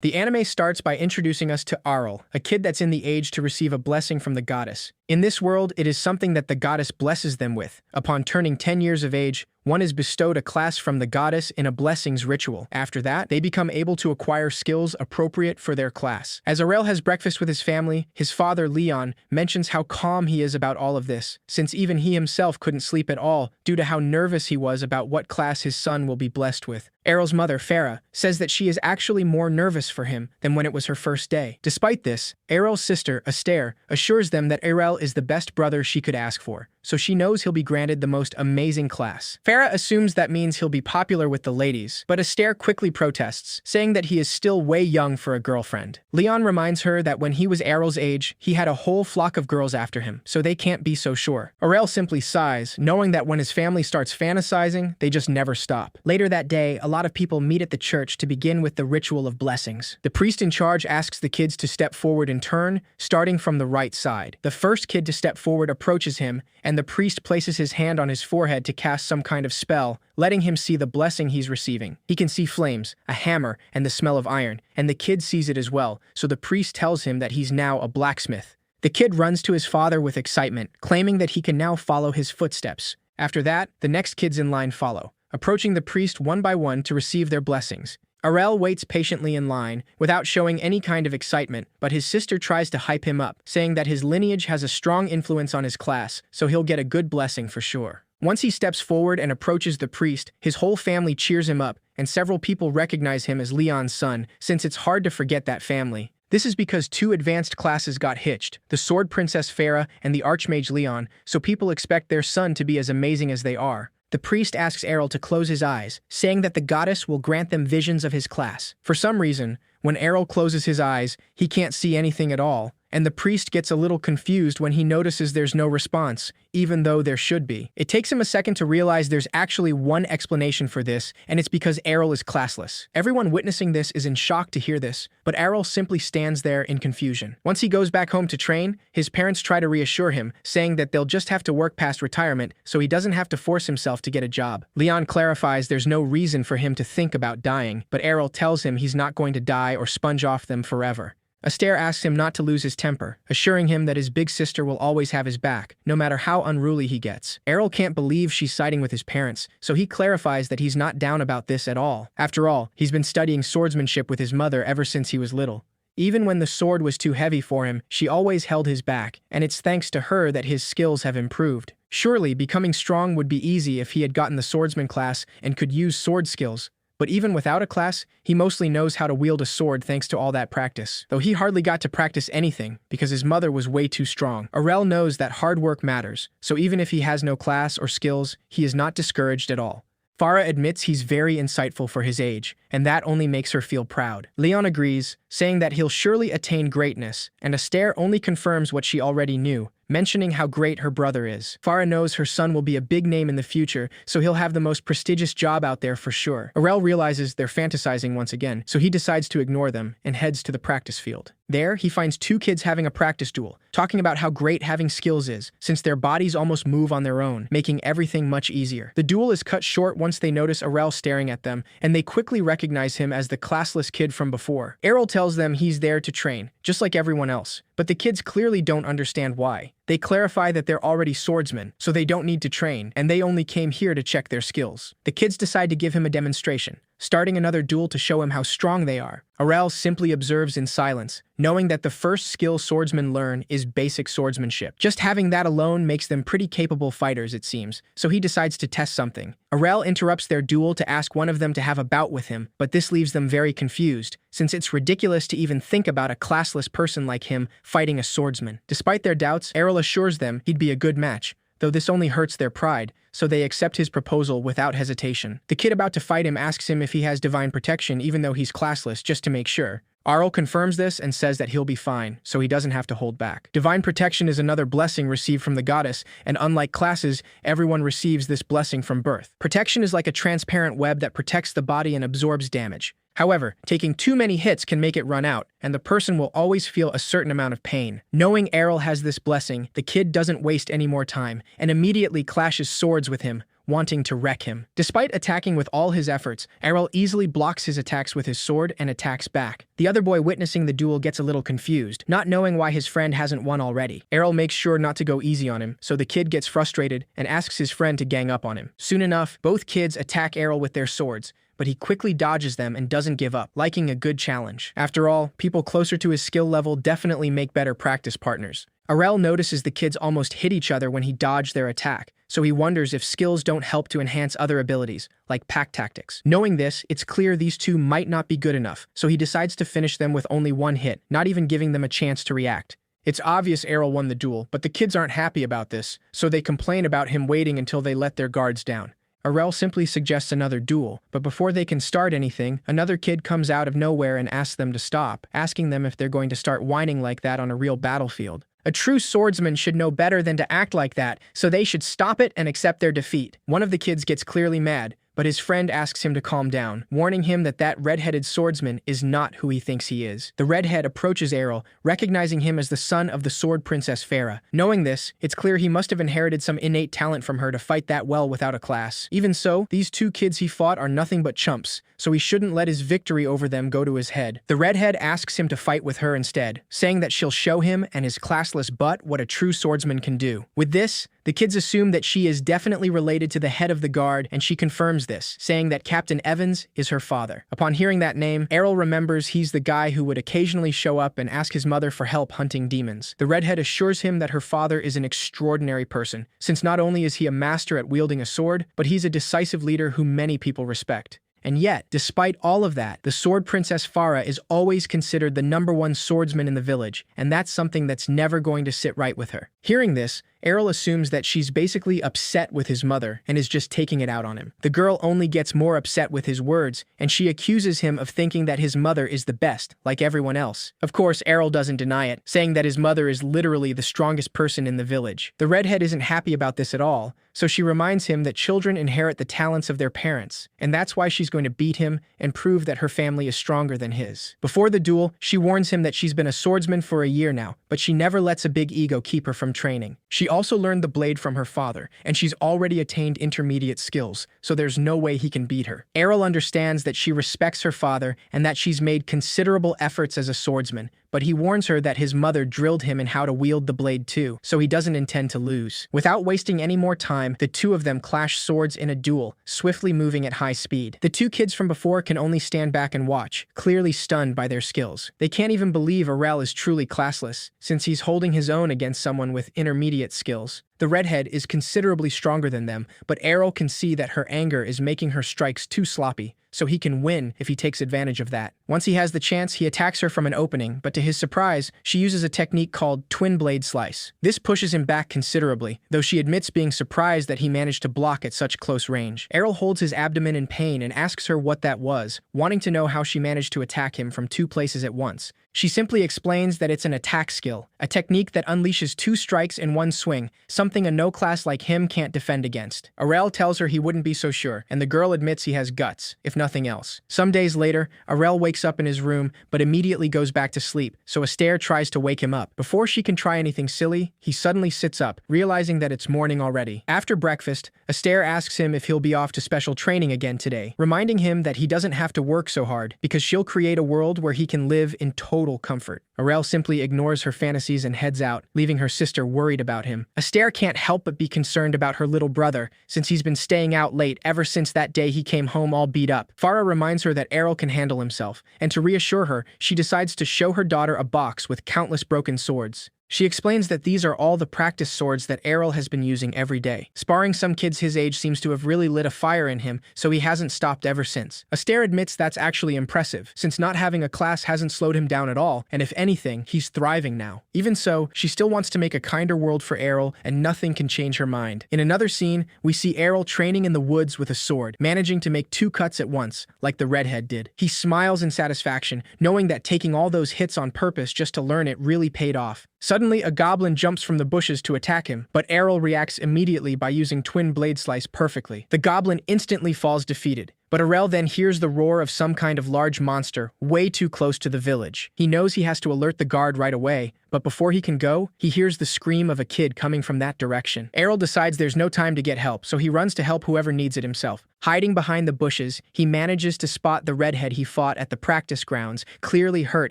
The anime starts by introducing us to Aryll, a kid that's in the age to receive a blessing from the goddess. In this world, it is something that the goddess blesses them with. Upon turning 10 years of age, one is bestowed a class from the goddess in a blessings ritual. After that, they become able to acquire skills appropriate for their class. As Aryll has breakfast with his family, his father, Leon, mentions how calm he is about all of this, since even he himself couldn't sleep at all due to how nervous he was about what class his son will be blessed with. Aryll's mother, Farah, says that she is actually more nervous for him than when it was her first day. Despite this, Aryll's sister, Astaire, assures them that Aryll is the best brother she could ask for, so she knows he'll be granted the most amazing class. Farah assumes that means he'll be popular with the ladies, but Astaire quickly protests, saying that he is still way young for a girlfriend. Leon reminds her that when he was Aryll's age, he had a whole flock of girls after him, so they can't be so sure. Aryll simply sighs, knowing that when his family starts fantasizing, they just never stop. Later that day, a lot of people meet at the church to begin with the ritual of blessings. The priest in charge asks the kids to step forward in turn, starting from the right side. The first kid to step forward approaches him, and the priest places his hand on his forehead to cast some kind of spell, letting him see the blessing he's receiving. He can see flames, a hammer, and the smell of iron, and the kid sees it as well, so the priest tells him that he's now a blacksmith. The kid runs to his father with excitement, claiming that he can now follow his footsteps. After that, the next kids in line follow, approaching the priest one by one to receive their blessings. Aryll waits patiently in line, without showing any kind of excitement, but his sister tries to hype him up, saying that his lineage has a strong influence on his class, so he'll get a good blessing for sure. Once he steps forward and approaches the priest, his whole family cheers him up, and several people recognize him as Leon's son, since it's hard to forget that family. This is because two advanced classes got hitched, the Sword Princess Farah and the Archmage Leon, so people expect their son to be as amazing as they are. The priest asks Aryll to close his eyes, saying that the goddess will grant them visions of his class. For some reason, when Aryll closes his eyes, he can't see anything at all, and the priest gets a little confused when he notices there's no response, even though there should be. It takes him a second to realize there's actually one explanation for this, and it's because Aryll is classless. Everyone witnessing this is in shock to hear this, but Aryll simply stands there in confusion. Once he goes back home to train, his parents try to reassure him, saying that they'll just have to work past retirement so he doesn't have to force himself to get a job. Leon clarifies there's no reason for him to think about dying, but Aryll tells him he's not going to die or sponge off them forever. Astaire asks him not to lose his temper, assuring him that his big sister will always have his back, no matter how unruly he gets. Aryll can't believe she's siding with his parents, so he clarifies that he's not down about this at all. After all, he's been studying swordsmanship with his mother ever since he was little. Even when the sword was too heavy for him, she always held his back, and it's thanks to her that his skills have improved. Surely, becoming strong would be easy if he had gotten the swordsman class and could use sword skills. But even without a class, he mostly knows how to wield a sword thanks to all that practice. Though he hardly got to practice anything, because his mother was way too strong. Aryll knows that hard work matters, so even if he has no class or skills, he is not discouraged at all. Farah admits he's very insightful for his age, and that only makes her feel proud. Leon agrees, saying that he'll surely attain greatness, and Astaire only confirms what she already knew, mentioning how great her brother is. Farah knows her son will be a big name in the future, so he'll have the most prestigious job out there for sure. Aryll realizes they're fantasizing once again, so he decides to ignore them and heads to the practice field. There, he finds two kids having a practice duel, talking about how great having skills is, since their bodies almost move on their own, making everything much easier. The duel is cut short once they notice Aryll staring at them, and they quickly recognize him as the classless kid from before. Aryll tells them he's there to train, just like everyone else, but the kids clearly don't understand why. They clarify that they're already swordsmen, so they don't need to train, and they only came here to check their skills. The kids decide to give him a demonstration, starting another duel to show him how strong they are. Aryll simply observes in silence, knowing that the first skill swordsmen learn is basic swordsmanship. Just having that alone makes them pretty capable fighters, it seems, so he decides to test something. Aryll interrupts their duel to ask one of them to have a bout with him, but this leaves them very confused, since it's ridiculous to even think about a classless person like him fighting a swordsman. Despite their doubts, Aryll assures them he'd be a good match, though this only hurts their pride, so they accept his proposal without hesitation. The kid about to fight him asks him if he has divine protection even though he's classless, just to make sure. Aryll confirms this and says that he'll be fine, so he doesn't have to hold back. Divine protection is another blessing received from the goddess, and unlike classes, everyone receives this blessing from birth. Protection is like a transparent web that protects the body and absorbs damage. However, taking too many hits can make it run out, and the person will always feel a certain amount of pain. Knowing Aryll has this blessing, the kid doesn't waste any more time, and immediately clashes swords with him, wanting to wreck him. Despite attacking with all his efforts, Errol easily blocks his attacks with his sword and attacks back. The other boy witnessing the duel gets a little confused, not knowing why his friend hasn't won already. Errol makes sure not to go easy on him, so the kid gets frustrated and asks his friend to gang up on him. Soon enough, both kids attack Errol with their swords, but he quickly dodges them and doesn't give up, liking a good challenge. After all, people closer to his skill level definitely make better practice partners. Errol notices the kids almost hit each other when he dodged their attack, so he wonders if skills don't help to enhance other abilities, like pack tactics. Knowing this, it's clear these two might not be good enough, so he decides to finish them with only one hit, not even giving them a chance to react. It's obvious Errol won the duel, but the kids aren't happy about this, so they complain about him waiting until they let their guards down. Errol simply suggests another duel, but before they can start anything, another kid comes out of nowhere and asks them to stop, asking them if they're going to start whining like that on a real battlefield. A true swordsman should know better than to act like that, so they should stop it and accept their defeat. One of the kids gets clearly mad, but his friend asks him to calm down, warning him that that red-headed swordsman is not who he thinks he is. The redhead approaches Errol, recognizing him as the son of the sword princess Farah. Knowing this, it's clear he must have inherited some innate talent from her to fight that well without a class. Even so, these two kids he fought are nothing but chumps, so he shouldn't let his victory over them go to his head. The redhead asks him to fight with her instead, saying that she'll show him and his classless butt what a true swordsman can do. With this, the kids assume that she is definitely related to the head of the guard, and she confirms this, saying that Captain Evans is her father. Upon hearing that name, Errol remembers he's the guy who would occasionally show up and ask his mother for help hunting demons. The redhead assures him that her father is an extraordinary person, since not only is he a master at wielding a sword, but he's a decisive leader who many people respect. And yet, despite all of that, the sword princess Farah is always considered the #1 swordsman in the village, and that's something that's never going to sit right with her. Hearing this, Errol assumes that she's basically upset with his mother and is just taking it out on him. The girl only gets more upset with his words, and she accuses him of thinking that his mother is the best, like everyone else. Of course, Errol doesn't deny it, saying that his mother is literally the strongest person in the village. The redhead isn't happy about this at all, so she reminds him that children inherit the talents of their parents, and that's why she's going to beat him and prove that her family is stronger than his. Before the duel, she warns him that she's been a swordsman for a year now, but she never lets a big ego keep her from training. She also learned the blade from her father, and she's already attained intermediate skills, so there's no way he can beat her. Errol understands that she respects her father and that she's made considerable efforts as a swordsman, but he warns her that his mother drilled him in how to wield the blade too, so he doesn't intend to lose. Without wasting any more time, the two of them clash swords in a duel, swiftly moving at high speed. The two kids from before can only stand back and watch, clearly stunned by their skills. They can't even believe Errol is truly classless, since he's holding his own against someone with intermediate skills. The redhead is considerably stronger than them, but Errol can see that her anger is making her strikes too sloppy, so he can win if he takes advantage of that. Once he has the chance, he attacks her from an opening, but to his surprise, she uses a technique called twin blade slice. This pushes him back considerably, though she admits being surprised that he managed to block at such close range. Errol holds his abdomen in pain and asks her what that was, wanting to know how she managed to attack him from two places at once. She simply explains that it's an attack skill, a technique that unleashes 2 strikes in one swing, something a no-class like him can't defend against. Errol tells her he wouldn't be so sure, and the girl admits he has guts, if nothing else. Some days later, Errol wakes up in his room, but immediately goes back to sleep, so Astaire tries to wake him up. Before she can try anything silly, he suddenly sits up, realizing that it's morning already. After breakfast, Astaire asks him if he'll be off to special training again today, reminding him that he doesn't have to work so hard, because she'll create a world where he can live in total comfort. Errol simply ignores her fantasies and heads out, leaving her sister worried about him. Astaire can't help but be concerned about her little brother, since he's been staying out late ever since that day he came home all beat up. Farah reminds her that Errol can handle himself, and to reassure her, she decides to show her daughter a box with countless broken swords. She explains that these are all the practice swords that Errol has been using every day. Sparring some kids his age seems to have really lit a fire in him, so he hasn't stopped ever since. Astaire admits that's actually impressive, since not having a class hasn't slowed him down at all, and if anything, he's thriving now. Even so, she still wants to make a kinder world for Errol, and nothing can change her mind. In another scene, we see Errol training in the woods with a sword, managing to make 2 cuts at once, like the redhead did. He smiles in satisfaction, knowing that taking all those hits on purpose just to learn it really paid off. Suddenly, a goblin jumps from the bushes to attack him, but Errol reacts immediately by using Twin Blade Slice perfectly. The goblin instantly falls defeated, but Errol then hears the roar of some kind of large monster way too close to the village. He knows he has to alert the guard right away, but before he can go, he hears the scream of a kid coming from that direction. Errol decides there's no time to get help, so he runs to help whoever needs it himself. Hiding behind the bushes, he manages to spot the redhead he fought at the practice grounds, clearly hurt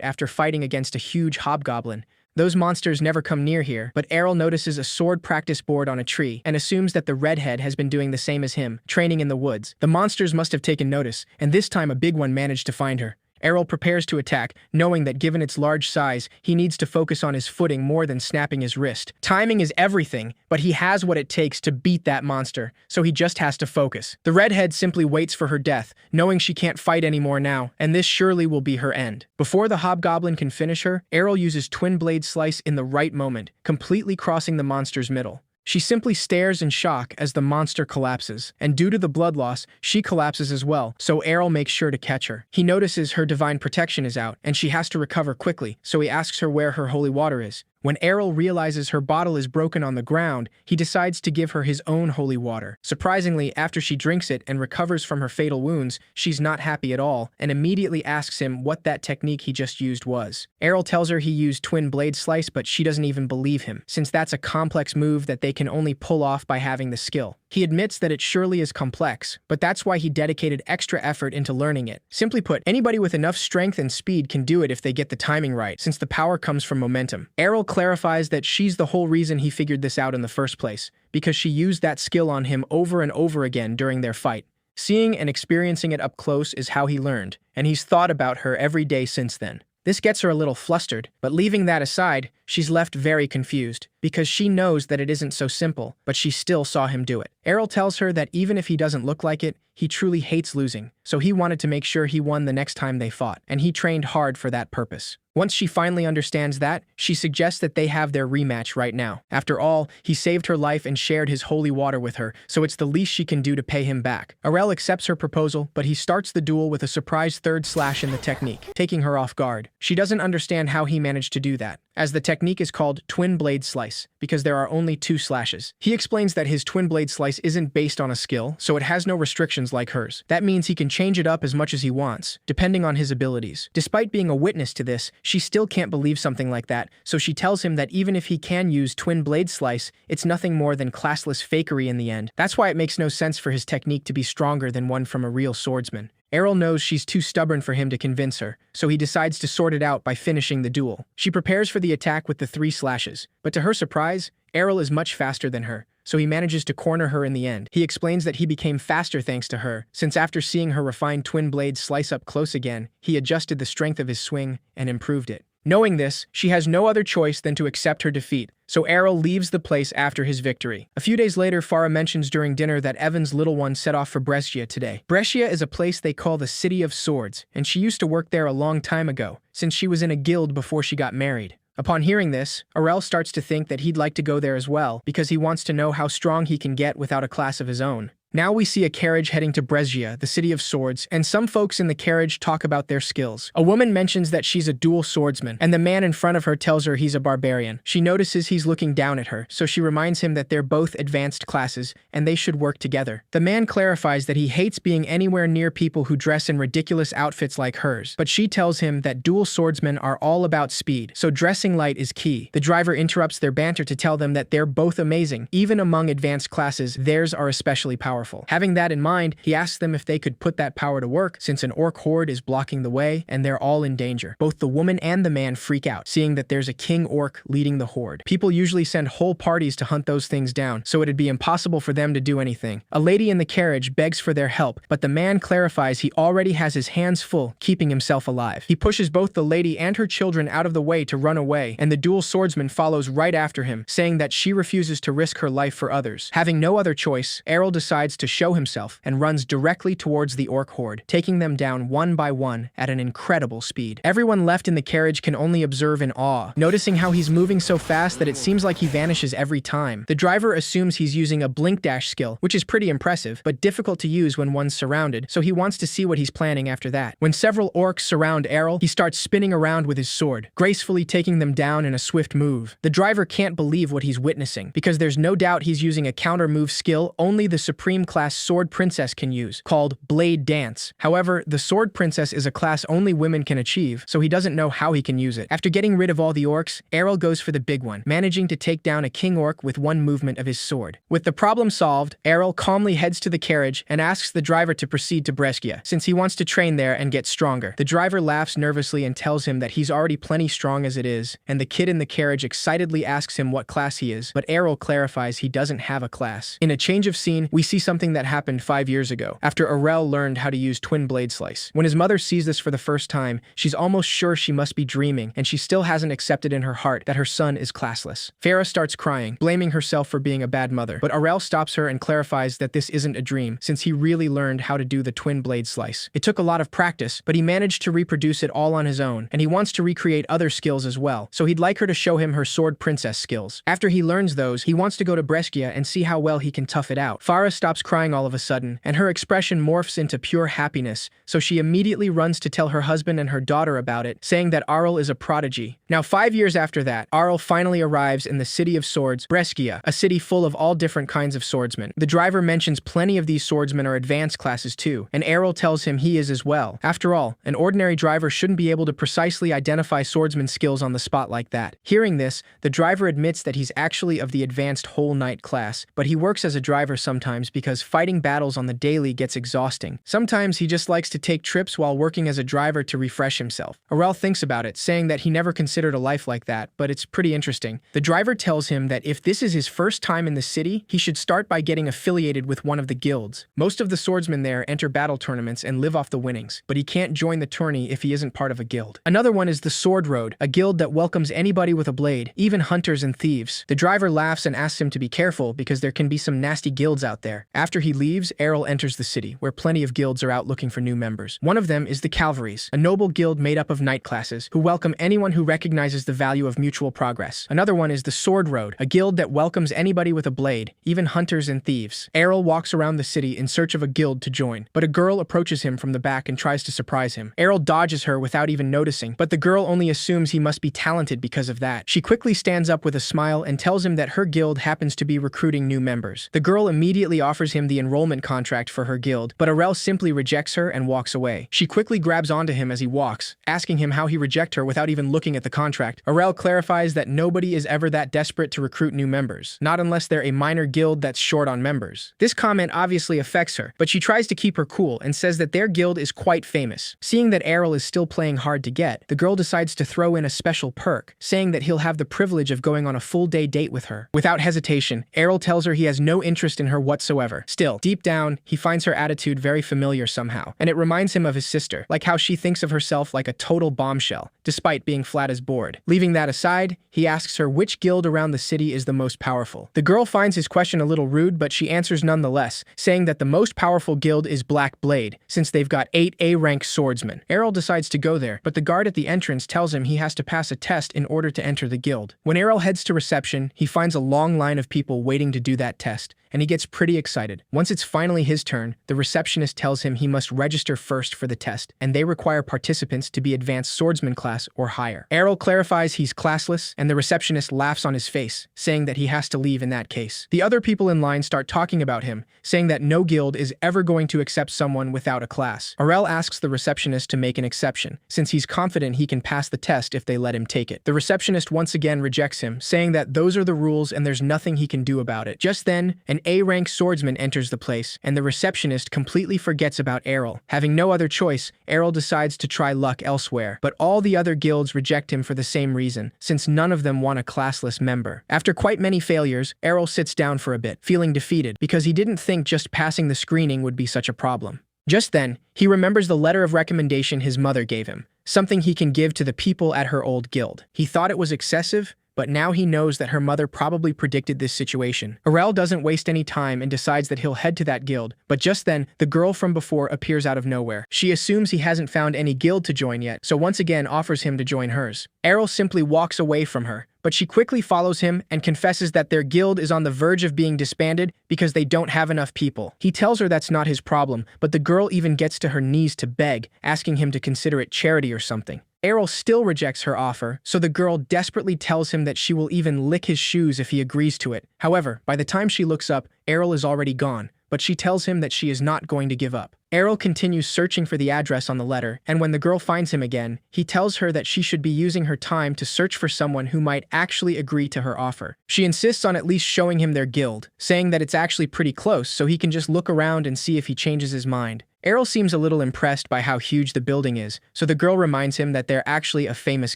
after fighting against a huge hobgoblin. Those monsters never come near here, but Errol notices a sword practice board on a tree and assumes that the redhead has been doing the same as him, training in the woods. The monsters must have taken notice, and this time a big one managed to find her. Errol prepares to attack, knowing that given its large size, he needs to focus on his footing more than snapping his wrist. Timing is everything, but he has what it takes to beat that monster, so he just has to focus. The redhead simply waits for her death, knowing she can't fight anymore now, and this surely will be her end. Before the hobgoblin can finish her, Errol uses Twin Blade Slice in the right moment, completely crossing the monster's middle. She simply stares in shock as the monster collapses, and due to the blood loss, she collapses as well, so Errol makes sure to catch her. He notices her divine protection is out, and she has to recover quickly, so he asks her where her holy water is. When Errol realizes her bottle is broken on the ground, he decides to give her his own holy water. Surprisingly, after she drinks it and recovers from her fatal wounds, she's not happy at all, and immediately asks him what that technique he just used was. Errol tells her he used Twin Blade Slice, but she doesn't even believe him, since that's a complex move that they can only pull off by having the skill. He admits that it surely is complex, but that's why he dedicated extra effort into learning it. Simply put, anybody with enough strength and speed can do it if they get the timing right, since the power comes from momentum. Errol clarifies that she's the whole reason he figured this out in the first place, because she used that skill on him over and over again during their fight. Seeing and experiencing it up close is how he learned, and he's thought about her every day since then. This gets her a little flustered, but leaving that aside, she's left very confused, because she knows that it isn't so simple, but she still saw him do it. Errol tells her that even if he doesn't look like it, he truly hates losing, so he wanted to make sure he won the next time they fought, and he trained hard for that purpose. Once she finally understands that, she suggests that they have their rematch right now. After all, he saved her life and shared his holy water with her, so it's the least she can do to pay him back. Errol accepts her proposal, but he starts the duel with a surprise third slash in the technique, taking her off guard. She doesn't understand how he managed to do that, as the technique is called Twin Blade Slice, because there are only 2 slashes. He explains that his Twin Blade Slice isn't based on a skill, so it has no restrictions like hers. That means he can change it up as much as he wants, depending on his abilities. Despite being a witness to this, she still can't believe something like that, so she tells him that even if he can use Twin Blade Slice, it's nothing more than classless fakery in the end. That's why it makes no sense for his technique to be stronger than one from a real swordsman. Errol knows she's too stubborn for him to convince her, so he decides to sort it out by finishing the duel. She prepares for the attack with the 3 slashes, but to her surprise, Errol is much faster than her, so he manages to corner her in the end. He explains that he became faster thanks to her, since after seeing her refined twin blade slice up close again, he adjusted the strength of his swing and improved it. Knowing this, she has no other choice than to accept her defeat, so Errol leaves the place after his victory. A few days later, Farah mentions during dinner that Evan's little one set off for Brescia today. Brescia is a place they call the City of Swords, and she used to work there a long time ago, since she was in a guild before she got married. Upon hearing this, Errol starts to think that he'd like to go there as well, because he wants to know how strong he can get without a class of his own. Now we see a carriage heading to Brescia, the City of Swords, and some folks in the carriage talk about their skills. A woman mentions that she's a dual swordsman, and the man in front of her tells her he's a barbarian. She notices he's looking down at her, so she reminds him that they're both advanced classes, and they should work together. The man clarifies that he hates being anywhere near people who dress in ridiculous outfits like hers, but she tells him that dual swordsmen are all about speed, so dressing light is key. The driver interrupts their banter to tell them that they're both amazing. Even among advanced classes, theirs are especially powerful. Having that in mind, he asks them if they could put that power to work, since an orc horde is blocking the way, and they're all in danger. Both the woman and the man freak out, seeing that there's a king orc leading the horde. People usually send whole parties to hunt those things down, so it'd be impossible for them to do anything. A lady in the carriage begs for their help, but the man clarifies he already has his hands full, keeping himself alive. He pushes both the lady and her children out of the way to run away, and the dual swordsman follows right after him, saying that she refuses to risk her life for others. Having no other choice, Errol decides decides to show himself and runs directly towards the orc horde, taking them down one by one at an incredible speed. Everyone left in the carriage can only observe in awe, noticing how he's moving so fast that it seems like he vanishes every time. The driver assumes he's using a blink dash skill, which is pretty impressive, but difficult to use when one's surrounded, so he wants to see what he's planning after that. When several orcs surround Errol, he starts spinning around with his sword, gracefully taking them down in a swift move. The driver can't believe what he's witnessing, because there's no doubt he's using a counter move skill only the Supreme Class Sword Princess can use, called Blade Dance. However, the Sword Princess is a class only women can achieve, so he doesn't know how he can use it. After getting rid of all the orcs, Errol goes for the big one, managing to take down a king orc with one movement of his sword. With the problem solved, Errol calmly heads to the carriage and asks the driver to proceed to Brescia, since he wants to train there and get stronger. The driver laughs nervously and tells him that he's already plenty strong as it is, and the kid in the carriage excitedly asks him what class he is, but Errol clarifies he doesn't have a class. In a change of scene, we see something that happened 5 years ago, after Errol learned how to use Twin Blade Slice. When his mother sees this for the first time, she's almost sure she must be dreaming, and she still hasn't accepted in her heart that her son is classless. Farah starts crying, blaming herself for being a bad mother, but Errol stops her and clarifies that this isn't a dream, since he really learned how to do the Twin Blade Slice. It took a lot of practice, but he managed to reproduce it all on his own, and he wants to recreate other skills as well, so he'd like her to show him her Sword Princess skills. After he learns those, he wants to go to Brescia and see how well he can tough it out. Farah stops crying all of a sudden, and her expression morphs into pure happiness, so she immediately runs to tell her husband and her daughter about it, saying that Arl is a prodigy. Now 5 years after that, Arl finally arrives in the City of Swords, Brescia, a city full of all different kinds of swordsmen. The driver mentions plenty of these swordsmen are advanced classes too, and Errol tells him he is as well. After all, an ordinary driver shouldn't be able to precisely identify swordsman skills on the spot like that. Hearing this, the driver admits that he's actually of the advanced whole knight class, but he works as a driver sometimes because fighting battles on the daily gets exhausting. Sometimes he just likes to take trips while working as a driver to refresh himself. Errol thinks about it, saying that he never considered a life like that, but it's pretty interesting. The driver tells him that if this is his first time in the city, he should start by getting affiliated with one of the guilds. Most of the swordsmen there enter battle tournaments and live off the winnings, but he can't join the tourney if he isn't part of a guild. Another one is the Sword Road, a guild that welcomes anybody with a blade, even hunters and thieves. The driver laughs and asks him to be careful because there can be some nasty guilds out there. After he leaves, Errol enters the city, where plenty of guilds are out looking for new members. One of them is the Cavalries, a noble guild made up of knight classes, who welcome anyone who recognizes the value of mutual progress. Another one is the Sword Road, a guild that welcomes anybody with a blade, even hunters and thieves. Errol walks around the city in search of a guild to join, but a girl approaches him from the back and tries to surprise him. Errol dodges her without even noticing, but the girl only assumes he must be talented because of that. She quickly stands up with a smile and tells him that her guild happens to be recruiting new members. The girl immediately offers him the enrollment contract for her guild, but Errol simply rejects her and walks away. She quickly grabs onto him as he walks, asking him how he rejects her without even looking at the contract. Errol clarifies that nobody is ever that desperate to recruit new members, not unless they're a minor guild that's short on members. This comment obviously affects her, but she tries to keep her cool and says that their guild is quite famous. Seeing that Errol is still playing hard to get, the girl decides to throw in a special perk, saying that he'll have the privilege of going on a full-day date with her. Without hesitation, Errol tells her he has no interest in her whatsoever. Still, deep down, he finds her attitude very familiar somehow, and it reminds him of his sister, like how she thinks of herself like a total bombshell, despite being flat as board. Leaving that aside, he asks her which guild around the city is the most powerful. The girl finds his question a little rude, but she answers nonetheless, saying that the most powerful guild is Black Blade, since they've got 8 A-rank swordsmen. Errol decides to go there, but the guard at the entrance tells him he has to pass a test in order to enter the guild. When Errol heads to reception, he finds a long line of people waiting to do that test, and he gets pretty excited. Once it's finally his turn, the receptionist tells him he must register first for the test, and they require participants to be advanced swordsman class or higher. Errol clarifies he's classless, and the receptionist laughs on his face, saying that he has to leave in that case. The other people in line start talking about him, saying that no guild is ever going to accept someone without a class. Errol asks the receptionist to make an exception, since he's confident he can pass the test if they let him take it. The receptionist once again rejects him, saying that those are the rules and there's nothing he can do about it. Just then, an A-rank swordsman enters the place, and the receptionist completely forgets about Errol. Having no other choice, Errol decides to try luck elsewhere, but all the other guilds reject him for the same reason, since none of them want a classless member. After quite many failures, Errol sits down for a bit, feeling defeated, because he didn't think just passing the screening would be such a problem. Just then, he remembers the letter of recommendation his mother gave him, something he can give to the people at her old guild. He thought it was excessive, but now he knows that her mother probably predicted this situation. Arel doesn't waste any time and decides that he'll head to that guild, but just then, the girl from before appears out of nowhere. She assumes he hasn't found any guild to join yet, so once again offers him to join hers. Arel simply walks away from her, but she quickly follows him and confesses that their guild is on the verge of being disbanded because they don't have enough people. He tells her that's not his problem, but the girl even gets to her knees to beg, asking him to consider it charity or something. Arel still rejects her offer, so the girl desperately tells him that she will even lick his shoes if he agrees to it. However, by the time she looks up, Arel is already gone, but she tells him that she is not going to give up. Arel continues searching for the address on the letter, and when the girl finds him again, he tells her that she should be using her time to search for someone who might actually agree to her offer. She insists on at least showing him their guild, saying that it's actually pretty close so he can just look around and see if he changes his mind. Arel seems a little impressed by how huge the building is, so the girl reminds him that they're actually a famous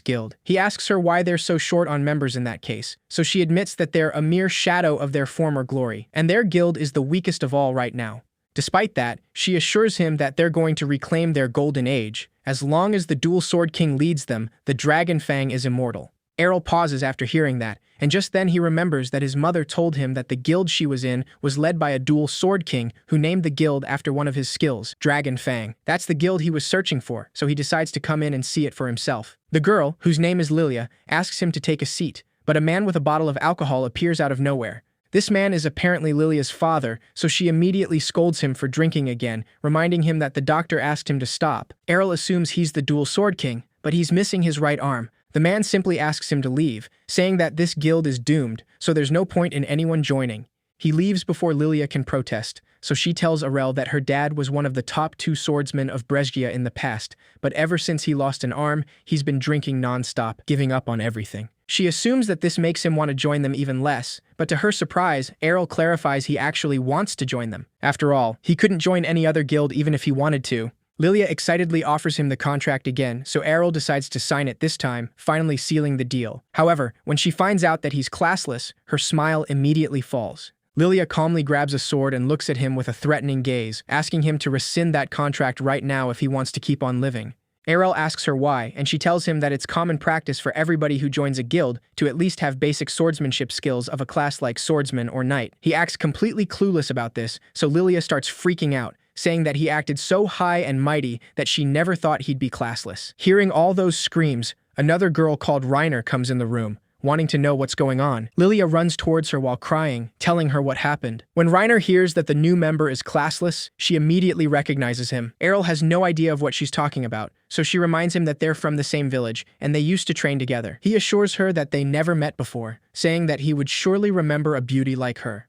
guild. He asks her why they're so short on members in that case, so she admits that they're a mere shadow of their former glory, and their guild is the weakest of all right now. Despite that, she assures him that they're going to reclaim their golden age. As long as the Dual Sword King leads them, the Dragon Fang is immortal. Arel pauses after hearing that, and just then he remembers that his mother told him that the guild she was in was led by a Dual Sword King who named the guild after one of his skills, Dragon Fang. That's the guild he was searching for, so he decides to come in and see it for himself. The girl, whose name is Lilia, asks him to take a seat, but a man with a bottle of alcohol appears out of nowhere. This man is apparently Lilia's father, so she immediately scolds him for drinking again, reminding him that the doctor asked him to stop. Arel assumes he's the Dual Sword King, but he's missing his right arm. The man simply asks him to leave, saying that this guild is doomed, so there's no point in anyone joining. He leaves before Lilia can protest, so she tells Arel that her dad was one of the top 2 swordsmen of Brezhia in the past, but ever since he lost an arm, he's been drinking non-stop, giving up on everything. She assumes that this makes him want to join them even less, but to her surprise, Arel clarifies he actually wants to join them. After all, he couldn't join any other guild even if he wanted to. Lilia excitedly offers him the contract again, so Arel decides to sign it this time, finally sealing the deal. However, when she finds out that he's classless, her smile immediately falls. Lilia calmly grabs a sword and looks at him with a threatening gaze, asking him to rescind that contract right now if he wants to keep on living. Arel asks her why, and she tells him that it's common practice for everybody who joins a guild to at least have basic swordsmanship skills of a class like swordsman or knight. He acts completely clueless about this, so Lilia starts freaking out, saying that he acted so high and mighty that she never thought he'd be classless. Hearing all those screams, another girl called Reiner comes in the room, wanting to know what's going on. Lilia runs towards her while crying, telling her what happened. When Reiner hears that the new member is classless, she immediately recognizes him. Arel has no idea of what she's talking about, so she reminds him that they're from the same village, and they used to train together. He assures her that they never met before, saying that he would surely remember a beauty like her.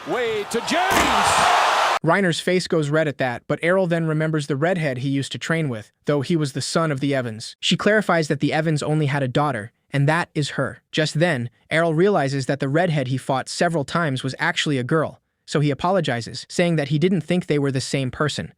Way to James! Reiner's face goes red at that, but Arel then remembers the redhead he used to train with, though he was the son of the Evans. She clarifies that the Evans only had a daughter, and that is her. Just then, Arel realizes that the redhead he fought several times was actually a girl, so he apologizes, saying that he didn't think they were the same person.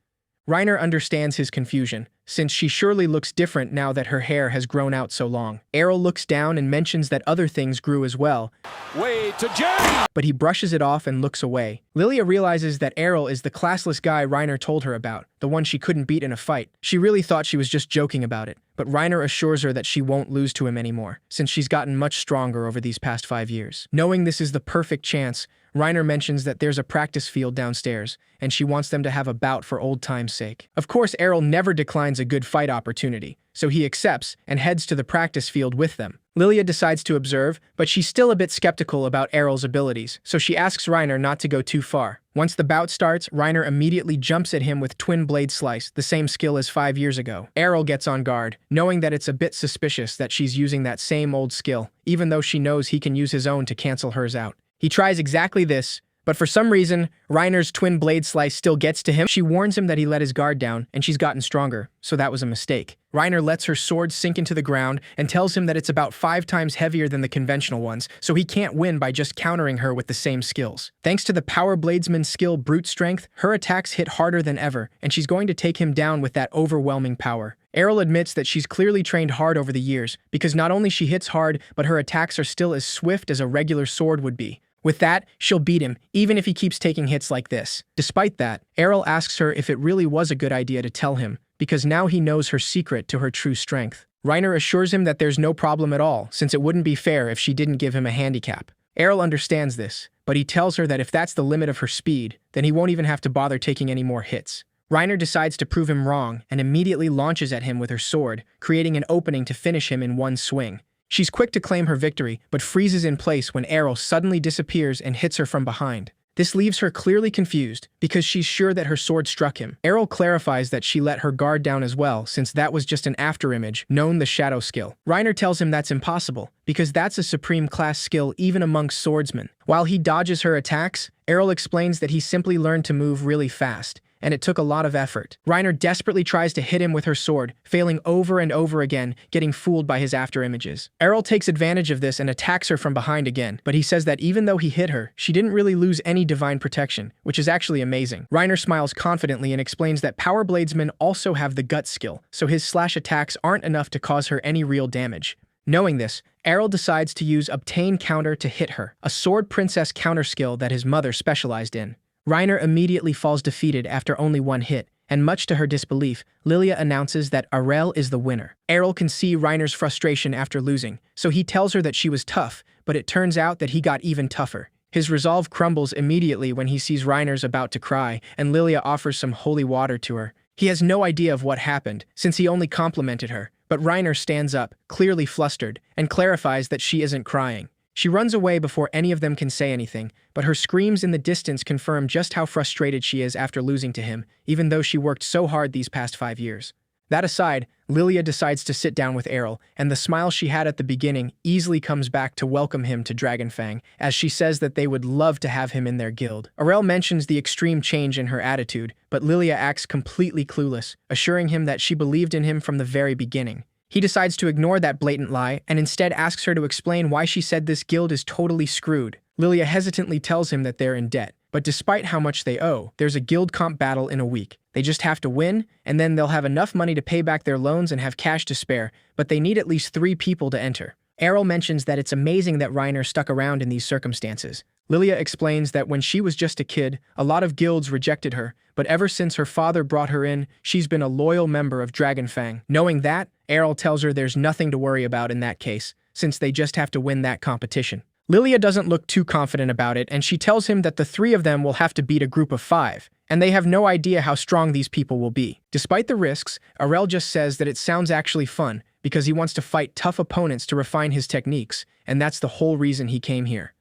Reiner understands his confusion, since she surely looks different now that her hair has grown out so long. Arel looks down and mentions that other things grew as well. Way to James! But he brushes it off and looks away. Lilia realizes that Arel is the classless guy Reiner told her about, the one she couldn't beat in a fight. She really thought she was just joking about it, but Reiner assures her that she won't lose to him anymore, since she's gotten much stronger over these past 5 years. Knowing this is the perfect chance, Reiner mentions that there's a practice field downstairs, and she wants them to have a bout for old time's sake. Of course, Arel never declines a good fight opportunity, so he accepts and heads to the practice field with them. Lilia decides to observe, but she's still a bit skeptical about Arel's abilities, so she asks Reiner not to go too far. Once the bout starts, Reiner immediately jumps at him with Twin Blade Slice, the same skill as 5 years ago. Arel gets on guard, knowing that it's a bit suspicious that she's using that same old skill, even though she knows he can use his own to cancel hers out. He tries exactly this, but for some reason, Reiner's Twin Blade Slice still gets to him. She warns him that he let his guard down, and she's gotten stronger, so that was a mistake. Reiner lets her sword sink into the ground and tells him that it's about 5 times heavier than the conventional ones, so he can't win by just countering her with the same skills. Thanks to the Power Bladesman's skill Brute Strength, her attacks hit harder than ever, and she's going to take him down with that overwhelming power. Arel admits that she's clearly trained hard over the years, because not only she hits hard, but her attacks are still as swift as a regular sword would be. With that, she'll beat him, even if he keeps taking hits like this. Despite that, Arel asks her if it really was a good idea to tell him, because now he knows her secret to her true strength. Reiner assures him that there's no problem at all, since it wouldn't be fair if she didn't give him a handicap. Errol understands this, but he tells her that if that's the limit of her speed, then he won't even have to bother taking any more hits. Reiner decides to prove him wrong and immediately launches at him with her sword, creating an opening to finish him in one swing. She's quick to claim her victory, but freezes in place when Errol suddenly disappears and hits her from behind. This leaves her clearly confused, because she's sure that her sword struck him. Errol clarifies that she let her guard down as well, since that was just an afterimage, known the shadow skill. Reiner tells him that's impossible, because that's a supreme class skill even amongst swordsmen. While he dodges her attacks, Errol explains that he simply learned to move really fast, and it took a lot of effort. Reiner desperately tries to hit him with her sword, failing over and over again, getting fooled by his afterimages. Errol takes advantage of this and attacks her from behind again, but he says that even though he hit her, she didn't really lose any divine protection, which is actually amazing. Reiner smiles confidently and explains that power bladesmen also have the gut skill, so his slash attacks aren't enough to cause her any real damage. Knowing this, Errol decides to use Obtain Counter to hit her, a sword princess counter skill that his mother specialized in. Reiner immediately falls defeated after only one hit, and much to her disbelief, Lilia announces that Arel is the winner. Errol can see Reiner's frustration after losing, so he tells her that she was tough, but it turns out that he got even tougher. His resolve crumbles immediately when he sees Reiner's about to cry, and Lilia offers some holy water to her. He has no idea of what happened, since he only complimented her, but Reiner stands up, clearly flustered, and clarifies that she isn't crying. She runs away before any of them can say anything, but her screams in the distance confirm just how frustrated she is after losing to him, even though she worked so hard these past 5 years. That aside, Lilia decides to sit down with Errol, and the smile she had at the beginning easily comes back to welcome him to Dragonfang, as she says that they would love to have him in their guild. Arel mentions the extreme change in her attitude, but Lilia acts completely clueless, assuring him that she believed in him from the very beginning. He decides to ignore that blatant lie and instead asks her to explain why she said this guild is totally screwed. Lilia hesitantly tells him that they're in debt, but despite how much they owe, there's a guild comp battle in a week. They just have to win, and then they'll have enough money to pay back their loans and have cash to spare, but they need at least 3 people to enter. Errol mentions that it's amazing that Reiner stuck around in these circumstances. Lilia explains that when she was just a kid, a lot of guilds rejected her, but ever since her father brought her in, she's been a loyal member of Dragonfang. Knowing that, Errol tells her there's nothing to worry about in that case, since they just have to win that competition. Lilia doesn't look too confident about it, and she tells him that the 3 of them will have to beat a group of 5, and they have no idea how strong these people will be. Despite the risks, Arel just says that it sounds actually fun, because he wants to fight tough opponents to refine his techniques, and that's the whole reason he came here.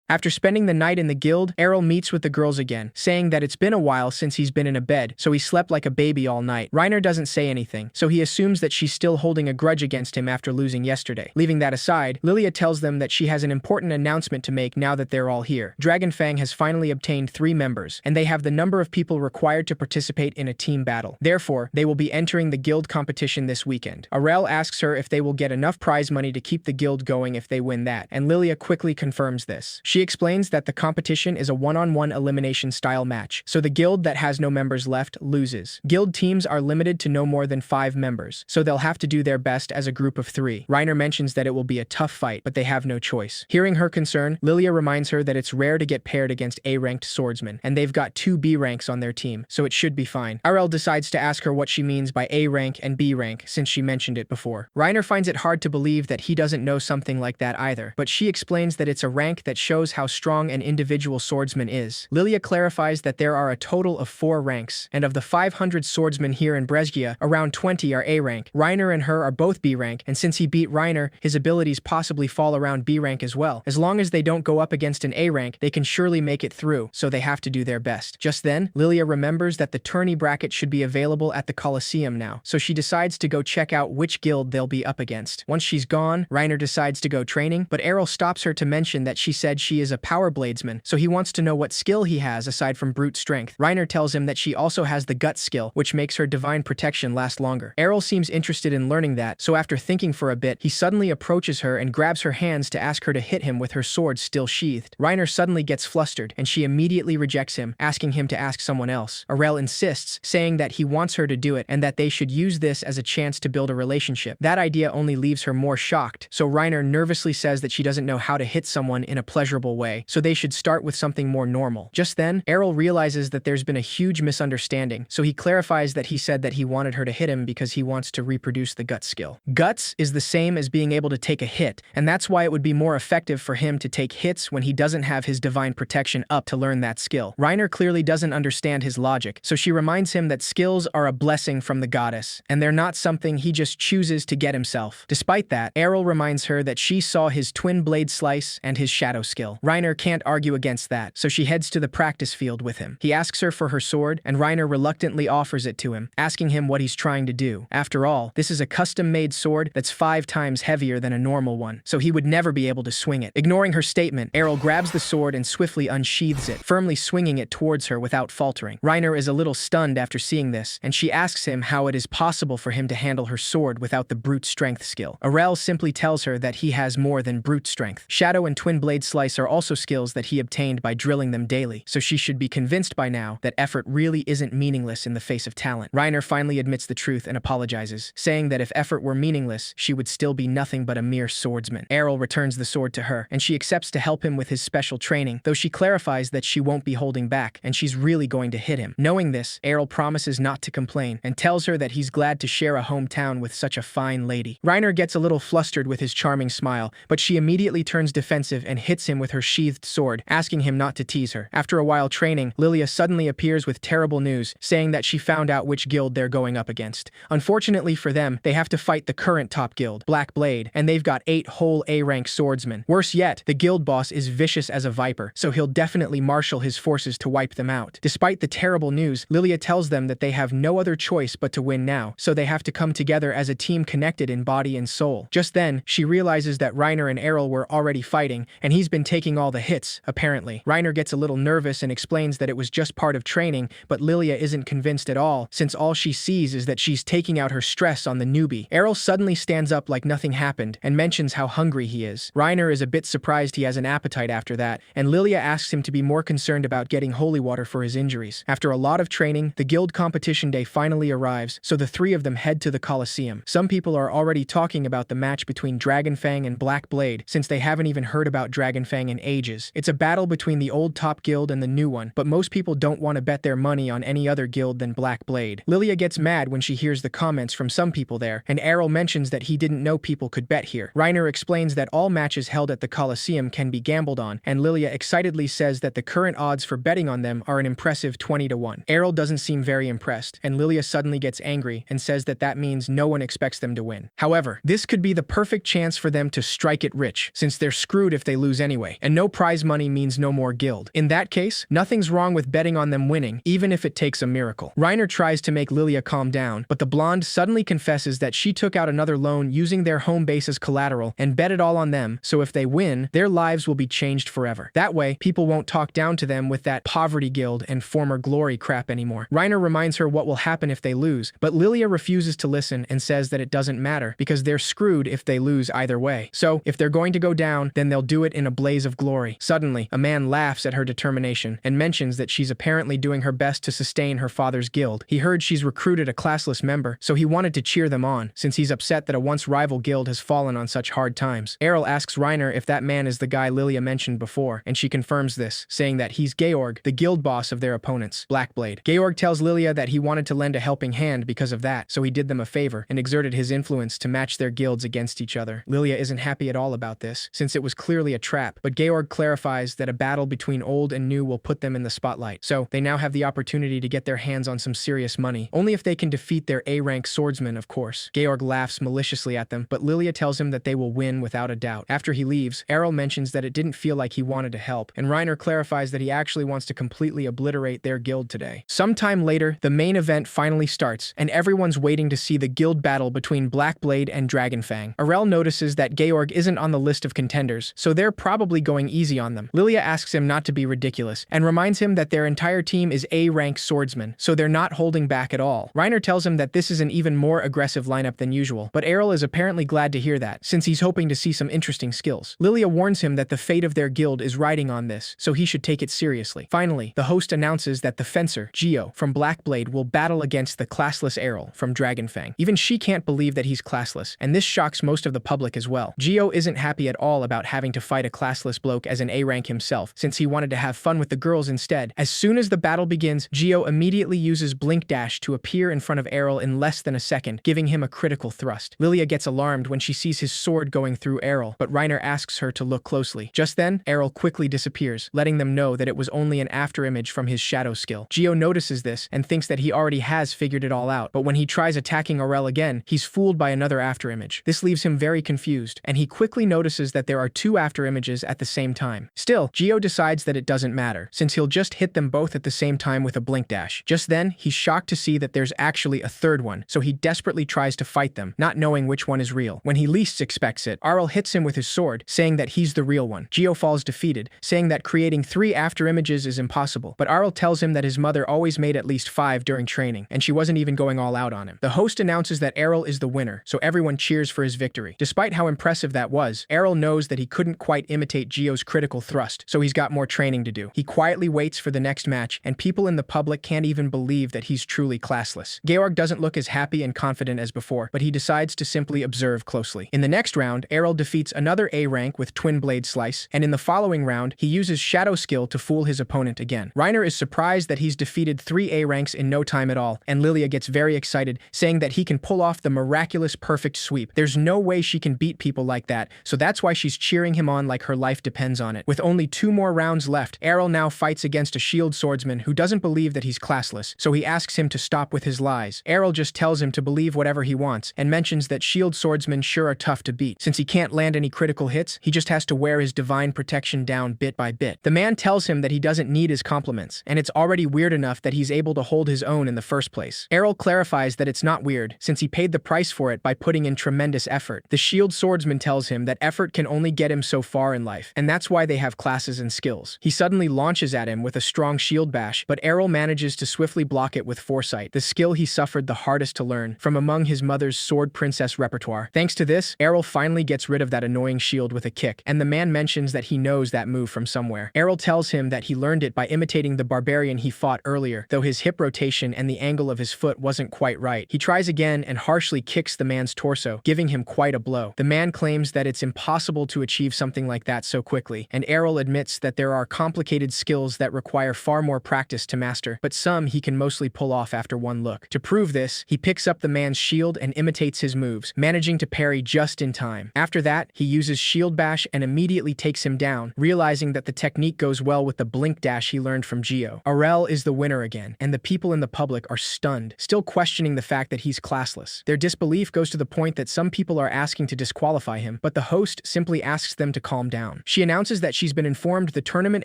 After spending the night in the guild, Errol meets with the girls again, saying that it's been a while since he's been in a bed, so he slept like a baby all night. Reiner doesn't say anything, so he assumes that she's still holding a grudge against him after losing yesterday. Leaving that aside, Lilia tells them that she has an important announcement to make now that they're all here. Dragonfang has finally obtained 3 members, and they have the number of people required to participate in a team battle. Therefore, they will be entering the guild competition this weekend. Arel asks her if they will get enough prize money to keep the guild going if they win that, and Lilia quickly confirms this. She explains that the competition is a one-on-one elimination style match, so the guild that has no members left loses. Guild teams are limited to no more than 5 members, so they'll have to do their best as a group of 3. Reiner mentions that it will be a tough fight, but they have no choice. Hearing her concern, Lilia reminds her that it's rare to get paired against A-ranked swordsmen, and they've got 2 B ranks on their team, so it should be fine. Arel decides to ask her what she means by A rank and B rank, since she mentioned it before. Reiner finds it hard to believe that he doesn't know something like that either, but she explains that it's a rank that shows how strong an individual swordsman is. Lilia clarifies that there are a total of 4 ranks, and of the 500 swordsmen here in Brescia, around 20 are A rank. Reiner and her are both B rank, and since he beat Reiner, his abilities possibly fall around B rank as well. As long as they don't go up against an A rank, they can surely make it through, so they have to do their best. Just then, Lilia remembers that the tourney bracket should be available at the Colosseum now, so she decides to go check out which guild they'll be up against. Once she's gone, Reiner decides to go training, but Errol stops her to mention that she said she is a power bladesman, so he wants to know what skill he has aside from brute strength. Reiner tells him that she also has the gut skill, which makes her divine protection last longer. Errol seems interested in learning that, so after thinking for a bit, he suddenly approaches her and grabs her hands to ask her to hit him with her sword still sheathed. Reiner suddenly gets flustered, and she immediately rejects him, asking him to ask someone else. Arel insists, saying that he wants her to do it and that they should use this as a chance to build a relationship. That idea only leaves her more shocked, so Reiner nervously says that she doesn't know how to hit someone in a pleasurable honorable way, so they should start with something more normal. Just then, Errol realizes that there's been a huge misunderstanding, so he clarifies that he said that he wanted her to hit him because he wants to reproduce the guts skill. Guts is the same as being able to take a hit, and that's why it would be more effective for him to take hits when he doesn't have his divine protection up to learn that skill. Reiner clearly doesn't understand his logic, so she reminds him that skills are a blessing from the goddess, and they're not something he just chooses to get himself. Despite that, Errol reminds her that she saw his twin blade slice and his shadow skill. Reiner can't argue against that, so she heads to the practice field with him. He asks her for her sword, and Reiner reluctantly offers it to him, asking him what he's trying to do. After all, this is a custom-made sword that's 5 times heavier than a normal one, so he would never be able to swing it. Ignoring her statement, Errol grabs the sword and swiftly unsheathes it, firmly swinging it towards her without faltering. Reiner is a little stunned after seeing this, and she asks him how it is possible for him to handle her sword without the brute strength skill. Errol simply tells her that he has more than brute strength. Shadow and twin blade slice are also skills that he obtained by drilling them daily, so she should be convinced by now that effort really isn't meaningless in the face of talent. Reiner finally admits the truth and apologizes, saying that if effort were meaningless, she would still be nothing but a mere swordsman. Errol returns the sword to her, and she accepts to help him with his special training, though she clarifies that she won't be holding back, and she's really going to hit him. Knowing this, Errol promises not to complain, and tells her that he's glad to share a hometown with such a fine lady. Reiner gets a little flustered with his charming smile, but she immediately turns defensive and hits him with her sheathed sword, asking him not to tease her. After a while training, Lilia suddenly appears with terrible news, saying that she found out which guild they're going up against. Unfortunately for them, they have to fight the current top guild, Black Blade, and they've got 8 whole A-rank swordsmen. Worse yet, the guild boss is vicious as a viper, so he'll definitely marshal his forces to wipe them out. Despite the terrible news, Lilia tells them that they have no other choice but to win now, so they have to come together as a team connected in body and soul. Just then, she realizes that Reiner and Errol were already fighting, and he's been taking all the hits, apparently. Reiner gets a little nervous and explains that it was just part of training, but Lilia isn't convinced at all, since all she sees is that she's taking out her stress on the newbie. Errol suddenly stands up like nothing happened, and mentions how hungry he is. Reiner is a bit surprised he has an appetite after that, and Lilia asks him to be more concerned about getting holy water for his injuries. After a lot of training, the guild competition day finally arrives, so the 3 of them head to the Colosseum. Some people are already talking about the match between Dragonfang and Black Blade, since they haven't even heard about Dragonfang in ages. It's a battle between the old top guild and the new one, but most people don't want to bet their money on any other guild than Black Blade. Lilia gets mad when she hears the comments from some people there, and Errol mentions that he didn't know people could bet here. Reiner explains that all matches held at the Colosseum can be gambled on, and Lilia excitedly says that the current odds for betting on them are an impressive 20-1. Errol doesn't seem very impressed, and Lilia suddenly gets angry and says that that means no one expects them to win. However, this could be the perfect chance for them to strike it rich, since they're screwed if they lose anyway, and no prize money means no more guild. In that case, nothing's wrong with betting on them winning, even if it takes a miracle. Reiner tries to make Lilia calm down, but the blonde suddenly confesses that she took out another loan using their home base as collateral and bet it all on them, so if they win, their lives will be changed forever. That way, people won't talk down to them with that poverty guild and former glory crap anymore. Reiner reminds her what will happen if they lose, but Lilia refuses to listen and says that it doesn't matter because they're screwed if they lose either way. So, if they're going to go down, then they'll do it in a blaze of glory. Suddenly, a man laughs at her determination and mentions that she's apparently doing her best to sustain her father's guild. He heard she's recruited a classless member, so he wanted to cheer them on, since he's upset that a once rival guild has fallen on such hard times. Errol asks Reiner if that man is the guy Lilia mentioned before, and she confirms this, saying that he's Georg, the guild boss of their opponents, Black Blade. Georg tells Lilia that he wanted to lend a helping hand because of that, so he did them a favor and exerted his influence to match their guilds against each other. Lilia isn't happy at all about this, since it was clearly a trap, but Georg clarifies that a battle between old and new will put them in the spotlight, so they now have the opportunity to get their hands on some serious money, only if they can defeat their A-rank swordsmen, of course. Georg laughs maliciously at them, but Lilia tells him that they will win without a doubt. After he leaves, Errol mentions that it didn't feel like he wanted to help, and Reiner clarifies that he actually wants to completely obliterate their guild today. Sometime later, the main event finally starts, and everyone's waiting to see the guild battle between Black Blade and Dragonfang. Errol notices that Georg isn't on the list of contenders, so they're probably going easy on them. Lilia asks him not to be ridiculous, and reminds him that their entire team is A-rank swordsmen, so they're not holding back at all. Reiner tells him that this is an even more aggressive lineup than usual, but Errol is apparently glad to hear that, since he's hoping to see some interesting skills. Lilia warns him that the fate of their guild is riding on this, so he should take it seriously. Finally, the host announces that the fencer, Geo, from Black Blade will battle against the classless Errol from Dragonfang. Even she can't believe that he's classless, and this shocks most of the public as well. Geo isn't happy at all about having to fight a classless ridiculous bloke as an A rank himself, since he wanted to have fun with the girls instead. As soon as the battle begins, Gio immediately uses Blink Dash to appear in front of Errol in less than a second, giving him a critical thrust. Lilia gets alarmed when she sees his sword going through Errol, but Reiner asks her to look closely. Just then, Errol quickly disappears, letting them know that it was only an afterimage from his shadow skill. Gio notices this and thinks that he already has figured it all out, but when he tries attacking Aurel again, he's fooled by another afterimage. This leaves him very confused, and he quickly notices that there are two afterimages at the same time. Still, Gio decides that it doesn't matter, since he'll just hit them both at the same time with a Blink Dash. Just then, he's shocked to see that there's actually a third one, so he desperately tries to fight them, not knowing which one is real. When he least expects it, Aurel hits him with his sword, saying that he's the real one. Gio falls defeated, saying that creating 3 afterimages is impossible, but Aurel tells him that his mother always made at least 5 during training, and she wasn't even going all out on him. The host announces that Errol is the winner, so everyone cheers for his victory. Despite how impressive that was, Errol knows that he couldn't quite imitate Gio's critical thrust, so he's got more training to do. He quietly waits for the next match, and people in the public can't even believe that he's truly classless. Georg doesn't look as happy and confident as before, but he decides to simply observe closely. In the next round, Errol defeats another A rank with Twin Blade Slice, and in the following round, he uses Shadow Skill to fool his opponent again. Reiner is surprised that he's defeated 3 A ranks in no time at all, and Lilia gets very excited, saying that he can pull off the miraculous perfect sweep. There's no way she can beat people like that, so that's why she's cheering him on like her life depends on it. With only 2 more rounds left, Errol now fights against a shield swordsman who doesn't believe that he's classless, so he asks him to stop with his lies. Errol just tells him to believe whatever he wants, and mentions that shield swordsmen sure are tough to beat. Since he can't land any critical hits, he just has to wear his divine protection down bit by bit. The man tells him that he doesn't need his compliments, and it's already weird enough that he's able to hold his own in the first place. Errol clarifies that it's not weird, since he paid the price for it by putting in tremendous effort. The shield swordsman tells him that effort can only get him so far in life, and that's why they have classes and skills. He suddenly launches at him with a strong shield bash, but Errol manages to swiftly block it with foresight, the skill he suffered the hardest to learn from among his mother's sword princess repertoire. Thanks to this, Errol finally gets rid of that annoying shield with a kick, and the man mentions that he knows that move from somewhere. Errol tells him that he learned it by imitating the barbarian he fought earlier, though his hip rotation and the angle of his foot wasn't quite right. He tries again and harshly kicks the man's torso, giving him quite a blow. The man claims that it's impossible to achieve something like that so quickly, and Errol admits that there are complicated skills that require far more practice to master, but some he can mostly pull off after one look. To prove this, he picks up the man's shield and imitates his moves, managing to parry just in time. After that, he uses shield bash and immediately takes him down, realizing that the technique goes well with the blink dash he learned from Gio. Aurel is the winner again, and the people in the public are stunned, still questioning the fact that he's classless. Their disbelief goes to the point that some people are asking to disqualify him, but the host simply asks them to calm down. She announces that she's been informed the tournament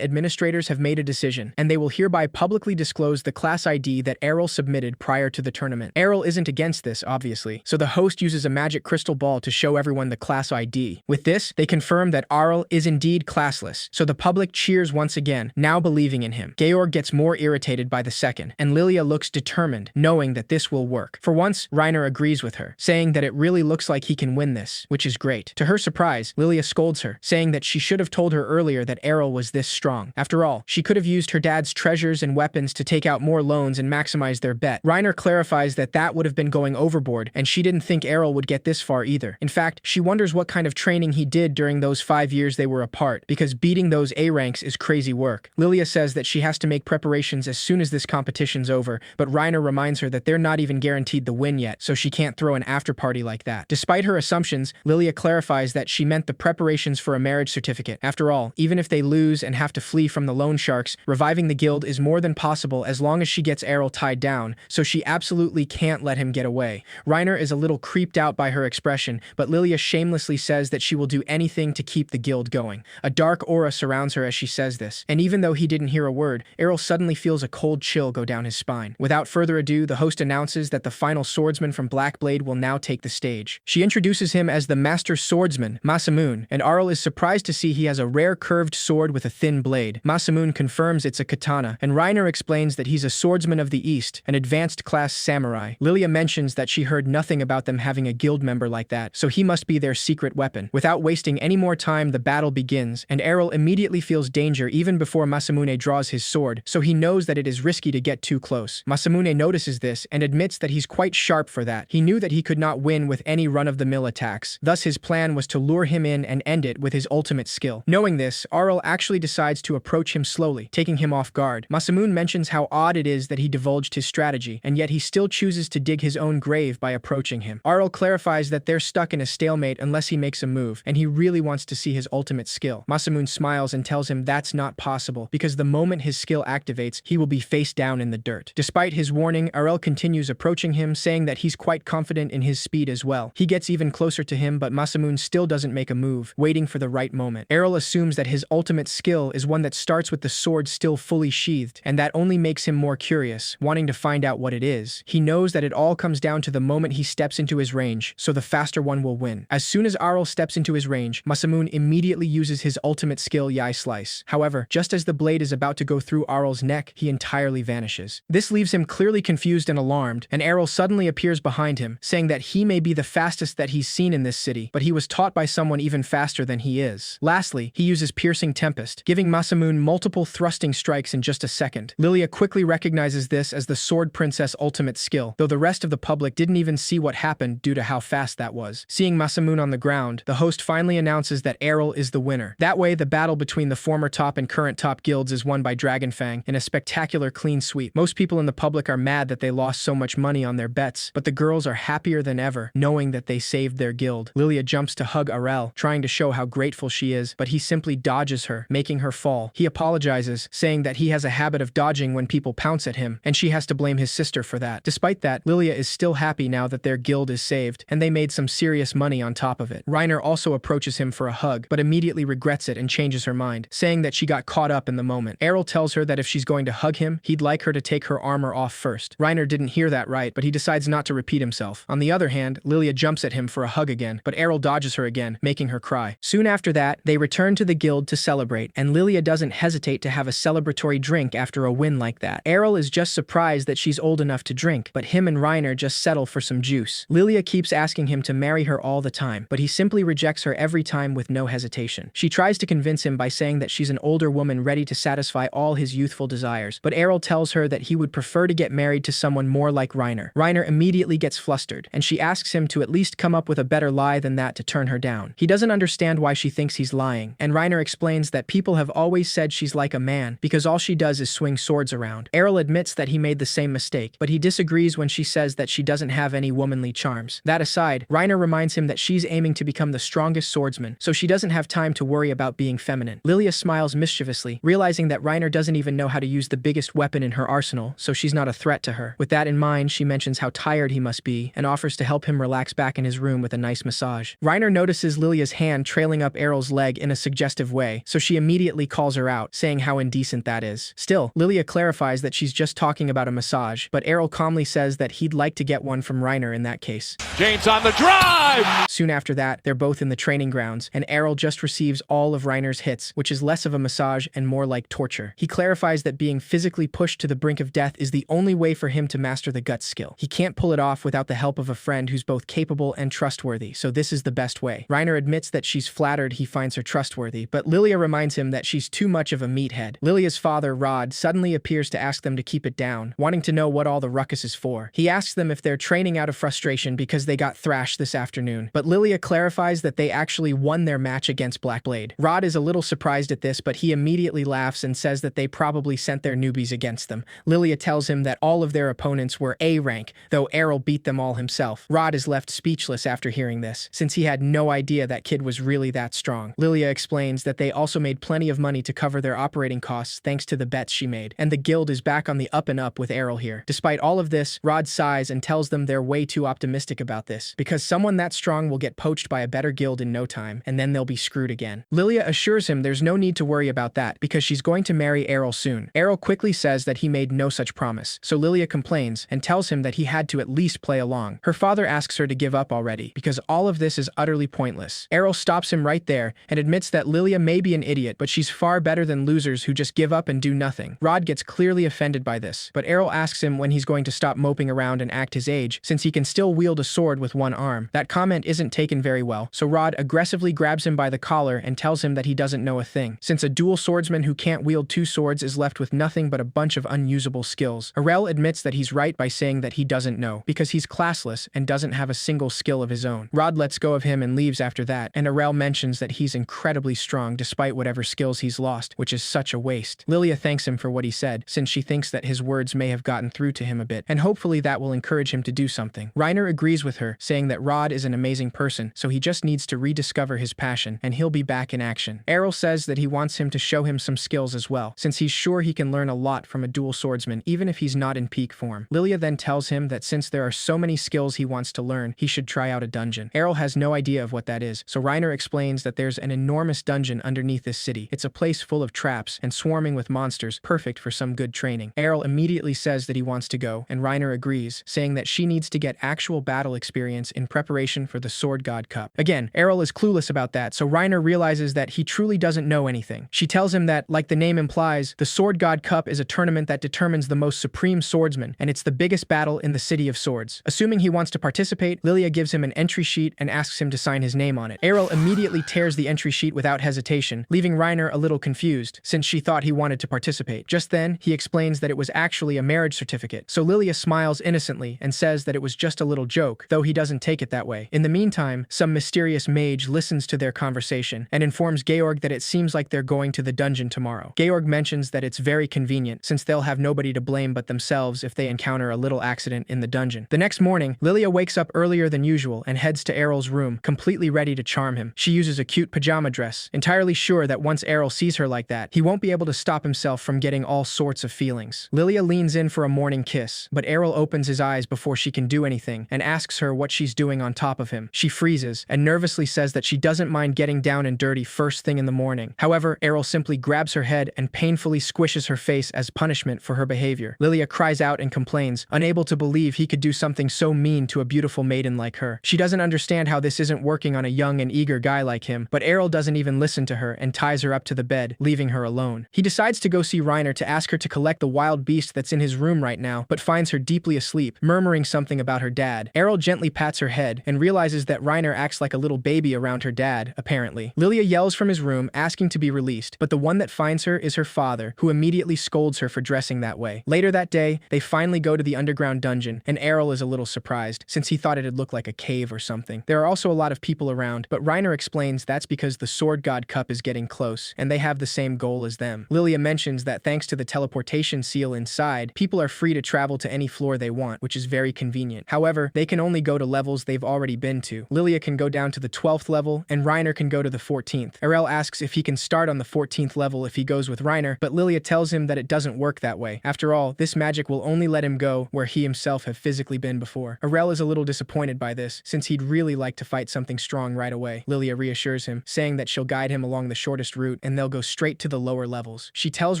administrators have made a decision, and they will hereby publicly disclose the class ID that Errol submitted prior to the tournament. Errol isn't against this, obviously, so the host uses a magic crystal ball to show everyone the class ID. With this, they confirm that Aurel is indeed classless, so the public cheers once again, now believing in him. Georg gets more irritated by the second, and Lilia looks determined, knowing that this will work. For once, Reiner agrees with her, saying that it really looks like he can win this, which is great. To her surprise, Lilia scolds her, saying that she should have told her earlier that Errol was this strong. After all, she could have used her dad's treasures and weapons to take out more loans and maximize their bet. Reiner clarifies that that would have been going overboard, and she didn't think Errol would get this far either. In fact, she wonders what kind of training he did during those 5 years they were apart, because beating those A ranks is crazy work. Lilia says that she has to make preparations as soon as this competition's over, but Reiner reminds her that they're not even guaranteed the win yet, so she can't throw an after party like that. Despite her assumptions, Lilia clarifies that she meant the preparations for a marriage certificate. After all, even if they lose and have to flee from the loan sharks, reviving the guild is more than possible as long as she gets Errol tied down, so she absolutely can't let him get away. Reiner is a little creeped out by her expression, but Lilia shamelessly says that she will do anything to keep the guild going. A dark aura surrounds her as she says this, and even though he didn't hear a word, Errol suddenly feels a cold chill go down his spine. Without further ado, the host announces that the final swordsman from Blackblade will now take the stage. She introduces him as the master swordsman, Masamune, and Aurel is surprised to see he has a rare curved sword with a thin blade. Masamune confirms it's a katana, and Reiner explains that he's a swordsman of the East, an advanced class samurai. Lilia mentions that she heard nothing about them having a guild member like that, so he must be their secret weapon. Without wasting any more time, the battle begins, and Errol immediately feels danger even before Masamune draws his sword, so he knows that it is risky to get too close. Masamune notices this and admits that he's quite sharp for that. He knew that he could not win with any run-of-the-mill attacks, thus his plan was to lure him in and end it with his ultimate skill. Knowing this, Arl actually decides to approach him slowly, taking him off guard. Masamune mentions how odd it is that he divulged his strategy, and yet he still chooses to dig his own grave by approaching him. Arl clarifies that they're stuck in a stalemate unless he makes a move, and he really wants to see his ultimate skill. Masamune smiles and tells him that's not possible, because the moment his skill activates, he will be face down in the dirt. Despite his warning, Arl continues approaching him, saying that he's quite confident in his speed as well. He gets even closer to him, but Masamune still doesn't make a move, waiting for the right moment. Arl assumes that his ultimate skill is one that starts with the sword still fully sheathed, and that only makes him more curious, wanting to find out what it is. He knows that it all comes down to the moment he steps into his range, so the faster one will win. As soon as Arl steps into his range, Masamune immediately uses his ultimate skill, Yai Slice. However, just as the blade is about to go through Arl's neck, he entirely vanishes. This leaves him clearly confused and alarmed, and Arl suddenly appears behind him, saying that he may be the fastest that he's seen in this city, but he was taught by someone even faster than he is. Lastly, he uses Piercing Tempest, giving Masamune multiple thrusting strikes in just a second. Lilia quickly recognizes this as the Sword Princess ultimate skill, though the rest of the public didn't even see what happened due to how fast that was. Seeing Masamune on the ground, the host finally announces that Arl is the winner. That way, the battle between the former top and current top guilds is won by Dragonfang in a spectacular clean sweep. Most people in the public are mad that they lost so much money on their bets, but the girls are happier than ever, knowing that they saved their guild. Lilia jumps to hug Arel, trying to show how grateful she is, but he simply dodges her, making her fall. He apologizes, saying that he has a habit of dodging when people pounce at him, and she has to blame his sister for that. Despite that, Lilia is still happy now that their guild is saved, and they made some serious money on top of it. Reiner also approaches him for a hug, but immediately regrets it and changes her mind, saying that she got caught up in the moment. Errol tells her that if she's going to hug him, he'd like her to take her armor off first. Reiner didn't hear that right, but he decides not to repeat himself. On the other hand, Lilia jumps at him for a hug again, but Errol dodges her again, making her cry. Soon after that, they return to the guild to celebrate, and Lilia doesn't hesitate to have a celebratory drink after a win like that. Errol is just surprised that she's old enough to drink, but him and Reiner just settle for some juice. Lilia keeps asking him to marry her all the time, but he simply rejects her every time with no hesitation. She tries to convince him by saying that she's an older woman ready to satisfy all his youthful desires, but Errol tells her that he would prefer to get married to someone more like Reiner. Reiner immediately gets flustered, and she asks him to at least come up with a better lie than that to turn her down. He doesn't understand why she thinks he's lying, and Reiner explains that people have always said she's like a man because all she does is swing swords around. Errol admits that he made the same mistake, but he disagrees when she says that she doesn't have any womanly charms. That aside, Reiner reminds him that she's aiming to become the strongest swordsman, so she doesn't have time to worry about being feminine. Lilia smiles mischievously, realizing that Reiner doesn't even know how to use the biggest weapon in her arsenal, so she's not a threat to her. With that in mind, she mentions how tired he must be and offers to help him relax back in his room with a nice massage. Reiner notices Lilia's hand trailing up Errol's leg in a suggestive way, so she immediately calls her out, saying how indecent that is. Still, Lilia clarifies that she's just talking about a massage, but Errol calmly says that he'd like to get one from Reiner in that case. James on the drive! Soon after that, they're both in the training grounds, and Errol just receives all of Reiner's hits, which is less of a massage and more like torture. He clarifies that being physically pushed to the brink of death is the only way for him to master the gut skill. He can't pull it off without the help of a friend who's both capable and trustworthy, so this is the best way. Reiner admits that she's flattered he finds her trustworthy, but Lilia reminds him that she's too much of a meathead. Lilia's father, Rod, suddenly appears to ask them to keep it down, wanting to know what all the ruckus is for. He asks them if they're training out of frustration because they got thrashed this afternoon, but Lilia clarifies that they actually won their match against Blackblade. Rod is a little surprised at this, but he immediately laughs and says that they probably sent their newbies against them. Lilia tells him that all of their opponents were A rank, though Errol beat them all himself. Rod is left speechless after hearing this, since he had no idea that kid was really that strong. Lilia explains that they also made plenty of money to cover their operating costs thanks to the bets she made, and the guild is back on the up and up with Errol here. Despite all of this, Rod sighs and tells them they're way too optimistic about this, because someone that strong will get poached by a better guild in no time, and then they'll be screwed again. Lilia assures him there's no need to worry about that, because she's going to marry Errol soon. Errol quickly says that he made no such promise, so Lilia complains and tells him that he had to at least play along. Her father asks her to give up already, because all of this is utterly pointless. Errol stops him right there and admits that Lilia may be an idiot, but she's far better than losers who just give up and do nothing. Rod gets clearly offended by this, but Errol asks him when he's going to stop moping around and act his age, since he can still wield a sword with one arm. That comment isn't taken very well, so Rod aggressively grabs him by the collar and tells him that he doesn't know a thing, since a dual swordsman who can't wield two swords is left with nothing but a bunch of unusable skills. Errol admits that he's right by saying that he doesn't know, because he's classless and doesn't have a single skill of his own. Rod lets go of him and leaves after that, and Errol mentions that he's incredibly strong despite whatever skills he's lost, which is such a waste. Lilia thanks him for what he said, since she thinks that his words may have gotten through to him a bit, and hopefully that will encourage him to do something. Reiner agrees with her, saying that Rod is an amazing person, so he just needs to rediscover his passion, and he'll be back in action. Errol says that he wants him to show him some skills as well, since he's sure he can learn a lot from a dual swordsman, even if he's not in peak form. Lilia then tells him that since there are so many skills he wants to learn, he should try out a dungeon. Errol has no idea of what that is, so Reiner explains that there's an enormous dungeon underneath this city. It's a place full of traps and swarming with monsters, perfect for some good training. Errol immediately says that he wants to go, and Reiner agrees, saying that she needs to get actual battle experience in preparation for the Sword God Cup. Again, Errol is clueless about that, so Reiner realizes that he truly doesn't know anything. She tells him that, like the name implies, the Sword God Cup is a tournament that determines the most supreme swordsman, and it's the biggest battle in the City of Swords. Assuming he wants to participate, Lilia gives him an entry sheet and asks him to sign his name on it. Errol immediately tears the entry sheet without hesitation, leaving Reiner a little confused, since she thought he wanted to participate. Just then, he explains that it was actually a marriage certificate, so Lilia smiles innocently and says that it was just a little joke, though he doesn't take it that way. In the meantime, some mysterious mage listens to their conversation and informs Georg that it seems like they're going to the dungeon tomorrow. Georg mentions that it's very convenient, since they'll have nobody to blame but themselves if they encounter a little accident in the dungeon. The next morning, Lilia wakes up earlier than usual and heads to Errol's room, completely ready to charm him. She uses a cute pajama dress, entirely sure that once Errol sees her like that, he won't be able to stop himself from getting all sorts of feelings. Lilia leans in for a morning kiss, but Errol opens his eyes before she can do anything and asks her what she's doing on top of him. She freezes and nervously says that she doesn't mind getting down and dirty first thing in the morning. However, Errol simply grabs her head and painfully squishes her face as punishment for her behavior. Lilia cries out and complains, unable to believe he could do something so mean to a beautiful maiden like her. She doesn't understand how this isn't working on a young and eager guy like him, but Errol doesn't even listen to her and ties her up to the bed, leaving her alone. He decides to go see Reiner to ask her to collect the wild beast that's in his room right now, but finds her deeply asleep, murmuring something about her dad. Errol gently pats her head and realizes that Reiner acts like a little baby around her dad, apparently. Lilia yells from his room, asking to be released, but the one that finds her is her father, who immediately scolds her for dressing that way. Later that day, they finally go to the underground dungeon, and Errol is a little surprised, since he thought it'd look like a cave or something. There are also a lot of people around, but Reiner explains that's because the Sword God Cup is getting close, and they have the same goal as them. Lilia mentions that thanks to the teleportation seal inside, people are free to travel to any floor they want, which is very convenient. However, they can only go to levels they've already been to. Lilia can go down to the 12th level, and Reiner can go to the 14th. Errol asks if he can start on the 14th level if he goes with Reiner, but Lilia tells him that it doesn't work that way. After all, this magic will only let him go where he himself have physically been before. Errol is a little disappointed by this, since he'd really like to fight something strong right away. Lilia reassures him, saying that she'll guide him along the shortest route and they'll go straight to the lower levels. She tells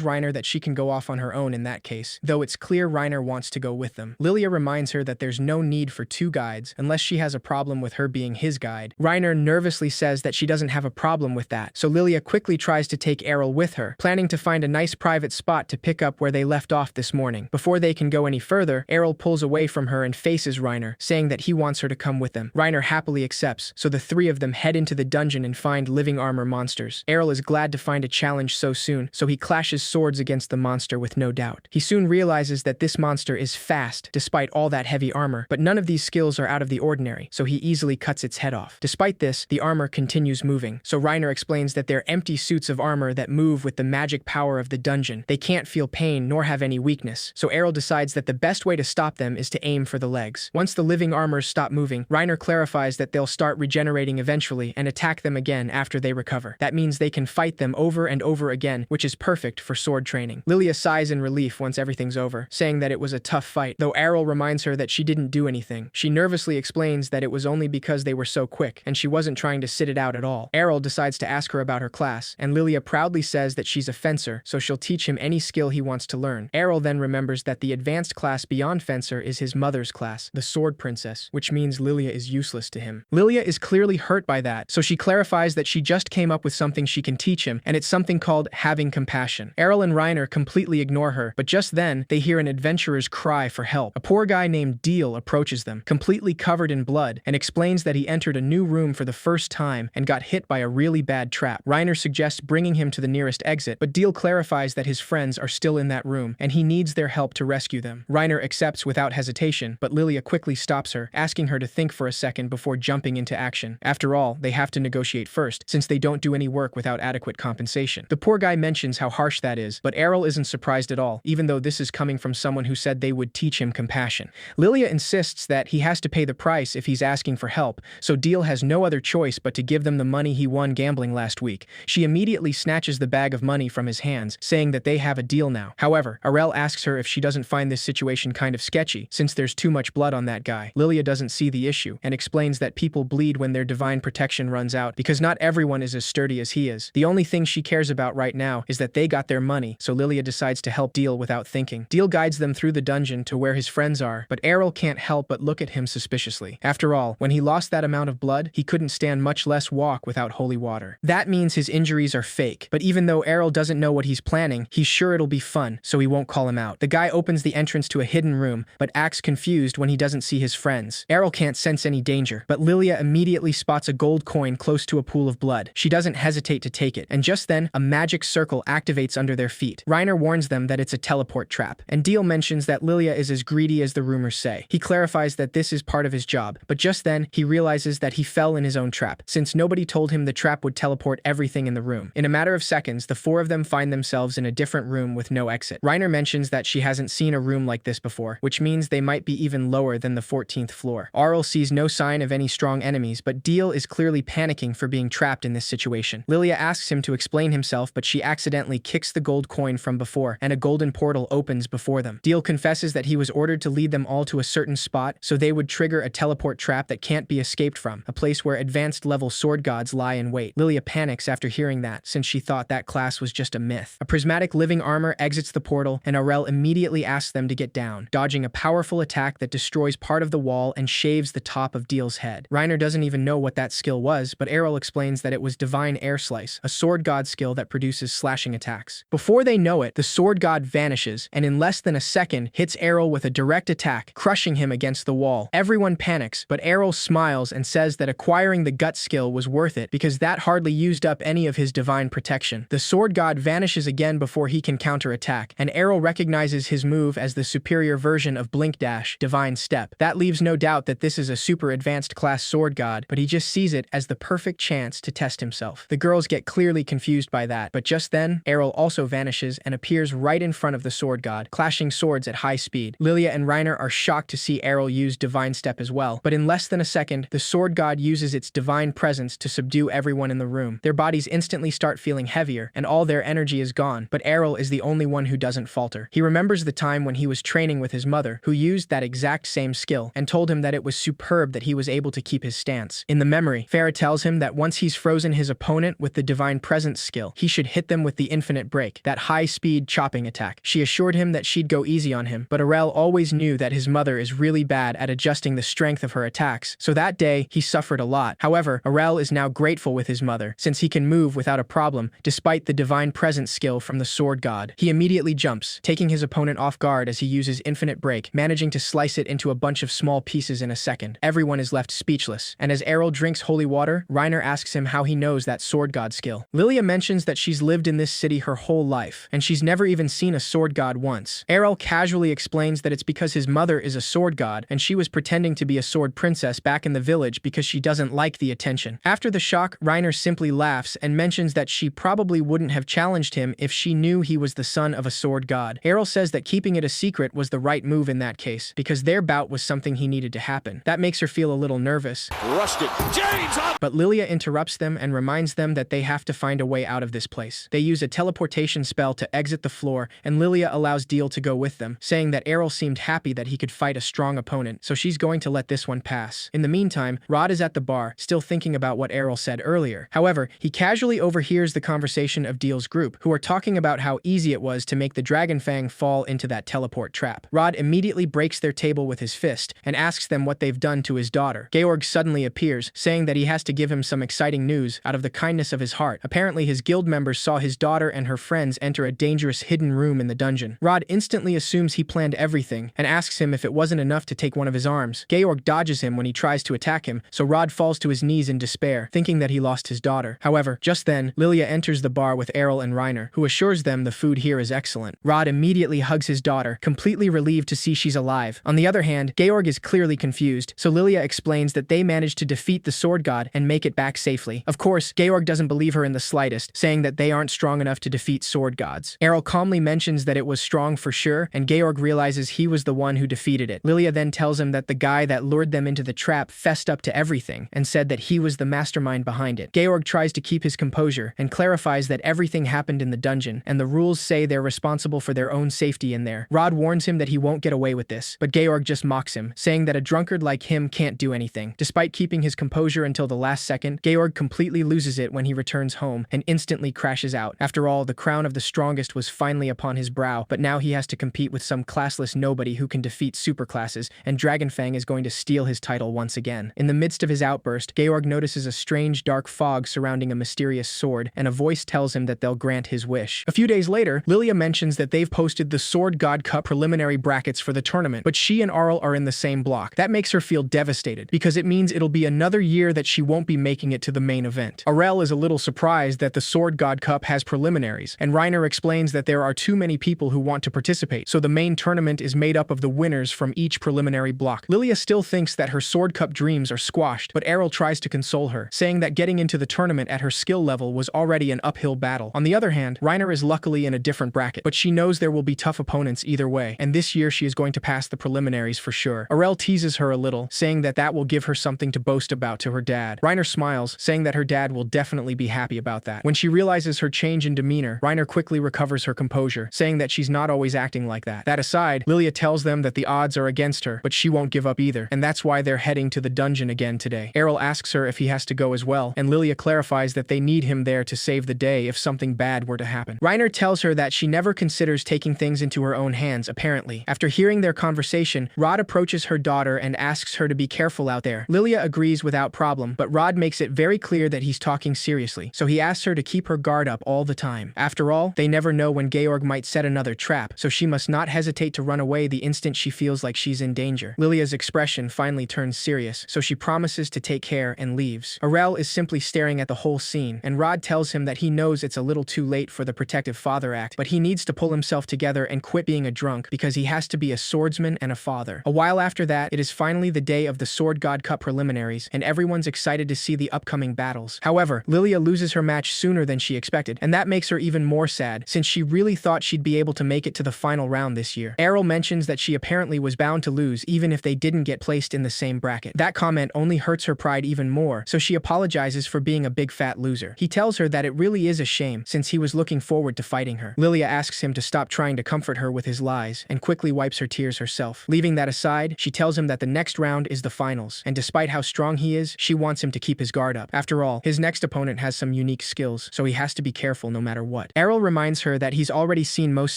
Reiner that she can go off on her own in that case, though it's clear Reiner wants to go with them. Lilia reminds her that there's no need for two guides unless she has a problem with her being his guide. Reiner nervously says that she doesn't have a problem with that, so Lilia quickly tries to take Errol with her, planning to find a nice private spot to pick up where they left off this morning. Before they can go any further, Errol pulls away from her and faces Reiner, saying that he wants her to come with them. Reiner happily accepts, so the three of them head into the dungeon and find living armor monsters. Errol is glad to find a challenge so soon, so he clashes swords against the monster with no doubt. He soon realizes that this monster is fast, despite all that heavy armor, but none of these skills are out of the ordinary, so he easily cuts its head off. Despite this, the armor continues moving, so Reiner explains that they're empty suits of armor that move with the magic power of the dungeon. They can't feel pain nor have any weakness, so Errol decides that the best way to stop them is to aim for the legs. Once the living armors stop moving, Reiner clarifies that they'll start regenerating eventually and attack them again after they recover. That means they can fight them over and over again, which is perfect for sword training. Lilia sighs in relief once everything's over, saying that it was a tough fight, though Errol reminds her that she didn't do anything. She nervously explains that it was only because they were so quick, and she wasn't trying to sit it out at all. Errol decides to ask her about her class, and Lilia proudly says that she's a fencer, so she'll teach him any skill he wants to learn. Errol then remembers that the advanced class beyond fencer is his mother's class, the Sword Princess, which means Lilia is useless to him. Lilia is clearly hurt by that, so she clarifies that she just came up with something she can teach him, and it's something called having compassion. Errol and Reiner completely ignore her, but just then, they hear an adventurer's cry for help. A poor guy named Deal approaches them, completely covered in blood, and explains that he entered a new room for the first time and got hit by a really bad trap. Reiner suggests bringing him to the nearest exit, but Deal clarifies that his friends are still in that room, and he needs their help to rescue them. Reiner accepts without hesitation, but Lilia quickly stops her, asking her to think for a second before jumping into action. After all, they have to negotiate first, first, since they don't do any work without adequate compensation. The poor guy mentions how harsh that is, but Errol isn't surprised at all, even though this is coming from someone who said they would teach him compassion. Lilia insists that he has to pay the price if he's asking for help, so Deal has no other choice but to give them the money he won gambling last week. She immediately snatches the bag of money from his hands, saying that they have a deal now. However, Arel asks her if she doesn't find this situation kind of sketchy, since there's too much blood on that guy. Lilia doesn't see the issue, and explains that people bleed when their divine protection runs out, because not everyone is as sturdy as he is. The only thing she cares about right now is that they got their money, so Lilia decides to help Deal without thinking. Deal guides them through the dungeon to where his friends are, but Errol can't help but look at him suspiciously. After all, when he lost that amount of blood, he couldn't stand, much less walk, without holy water. That means his injuries are fake, but even though Errol doesn't know what he's planning, he's sure it'll be fun, so he won't call him out. The guy opens the entrance to a hidden room, but acts confused when he doesn't see his friends. Errol can't sense any danger, but Lilia immediately spots a gold coin close to a pool of blood. She doesn't hesitate to take it, and just then, a magic circle activates under their feet. Reiner warns them that it's a teleport trap, and Deal mentions that Lilia is as greedy as the rumors say. He clarifies that this is part of his job, but just then, he realizes that he fell in his own trap, since nobody told him the trap would teleport everything in the room. In a matter of seconds, the four of them find themselves in a different room with no exit. Reiner mentions that she hasn't seen a room like this before, which means they might be even lower than the 14th floor. Arl sees no sign of any strong enemies, but Deal is clearly panicking for being trapped in this situation. Lilia asks him to explain himself, but she accidentally kicks the gold coin from before, and a golden portal opens before them. Deal confesses that he was ordered to lead them all to a certain spot, so they would trigger a teleport trap that can't be escaped from, a place where advanced level sword gods lie in wait. Lilia panics after hearing that, since she thought that class was just a myth. A prismatic living armor exits the portal, and Arel immediately asks them to get down, dodging a powerful attack that destroys part of the wall and shaves the top of Deal's head. Reiner doesn't even know what that skill was, but Errol explains that it was Divine Air Slice, a sword god skill that produces slashing attacks. Before they know it, the sword god vanishes, and in less than a second, hits Errol with a direct attack, crushing him against the wall. Everyone panics, but Errol smiles and says that acquiring the gut skill was worth it, because that hardly used up any of his divine protection. The sword god vanishes again before he can counterattack, and Errol recognizes his move as the superior version of Blink Dash, Divine Step. That leaves no doubt that this is a super advanced class sword god, but he just sees it as the perfect chance to test himself. The girls get clearly confused by that, but just then, Errol also vanishes and appears right in front of the sword god, clashing swords at high speed. Lilia and Reiner are shocked to see Errol use Divine Step as well, but in less than a second, the sword god uses its divine presence to subdue everyone in the room. Their bodies instantly start feeling heavier, and all their energy is gone, but Errol is the only one who doesn't falter. He remembers the time when he was training with his mother, who used that exact same skill, and told him that it was superb that he was able to keep his stance. In the memory, Farah tells him that once he's frozen his opponent with the Divine Presence skill, he should hit them with the Infinite Break, that high-speed chopping attack. She assured him that she'd go easy on him, but Arel always knew that his mother is really bad at adjusting the strength of her attacks, so that day, he suffered a lot. However, Arel is now grateful with his mother, since he can move without a problem, despite the Divine Presence skill from the Sword God. He immediately jumps, taking his opponent off guard as he uses Infinite Break, managing to slice it into a bunch of small pieces in a second. Everyone is left speechless, and as Errol drinks holy water, Reiner asks him how he knows that Sword God skill. Lilia mentions that she's lived in this city her whole life, and she's never even seen a Sword God once. Errol casually explains that it's because his mother is a Sword God, and she was pretending to be a Sword Princess back in the village because she doesn't like the attention. After the shock, Reiner simply laughs and mentions that she probably wouldn't have challenged him if she knew he was the son of a Sword God. Errol says that keeping it a secret was the right move in that case, because their bout was something he needed to happen. That makes her feel a little nervous. Rushed it. James up! But Lilia interrupts them and reminds them that they have to find a way out of this place. They use a teleportation spell to exit the floor, and Lilia allows Deal to go with them, saying that Errol seemed happy that he could fight a strong opponent, so she's going to let this one pass. In the meantime, Rod is at the bar, still thinking about what Errol said earlier. However, he casually overhears the conversation of Deal's group, who are talking about how easy it was to make the Dragon Fang fall into that teleport trap. Rod immediately breaks their table with his fist and asks them what they've done to his daughter. Georg suddenly appears, saying that he has to give him some exciting news out of the kindness of his heart. Apparently, his guild members saw his daughter and her friends enter a dangerous hidden room in the dungeon. Rod instantly assumes he planned everything and asks him if it wasn't enough to take one of his arms. Georg dodges him when he tries to attack him, so Rod falls to his knees in despair, thinking that he lost his daughter. However, just then, Lilia enters the bar with Errol and Reiner, who assures them the food here is excellent. Rod immediately hugs his daughter, completely relieved to see she's alive. On the other hand, Georg is clearly confused, so Lilia explains that they managed to defeat the Sword God and make it back safely. safely. Of course, Georg doesn't believe her in the slightest, saying that they aren't strong enough to defeat sword gods. Errol calmly mentions that it was strong for sure, and Georg realizes he was the one who defeated it. Lilia then tells him that the guy that lured them into the trap fessed up to everything and said that he was the mastermind behind it. Georg tries to keep his composure and clarifies that everything happened in the dungeon, and the rules say they're responsible for their own safety in there. Rod warns him that he won't get away with this, but Georg just mocks him, saying that a drunkard like him can't do anything. Despite keeping his composure until the last second, Georg completely loses it when he returns home and instantly crashes out. After all, the crown of the strongest was finally upon his brow, but now he has to compete with some classless nobody who can defeat superclasses, and Dragonfang is going to steal his title once again. In the midst of his outburst, Georg notices a strange dark fog surrounding a mysterious sword, and a voice tells him that they'll grant his wish. A few days later, Lilia mentions that they've posted the Sword God Cup preliminary brackets for the tournament, but she and Arl are in the same block. That makes her feel devastated, because it means it'll be another year that she won't be making it to the main event. Arel is a little surprised that the Sword God Cup has preliminaries, and Reiner explains that there are too many people who want to participate, so the main tournament is made up of the winners from each preliminary block. Lilia still thinks that her Sword Cup dreams are squashed, but Errol tries to console her, saying that getting into the tournament at her skill level was already an uphill battle. On the other hand, Reiner is luckily in a different bracket, but she knows there will be tough opponents either way, and this year she is going to pass the preliminaries for sure. Arel teases her a little, saying that that will give her something to boast about to her dad. Reiner smiles, saying that her dad will definitely be happy about that. When she realizes her change in demeanor, Reiner quickly recovers her composure, saying that she's not always acting like that. That aside, Lilia tells them that the odds are against her, but she won't give up either, and that's why they're heading to the dungeon again today. Errol asks her if he has to go as well, and Lilia clarifies that they need him there to save the day if something bad were to happen. Reiner tells her that she never considers taking things into her own hands, apparently. After hearing their conversation, Rod approaches her daughter and asks her to be careful out there. Lilia agrees without problem, but Rod makes it very clear that he's talking seriously, so he asks her to keep her guard up all the time. After all, they never know when Georg might set another trap, so she must not hesitate to run away the instant she feels like she's in danger. Lilia's expression finally turns serious, so she promises to take care and leaves. Arel is simply staring at the whole scene, and Rod tells him that he knows it's a little too late for the protective father act, but he needs to pull himself together and quit being a drunk because he has to be a swordsman and a father. A while after that, it is finally the day of the Sword God Cup preliminaries, and everyone's excited to see the upcoming battles. However, Lilia loses her match sooner than she expected, and that makes her even more sad, since she really thought she'd be able to make it to the final round this year. Errol mentions that she apparently was bound to lose even if they didn't get placed in the same bracket. That comment only hurts her pride even more, so she apologizes for being a big fat loser. He tells her that it really is a shame, since he was looking forward to fighting her. Lilia asks him to stop trying to comfort her with his lies, and quickly wipes her tears herself. Leaving that aside, she tells him that the next round is the finals, and despite how strong he is, she wants him to keep his guard up. After all, his next opponent has some unique skills, so he has to be careful no matter what. Errol reminds her that he's already seen most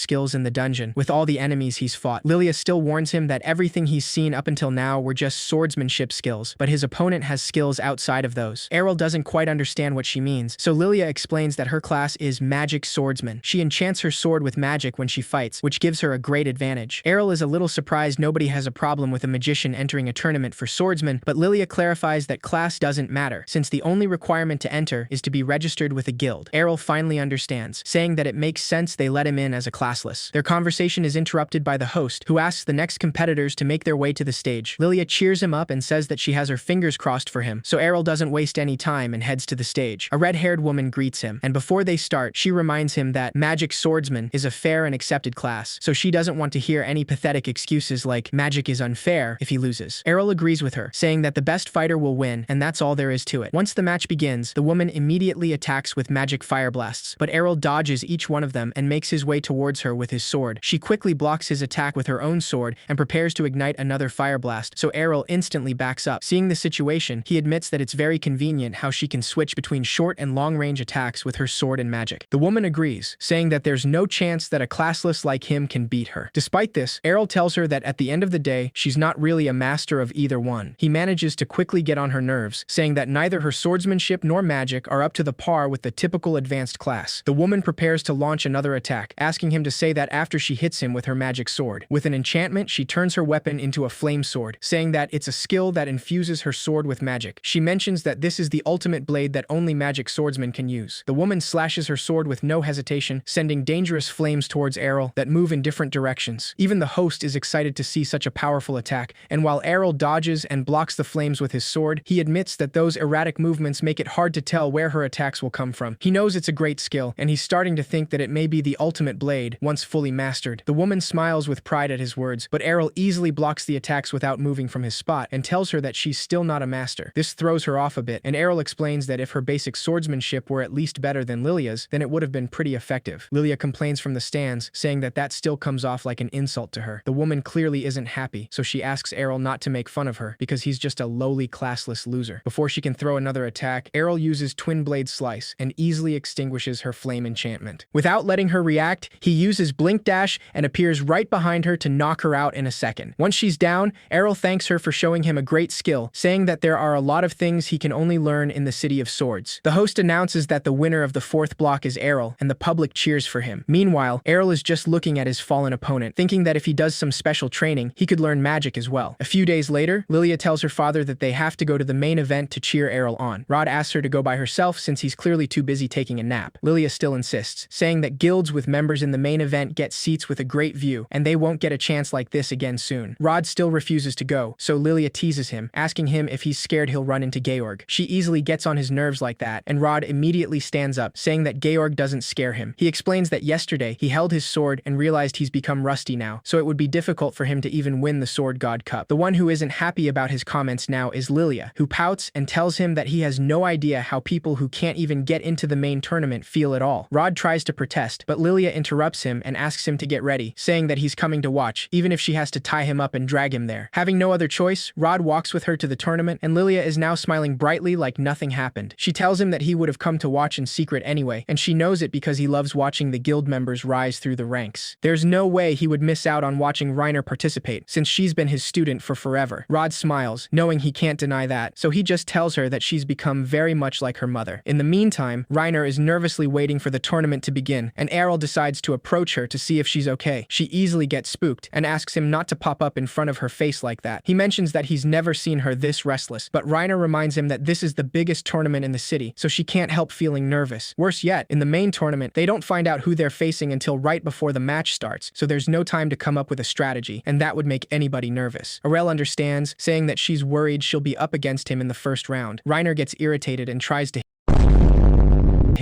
skills in the dungeon, with all the enemies he's fought. Lilia still warns him that everything he's seen up until now were just swordsmanship skills, but his opponent has skills outside of those. Errol doesn't quite understand what she means, so Lilia explains that her class is Magic Swordsman. She enchants her sword with magic when she fights, which gives her a great advantage. Errol is a little surprised nobody has a problem with a magician entering a tournament for swordsmen, but Lilia clarifies that class doesn't matter, since the only requirement to enter is to be registered with a guild. Errol finally understands, saying that it makes sense they let him in as a classless. Their conversation is interrupted by the host, who asks the next competitors to make their way to the stage. Lilia cheers him up and says that she has her fingers crossed for him, so Errol doesn't waste any time and heads to the stage. A red-haired woman greets him, and before they start, she reminds him that Magic Swordsman is a fair and accepted class, so she doesn't want to hear any pathetic excuses like magic is unfair if he loses. Errol agrees with her, saying that the best fighter will win, and that's all there is to it. Once the match begins, the woman immediately attacks with magic fire blasts, but Errol dodges each one of them and makes his way towards her with his sword. She quickly blocks his attack with her own sword and prepares to ignite another fire blast, so Errol instantly backs up. Seeing the situation, he admits that it's very convenient how she can switch between short and long-range attacks with her sword and magic. The woman agrees, saying that there's no chance that a classless like him can beat her. Despite this, Errol tells her that at the end of the day, she's not really a master of either one. He manages to quickly get on her nerves, saying that neither her swordsmanship nor magic are up to the par with the typical advanced class. The woman prepares to launch another attack, asking him to say that after she hits him with her magic sword. With an enchantment, she turns her weapon into a flame sword, saying that it's a skill that infuses her sword with magic. She mentions that this is the ultimate blade that only magic swordsmen can use. The woman slashes her sword with no hesitation, sending dangerous flames towards Errol that move in different directions. Even the host is excited to see such a powerful attack, and while Errol dodges and blocks the flames with his sword, he admits that those erratic movements movements make it hard to tell where her attacks will come from. He knows it's a great skill, and he's starting to think that it may be the ultimate blade, once fully mastered. The woman smiles with pride at his words, but Errol easily blocks the attacks without moving from his spot and tells her that she's still not a master. This throws her off a bit, and Errol explains that if her basic swordsmanship were at least better than Lilia's, then it would have been pretty effective. Lilia complains from the stands, saying that that still comes off like an insult to her. The woman clearly isn't happy, so she asks Errol not to make fun of her because he's just a lowly, classless loser. Before she can throw another attack, Errol uses Twin Blade Slice and easily extinguishes her flame enchantment. Without letting her react, he uses Blink Dash and appears right behind her to knock her out in a second. Once she's down, Errol thanks her for showing him a great skill, saying that there are a lot of things he can only learn in the City of Swords. The host announces that the winner of the fourth block is Errol, and the public cheers for him. Meanwhile, Errol is just looking at his fallen opponent, thinking that if he does some special training, he could learn magic as well. A few days later, Lilia tells her father that they have to go to the main event to cheer Errol on. Rod asks her to go by herself since he's clearly too busy taking a nap. Lilia still insists, saying that guilds with members in the main event get seats with a great view, and they won't get a chance like this again soon. Rod still refuses to go, so Lilia teases him, asking him if he's scared he'll run into Georg. She easily gets on his nerves like that, and Rod immediately stands up, saying that Georg doesn't scare him. He explains that yesterday he held his sword and realized he's become rusty now, so it would be difficult for him to even win the Sword God Cup. The one who isn't happy about his comments now is Lilia, who pouts and tells him that he has no idea how people who can't even get into the main tournament feel at all. Rod tries to protest, but Lilia interrupts him and asks him to get ready, saying that he's coming to watch, even if she has to tie him up and drag him there. Having no other choice, Rod walks with her to the tournament, and Lilia is now smiling brightly like nothing happened. She tells him that he would have come to watch in secret anyway, and she knows it because he loves watching the guild members rise through the ranks. There's no way he would miss out on watching Reiner participate, since she's been his student for forever. Rod smiles, knowing he can't deny that, so he just tells her that she's become very much like her mother. In the meantime, Reiner is nervously waiting for the tournament to begin, and Errol decides to approach her to see if she's okay. She easily gets spooked, and asks him not to pop up in front of her face like that. He mentions that he's never seen her this restless, but Reiner reminds him that this is the biggest tournament in the city, so she can't help feeling nervous. Worse yet, in the main tournament, they don't find out who they're facing until right before the match starts, so there's no time to come up with a strategy, and that would make anybody nervous. Errol understands, saying that she's worried she'll be up against him in the first round. Reiner gets irritated and tries to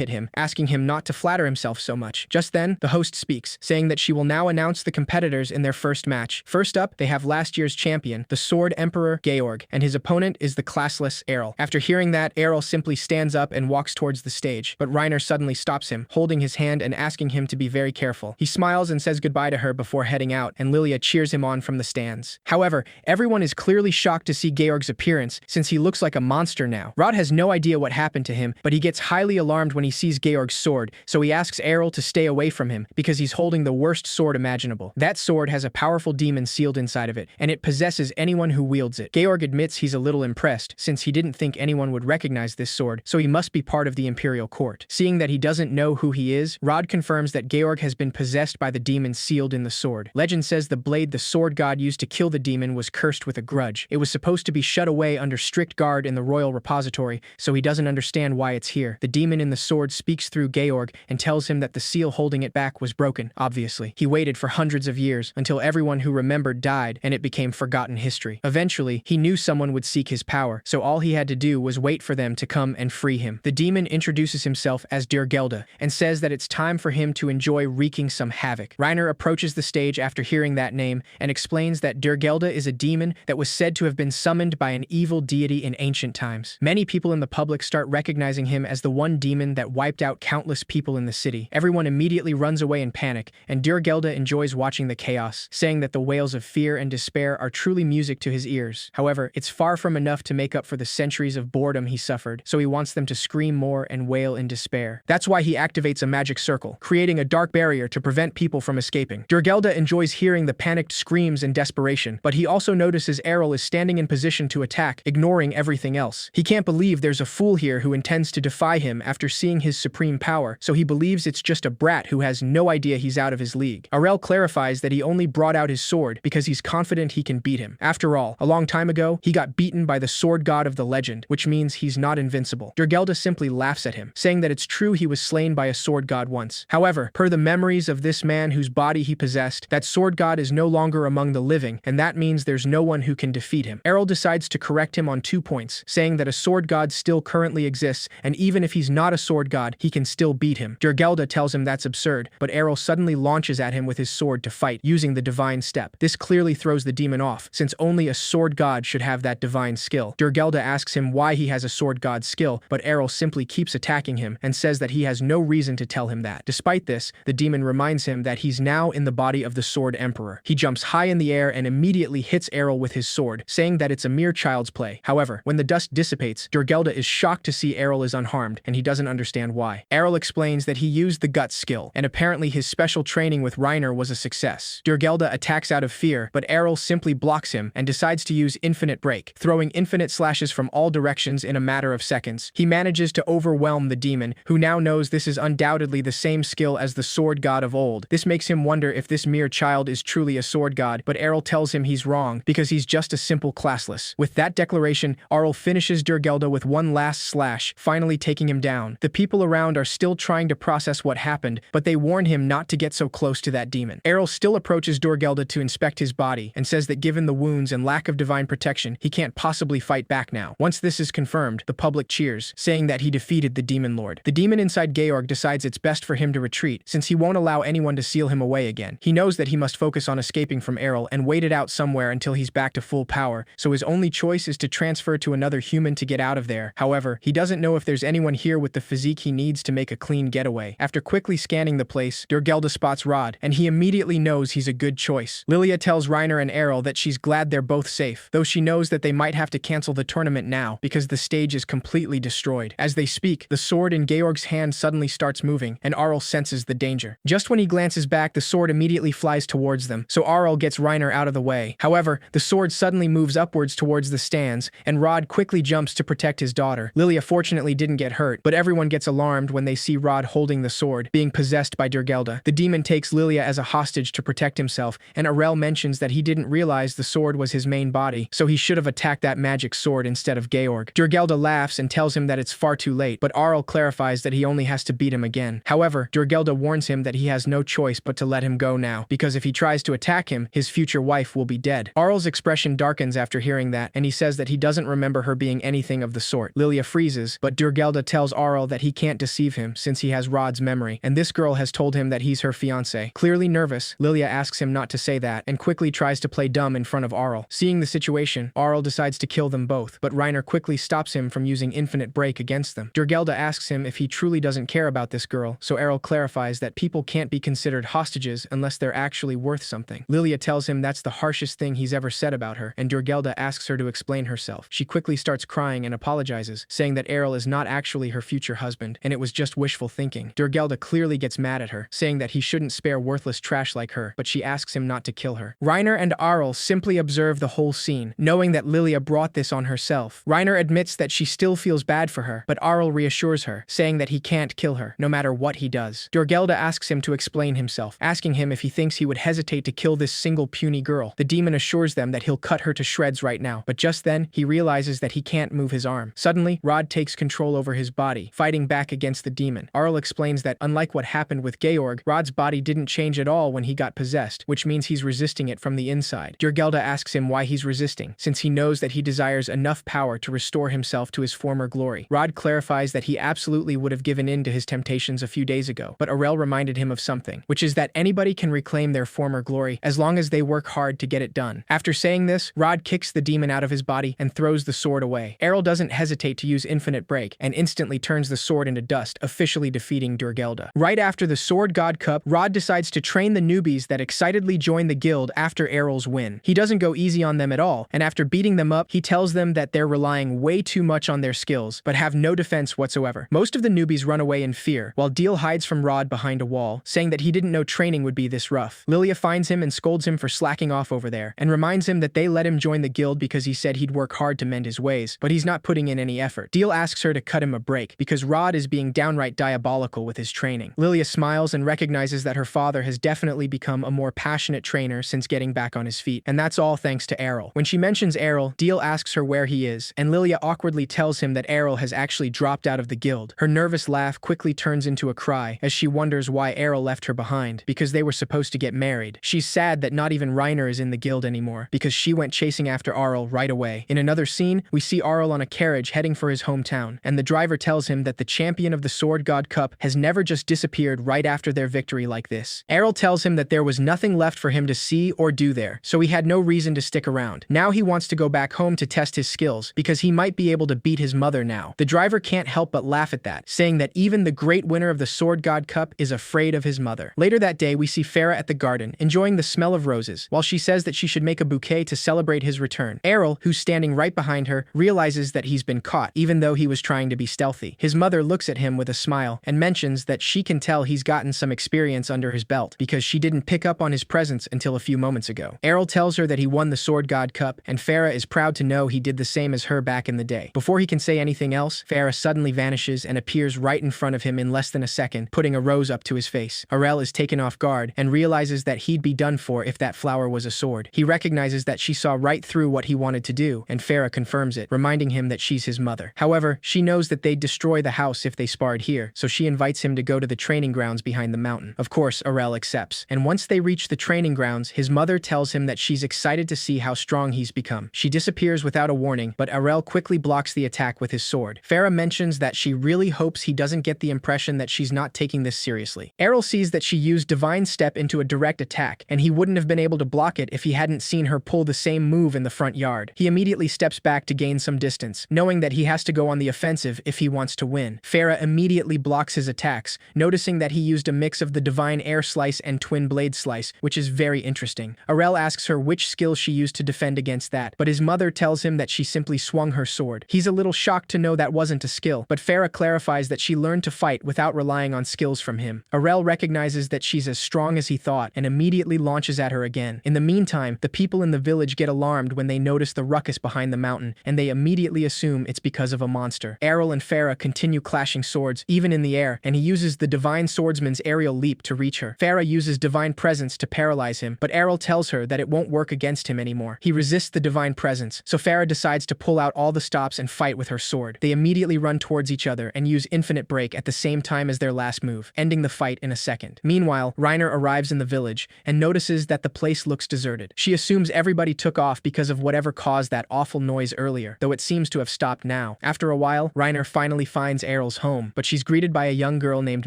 hit him, asking him not to flatter himself so much. Just then, the host speaks, saying that she will now announce the competitors in their first match. First up, they have last year's champion, the Sword Emperor Georg, and his opponent is the classless Errol. After hearing that, Errol simply stands up and walks towards the stage, but Reiner suddenly stops him, holding his hand and asking him to be very careful. He smiles and says goodbye to her before heading out, and Lilia cheers him on from the stands. However, everyone is clearly shocked to see Georg's appearance, since he looks like a monster now. Rod has no idea what happened to him, but he gets highly alarmed when he sees Georg's sword, so he asks Errol to stay away from him because he's holding the worst sword imaginable. That sword has a powerful demon sealed inside of it, and it possesses anyone who wields it. Georg admits he's a little impressed, since he didn't think anyone would recognize this sword, so he must be part of the Imperial Court. Seeing that he doesn't know who he is, Rod confirms that Georg has been possessed by the demon sealed in the sword. Legend says the blade the sword god used to kill the demon was cursed with a grudge. It was supposed to be shut away under strict guard in the royal repository, so he doesn't understand why it's here. The demon in the sword speaks through Georg and tells him that the seal holding it back was broken, obviously. He waited for hundreds of years until everyone who remembered died and it became forgotten history. Eventually, he knew someone would seek his power, so all he had to do was wait for them to come and free him. The demon introduces himself as Dirgelda and says that it's time for him to enjoy wreaking some havoc. Reiner approaches the stage after hearing that name and explains that Dirgelda is a demon that was said to have been summoned by an evil deity in ancient times. Many people in the public start recognizing him as the one demon that wiped out countless people in the city. Everyone immediately runs away in panic, and Dirgelda enjoys watching the chaos, saying that the wails of fear and despair are truly music to his ears. However, it's far from enough to make up for the centuries of boredom he suffered, so he wants them to scream more and wail in despair. That's why he activates a magic circle, creating a dark barrier to prevent people from escaping. Dirgelda enjoys hearing the panicked screams and desperation, but he also notices Errol is standing in position to attack, ignoring everything else. He can't believe there's a fool here who intends to defy him after seeing seeing his supreme power, so he believes it's just a brat who has no idea he's out of his league. Arel clarifies that he only brought out his sword because he's confident he can beat him. After all, a long time ago, he got beaten by the sword god of the legend, which means he's not invincible. Durgelda simply laughs at him, saying that it's true he was slain by a sword god once. However, per the memories of this man whose body he possessed, that sword god is no longer among the living, and that means there's no one who can defeat him. Errol decides to correct him on 2 points, saying that a sword god still currently exists, and even if he's not a sword god, he can still beat him. Durgelda tells him that's absurd, but Errol suddenly launches at him with his sword to fight, using the divine step. This clearly throws the demon off, since only a sword god should have that divine skill. Durgelda asks him why he has a sword god skill, but Errol simply keeps attacking him and says that he has no reason to tell him that. Despite this, the demon reminds him that he's now in the body of the sword emperor. He jumps high in the air and immediately hits Errol with his sword, saying that it's a mere child's play. However, when the dust dissipates, Durgelda is shocked to see Errol is unharmed, and he doesn't understand why. Errol explains that he used the gut skill, and apparently his special training with Reiner was a success. Durgelda attacks out of fear, but Errol simply blocks him and decides to use infinite break, throwing infinite slashes from all directions in a matter of seconds. He manages to overwhelm the demon, who now knows this is undoubtedly the same skill as the sword god of old. This makes him wonder if this mere child is truly a sword god, but Errol tells him he's wrong because he's just a simple classless. With that declaration, Errol finishes Durgelda with one last slash, finally taking him down. The people around are still trying to process what happened, but they warn him not to get so close to that demon. Errol still approaches Durgelda to inspect his body and says that given the wounds and lack of divine protection, he can't possibly fight back now. Once this is confirmed, the public cheers, saying that he defeated the demon lord. The demon inside Georg decides it's best for him to retreat, since he won't allow anyone to seal him away again. He knows that he must focus on escaping from Errol and wait it out somewhere until he's back to full power, so his only choice is to transfer to another human to get out of there. However, he doesn't know if there's anyone here with the physique he needs to make a clean getaway. After quickly scanning the place, Durgelda spots Rod, and he immediately knows he's a good choice. Lilia tells Reiner and Errol that she's glad they're both safe, though she knows that they might have to cancel the tournament now because the stage is completely destroyed. As they speak, the sword in Georg's hand suddenly starts moving, and Arl senses the danger. Just when he glances back, the sword immediately flies towards them, so Arl gets Reiner out of the way. However, the sword suddenly moves upwards towards the stands, and Rod quickly jumps to protect his daughter. Lilia fortunately didn't get hurt, but everyone gets alarmed when they see Rod holding the sword, being possessed by Durgelda. The demon takes Lilia as a hostage to protect himself, and Arel mentions that he didn't realize the sword was his main body, so he should have attacked that magic sword instead of Georg. Durgelda laughs and tells him that it's far too late, but Arl clarifies that he only has to beat him again. However, Durgelda warns him that he has no choice but to let him go now, because if he tries to attack him, his future wife will be dead. Arl's expression darkens after hearing that, and he says that he doesn't remember her being anything of the sort. Lilia freezes, but Durgelda tells Arl that he can't deceive him since he has Rod's memory, and this girl has told him that he's her fiancé. Clearly nervous, Lilia asks him not to say that, and quickly tries to play dumb in front of Arl. Seeing the situation, Arl decides to kill them both, but Reiner quickly stops him from using infinite break against them. Durgelda asks him if he truly doesn't care about this girl, so Arl clarifies that people can't be considered hostages unless they're actually worth something. Lilia tells him that's the harshest thing he's ever said about her, and Durgelda asks her to explain herself. She quickly starts crying and apologizes, saying that Errol is not actually her future husband, and it was just wishful thinking. Durgelda clearly gets mad at her, saying that he shouldn't spare worthless trash like her, but she asks him not to kill her. Reiner and Arl simply observe the whole scene, knowing that Lilia brought this on herself. Reiner admits that she still feels bad for her, but Arl reassures her, saying that he can't kill her, no matter what he does. Durgelda asks him to explain himself, asking him if he thinks he would hesitate to kill this single puny girl. The demon assures them that he'll cut her to shreds right now, but just then, he realizes that he can't move his arm. Suddenly, Rod takes control over his body, fighting back against the demon. Arl explains that unlike what happened with Georg, Rod's body didn't change at all when he got possessed, which means he's resisting it from the inside. Durgelda asks him why he's resisting, since he knows that he desires enough power to restore himself to his former glory. Rod clarifies that he absolutely would have given in to his temptations a few days ago, but Arel reminded him of something, which is that anybody can reclaim their former glory as long as they work hard to get it done. After saying this, Rod kicks the demon out of his body and throws the sword away. Errol doesn't hesitate to use infinite break and instantly turns the sword into dust, officially defeating Durgelda. Right after the Sword God Cup, Rod decides to train the newbies that excitedly join the guild after Errol's win. He doesn't go easy on them at all, and after beating them up, he tells them that they're relying way too much on their skills, but have no defense whatsoever. Most of the newbies run away in fear, while Deal hides from Rod behind a wall, saying that he didn't know training would be this rough. Lilia finds him and scolds him for slacking off over there, and reminds him that they let him join the guild because he said he'd work hard to mend his ways, but he's not putting in any effort. Deal asks her to cut him a break, because Rod rod is being downright diabolical with his training. Lilia smiles and recognizes that her father has definitely become a more passionate trainer since getting back on his feet, and that's all thanks to Errol. When she mentions Errol, Deal asks her where he is, and Lilia awkwardly tells him that Errol has actually dropped out of the guild. Her nervous laugh quickly turns into a cry as she wonders why Errol left her behind, because they were supposed to get married. She's sad that not even Reiner is in the guild anymore, because she went chasing after Arl right away. In another scene, we see Arl on a carriage heading for his hometown, and the driver tells him that the champion of the Sword God Cup has never just disappeared right after their victory like this. Errol tells him that there was nothing left for him to see or do there, so he had no reason to stick around. Now he wants to go back home to test his skills, because he might be able to beat his mother now. The driver can't help but laugh at that, saying that even the great winner of the Sword God Cup is afraid of his mother. Later that day, we see Farah at the garden, enjoying the smell of roses, while she says that she should make a bouquet to celebrate his return. Errol, who's standing right behind her, realizes that he's been caught, even though he was trying to be stealthy. His mother looks at him with a smile and mentions that she can tell he's gotten some experience under his belt because she didn't pick up on his presence until a few moments ago. Errol tells her that he won the Sword God Cup, and Farah is proud to know he did the same as her back in the day. Before he can say anything else, Farah suddenly vanishes and appears right in front of him in less than a second, putting a rose up to his face. Arel is taken off guard and realizes that he'd be done for if that flower was a sword. He recognizes that she saw right through what he wanted to do, and Farah confirms it, reminding him that she's his mother. However, she knows that they'd destroy the house if they sparred here, so she invites him to go to the training grounds behind the mountain. Of course, Arel accepts, and once they reach the training grounds, his mother tells him that she's excited to see how strong he's become. She disappears without a warning, but Arel quickly blocks the attack with his sword. Farah mentions that she really hopes he doesn't get the impression that she's not taking this seriously. Errol sees that she used Divine Step into a direct attack, and he wouldn't have been able to block it if he hadn't seen her pull the same move in the front yard. He immediately steps back to gain some distance, knowing that he has to go on the offensive if he wants to win. Farah immediately blocks his attacks, noticing that he used a mix of the Divine Air Slice and Twin Blade Slice, which is very interesting. Arel asks her which skill she used to defend against that, but his mother tells him that she simply swung her sword. He's a little shocked to know that wasn't a skill, but Farah clarifies that she learned to fight without relying on skills from him. Arel recognizes that she's as strong as he thought and immediately launches at her again. In the meantime, the people in the village get alarmed when they notice the ruckus behind the mountain, and they immediately assume it's because of a monster. Errol and Farah continue clashing swords, even in the air, and he uses the Divine Swordsman's aerial leap to reach her. Farah uses Divine Presence to paralyze him, but Errol tells her that it won't work against him anymore. He resists the Divine Presence, so Farah decides to pull out all the stops and fight with her sword. They immediately run towards each other and use Infinite Break at the same time as their last move, ending the fight in a second. Meanwhile, Reiner arrives in the village and notices that the place looks deserted. She assumes everybody took off because of whatever caused that awful noise earlier, though it seems to have stopped now. After a while, Reiner finally finds Errol's home, but she's greeted by a young girl named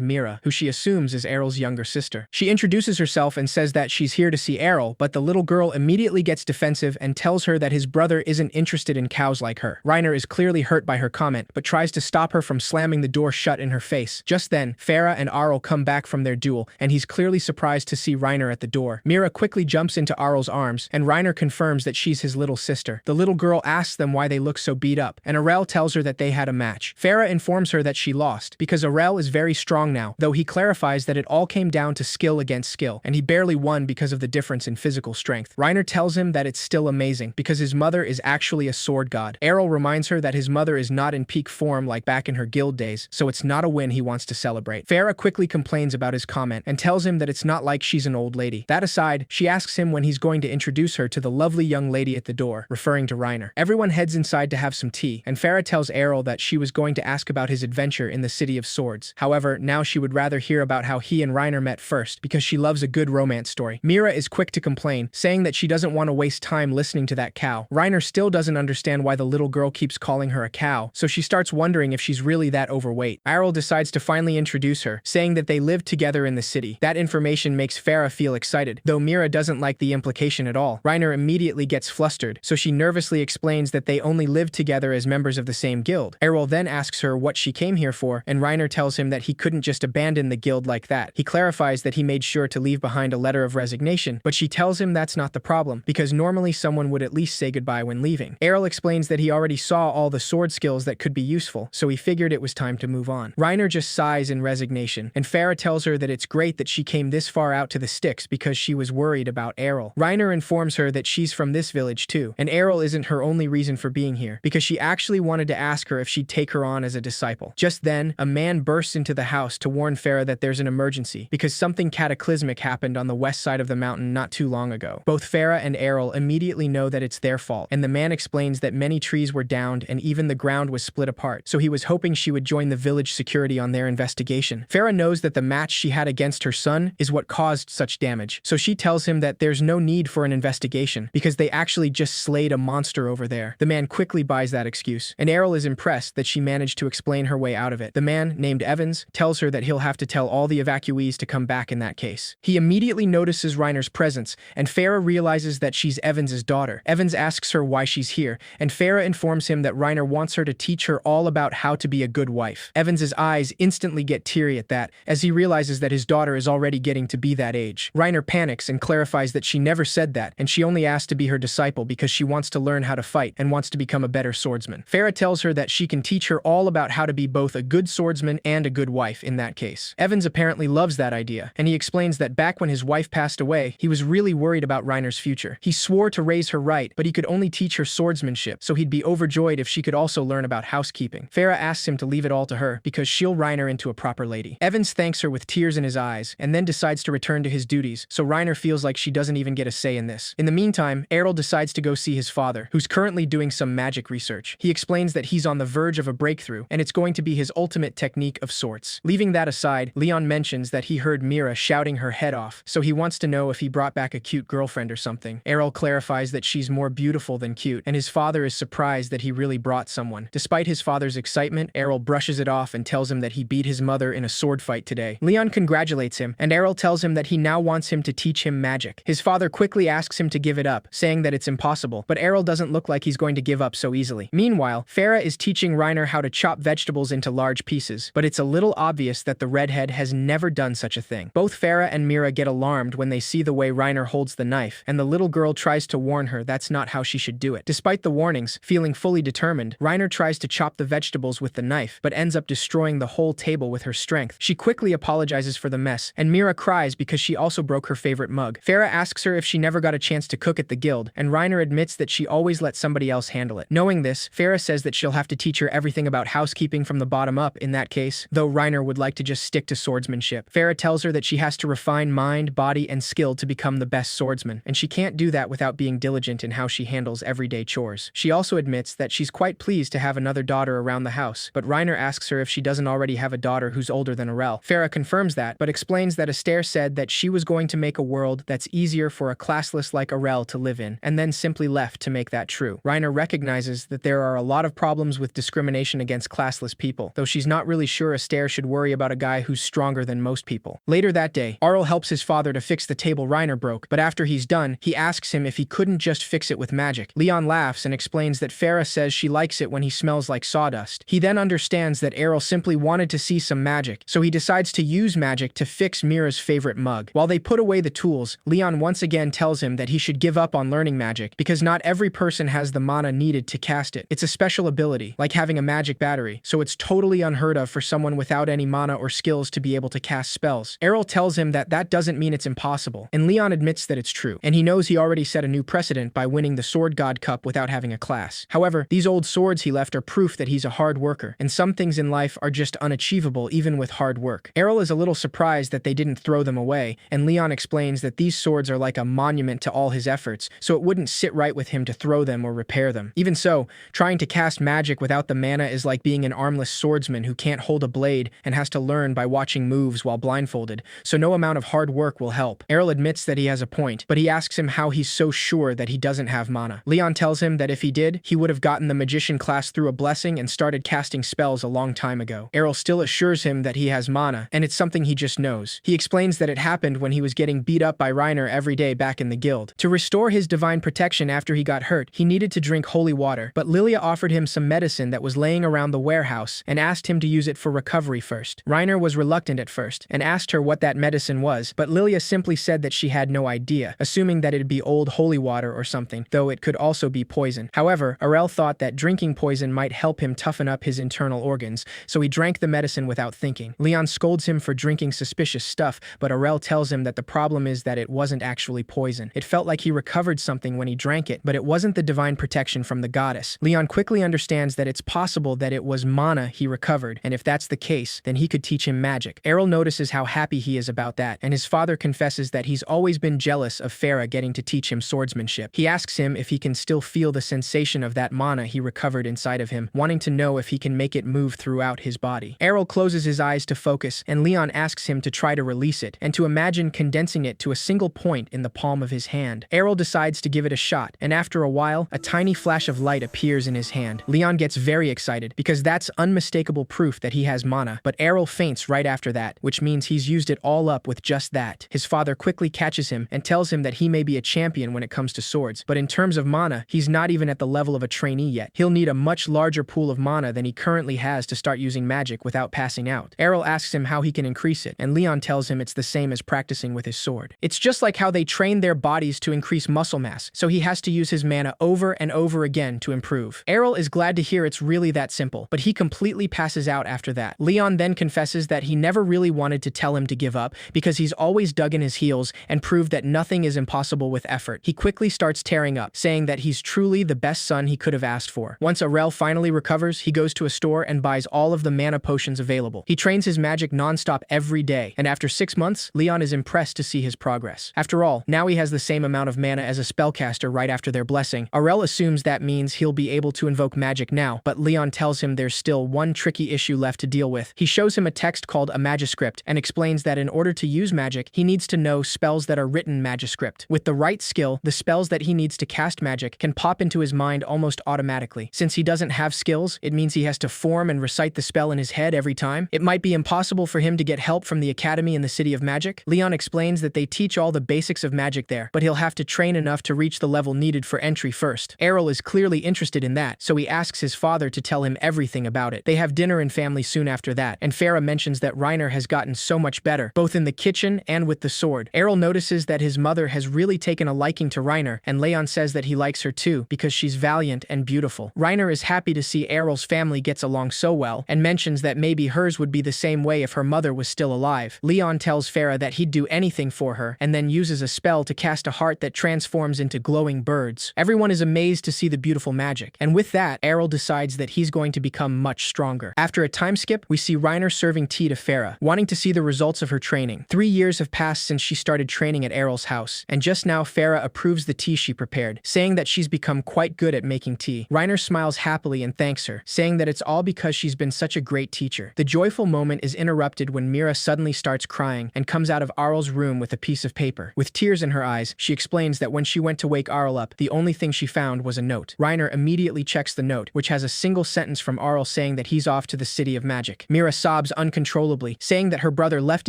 Mira, who she assumes is Errol's younger sister. She introduces herself and says that she's here to see Errol, but the little girl immediately gets defensive and tells her that his brother isn't interested in cows like her. Reiner is clearly hurt by her comment, but tries to stop her from slamming the door shut in her face. Just then, Farah and Arl come back from their duel, and he's clearly surprised to see Reiner at the door. Mira quickly jumps into Arl's arms, and Reiner confirms that she's his little sister. The little girl asks them why they look so beat up, and Arel tells her that they had a match. Farah informs her that she lost, because Arel is very strong now, though he clarifies that it all came down to skill against skill, and he barely won because of the difference in physical strength. Reiner tells him that it's still amazing, because his mother is actually a sword god. Errol reminds her that his mother is not in peak form like back in her guild days, so it's not a win he wants to celebrate. Farah quickly complains about his comment and tells him that it's not like she's an old lady. That aside, she asks him when he's going to introduce her to the lovely young lady at the door, referring to Reiner. Everyone heads inside to have some tea, and Farah tells Errol that she was going to ask about his adventure in the City of Swords. However, now she would rather hear about how he and Reiner met first, because she loves a good romance story. Mira is quick to complain, saying that she doesn't want to waste time listening to that cow. Reiner still doesn't understand why the little girl keeps calling her a cow, so she starts wondering if she's really that overweight. Errol decides to finally introduce her, saying that they live together in the city. That information makes Farah feel excited, though Mira doesn't like the implication at all. Reiner immediately gets flustered, so she nervously explains that they only live together as members of the same guild. Errol then asks her what she came here for, and Reiner tells him that he couldn't just abandon the guild like that. He clarifies that he made sure to leave behind a letter of resignation, but she tells him that's not the problem, because normally someone would at least say goodbye when leaving. Errol explains that he already saw all the sword skills that could be useful, so he figured it was time to move on. Reiner just sighs in resignation, and Farah tells her that it's great that she came this far out to the sticks because she was worried about Errol. Reiner informs her that she's from this village too, and Errol isn't her only reason for being here, because she actually wanted to ask her if she'd take her on as a disciple. disciple. Just then, a man bursts into the house to warn Farah that there's an emergency because something cataclysmic happened on the west side of the mountain not too long ago. Both Farah and Errol immediately know that it's their fault, and the man explains that many trees were downed and even the ground was split apart, so he was hoping she would join the village security on their investigation. Farah knows that the match she had against her son is what caused such damage, so she tells him that there's no need for an investigation because they actually just slayed a monster over there. The man quickly buys that excuse, and Errol is impressed that she managed to explain her way out of it. The man, named Evans, tells her that he'll have to tell all the evacuees to come back in that case. He immediately notices Reiner's presence, and Farah realizes that she's Evans's daughter. Evans asks her why she's here, and Farah informs him that Reiner wants her to teach her all about how to be a good wife. Evans's eyes instantly get teary at that, as he realizes that his daughter is already getting to be that age. Reiner panics and clarifies that she never said that, and she only asked to be her disciple because she wants to learn how to fight and wants to become a better swordsman. Farah tells her that she can teach her all about how to be both a good swordsman and a good wife in that case. Evans apparently loves that idea, and he explains that back when his wife passed away, he was really worried about Reiner's future. He swore to raise her right, but he could only teach her swordsmanship, so he'd be overjoyed if she could also learn about housekeeping. Farah asks him to leave it all to her because she'll Reiner into a proper lady. Evans thanks her with tears in his eyes and then decides to return to his duties, so Reiner feels like she doesn't even get a say in this. In the meantime, Errol decides to go see his father, who's currently doing some magic research. He explains that he's on the verge of a breakthrough, and it's going to be his ultimate technique of sorts. Leaving that aside, Leon mentions that he heard Mira shouting her head off, so he wants to know if he brought back a cute girlfriend or something. Errol clarifies that she's more beautiful than cute, and his father is surprised that he really brought someone. Despite his father's excitement, Errol brushes it off and tells him that he beat his mother in a sword fight today. Leon congratulates him, and Errol tells him that he now wants him to teach him magic. His father quickly asks him to give it up, saying that it's impossible, but Errol doesn't look like he's going to give up so easily. Meanwhile, Farah is teaching Reiner how to chop vegetables into large pieces, but it's a little obvious that the redhead has never done such a thing. Both Farah and Mira get alarmed when they see the way Reiner holds the knife, and the little girl tries to warn her that's not how she should do it. Despite the warnings, feeling fully determined, Reiner tries to chop the vegetables with the knife, but ends up destroying the whole table with her strength. She quickly apologizes for the mess, and Mira cries because she also broke her favorite mug. Farah asks her if she never got a chance to cook at the guild, and Reiner admits that she always let somebody else handle it. Knowing this, Farah says that she'll have to teach her everything about housekeeping from the bottom up in that case, though Reiner would like to just stick to swordsmanship. Farah tells her that she has to refine mind, body, and skill to become the best swordsman, and she can't do that without being diligent in how she handles everyday chores. She also admits that she's quite pleased to have another daughter around the house, but Reiner asks her if she doesn't already have a daughter who's older than Arel. Farah confirms that, but explains that Astaire said that she was going to make a world that's easier for a classless like Arel to live in, and then simply left to make that true. Reiner recognizes that there are a lot of problems with discrimination against classless people, though she's not really sure Astaire should worry about a guy who's stronger than most people. Later that day, Arel helps his father to fix the table Reiner broke, but after he's done, he asks him if he couldn't just fix it with magic. Leon laughs and explains that Farah says she likes it when he smells like sawdust. He then understands that Errol simply wanted to see some magic, so he decides to use magic to fix Mira's favorite mug. While they put away the tools, Leon once again tells him that he should give up on learning magic because not every person has the mana needed to cast it. It's a special ability, like having a magic battery, so it's totally unheard of for someone without any mana or skills to be able to cast spells. Errol tells him that that doesn't mean it's impossible, and Leon admits that it's true, and he knows he already set a new precedent by winning the Sword God Cup without having a class. However, these old swords he left are proof that he's a hard worker, and some things in life are just unachievable even with hard work. Errol is a little surprised that they didn't throw them away, and Leon explains that these swords are like a monument to all his efforts, so it wouldn't sit right with him to throw them or repair them. Even so, trying to cast magic without the mana is like being an armless swordsman who can't hold a blade and has to learn by watching moves while blindfolded, so no amount of hard work will help. Errol admits that he has a point, but he asks him how he's so sure that he doesn't have mana. Leon tells him that if he did, he would have gotten the magician class through a blessing and started casting spells a long time ago. Errol still assures him that he has mana, and it's something he just knows. He explains that it happened when he was getting beat up by Reiner every day back in the guild. To restore his divine protection after he got hurt, he needed to drink holy water, but Lilia offered him some medicine that was laying around the warehouse and asked him to use it for recovery first. Reiner was reluctant at first and asked her what that medicine was, but Lilia simply said that she had no idea, assuming that it'd be old holy water or something, though it could also be poison. However, Arel thought that drinking poison might help him toughen up his internal organs, so he drank the medicine without thinking. Leon scolds him for drinking suspicious stuff, but Arel tells him that the problem is that it wasn't actually poison. It felt like he recovered something when he drank it, but it wasn't the divine protection from the goddess. Leon quickly understands that it's possible that it was mana mana he recovered, and if that's the case, then he could teach him magic. Errol notices how happy he is about that, and his father confesses that he's always been jealous of Farah getting to teach him swordsmanship. He asks him if he can still feel the sensation of that mana he recovered inside of him, wanting to know if he can make it move throughout his body. Errol closes his eyes to focus, and Leon asks him to try to release it, and to imagine condensing it to a single point in the palm of his hand. Errol decides to give it a shot, and after a while, a tiny flash of light appears in his hand. Leon gets very excited, because that's unmistakable proof that he has mana, but Errol faints right after that, which means he's used it all up with just that. His father quickly catches him and tells him that he may be a champion when it comes to swords, but in terms of mana, he's not even at the level of a trainee yet. He'll need a much larger pool of mana than he currently has to start using magic without passing out. Errol asks him how he can increase it, and Leon tells him it's the same as practicing with his sword. It's just like how they train their bodies to increase muscle mass, so he has to use his mana over and over again to improve. Errol is glad to hear it's really that simple, but he completely passes out after that. Leon then confesses that he never really wanted to tell him to give up, because he's always dug in his heels and proved that nothing is impossible with effort. He quickly starts tearing up, saying that he's truly the best son he could have asked for. Once Errol finally recovers, he goes to a store and buys all of the mana potions available. He trains his magic non-stop every day, and after 6 months, Leon is impressed to see his progress. After all, now he has the same amount of mana as a spellcaster right after their blessing. Errol assumes that means he'll be able to invoke magic now, but Leon tells him there's still one tricky issue left to deal with. He shows him a text called a magiscript and explains that in order to use magic, he needs to know spells that are written magiscript. With the right skill, the spells that he needs to cast magic can pop into his mind almost automatically. Since he doesn't have skills, it means he has to form and recite the spell in his head every time. It might be impossible for him to get help from the academy in the City of Magic. Leon explains that they teach all the basics of magic there, but he'll have to train enough to reach the level needed for entry first. Errol is clearly interested in that, so he asks his father to tell him everything about it. They have dinner in family soon after that, and Farah mentions that Reiner has gotten so much better, both in the kitchen and with the sword. Errol notices that his mother has really taken a liking to Reiner, and Leon says that he likes her too, because she's valiant and beautiful. Reiner is happy to see Errol's family gets along so well, and mentions that maybe hers would be the same way if her mother was still alive. Leon tells Farah that he'd do anything for her, and then uses a spell to cast a heart that transforms into glowing birds. Everyone is amazed to see the beautiful magic, and with that, Errol decides that he's going to become much stronger. After a time skip, we see Reiner serving tea to Farah, wanting to see the results of her training. 3 years have passed since she started training at Errol's house, and just now Farah approves the tea she prepared, saying that she's become quite good at making tea. Reiner smiles happily and thanks her, saying that it's all because she's been such a great teacher. The joyful moment is interrupted when Mira suddenly starts crying and comes out of Arl's room with a piece of paper. With tears in her eyes, she explains that when she went to wake Arl up, the only thing she found was a note. Reiner immediately checks the note, which has a single sentence from Arl saying that he's off to the City of Magic. Mira sobs uncontrollably, saying that her brother left